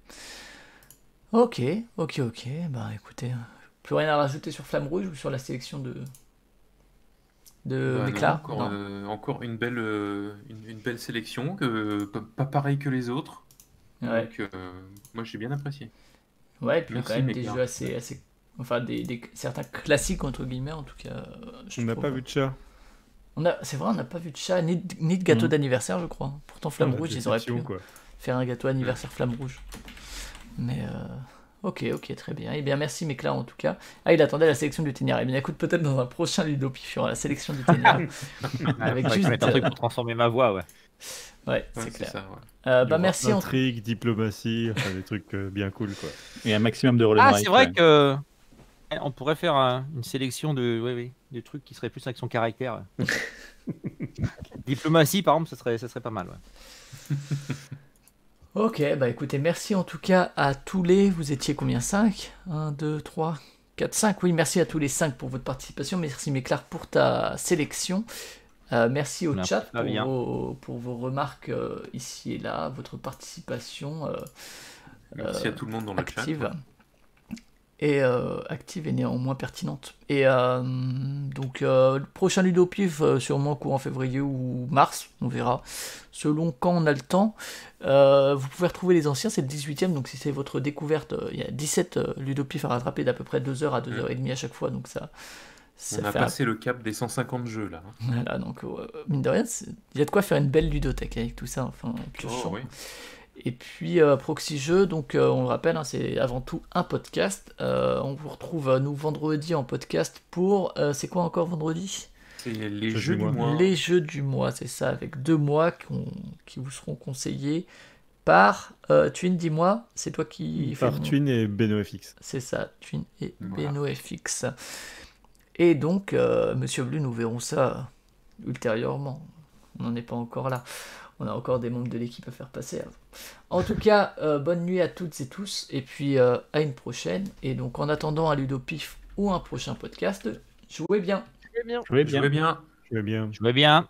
Ok. Bah écoutez, plus rien à rajouter sur Flamme Rouge ou sur la sélection de Bah, Méclar? non, encore une belle sélection, pas pareil que les autres. Ouais. Donc, moi j'ai bien apprécié. Ouais, et puis Merci, quand même des Méclar. jeux assez... Enfin, certains classiques, entre guillemets, en tout cas. On n'a pas vu de chat. C'est vrai, on n'a pas vu de chat, ni de gâteau d'anniversaire, je crois. Pourtant, Flamme Ah, la Rouge, ils auraient pu déception, quoi. faire un gâteau anniversaire Flamme Rouge. Mais ok, très bien. Eh bien, merci Méclar en tout cas. Ah, il attendait la sélection du Ténia. Eh bien, écoute, peut-être dans un prochain Ludopif, il y aura la sélection du Ténia. Avec Ouais, juste... mettre un truc pour transformer ma voix, ouais. Ouais, Ouais, c'est clair. ça, ouais. Bah merci. Intrigue, diplomatie, enfin des trucs bien cool, quoi. Et un maximum de relais. Ah, c'est vrai que on pourrait faire une sélection de trucs qui seraient plus avec son caractère. Diplomatie, par exemple, ça serait pas mal. Ouais. Ok, bah écoutez, merci en tout cas à tous les... Vous étiez combien? 5 1, 2, 3, 4, 5. Oui, merci à tous les 5 pour votre participation. Merci Méclar pour ta sélection. Merci au chat pour vos remarques ici et là, votre participation Merci à tout le monde dans le active. chat. Ouais. et active et néanmoins pertinente. Et donc le prochain Ludopif, sûrement courant février ou mars, on verra, selon quand on a le temps. Vous pouvez retrouver les anciens, c'est le 18e, donc si c'est votre découverte, il y a 17 Ludopif à rattraper d'à peu près 2h à 2h30 à chaque fois, donc ça On a fait passé le cap des 150 jeux là. Voilà, donc mine de rien, il y a de quoi faire une belle ludothèque avec tout ça, enfin, Oh, oui. Et puis Proxy Jeux, donc on le rappelle, hein, c'est avant tout un podcast. On vous retrouve nous vendredi en podcast pour, c'est quoi encore vendredi? C'est les Jeux jeux du du mois. mois. Les jeux du mois, c'est ça, avec 2 mois qui vous seront conseillés par Twin, dis-moi, c'est toi qui fais Par Twin et BenoFX. C'est ça, Twin et Voilà. BenoFX. Et donc, Monsieur Blue, nous verrons ça ultérieurement. On n'en est pas encore là. On a encore des membres de l'équipe à faire passer avant. En tout cas, bonne nuit à toutes et tous, et puis à une prochaine. Et donc, en attendant un Ludopif ou un prochain podcast, jouez bien. Très bien. Jouez bien. Jouez bien. Je vais bien. Je vais bien.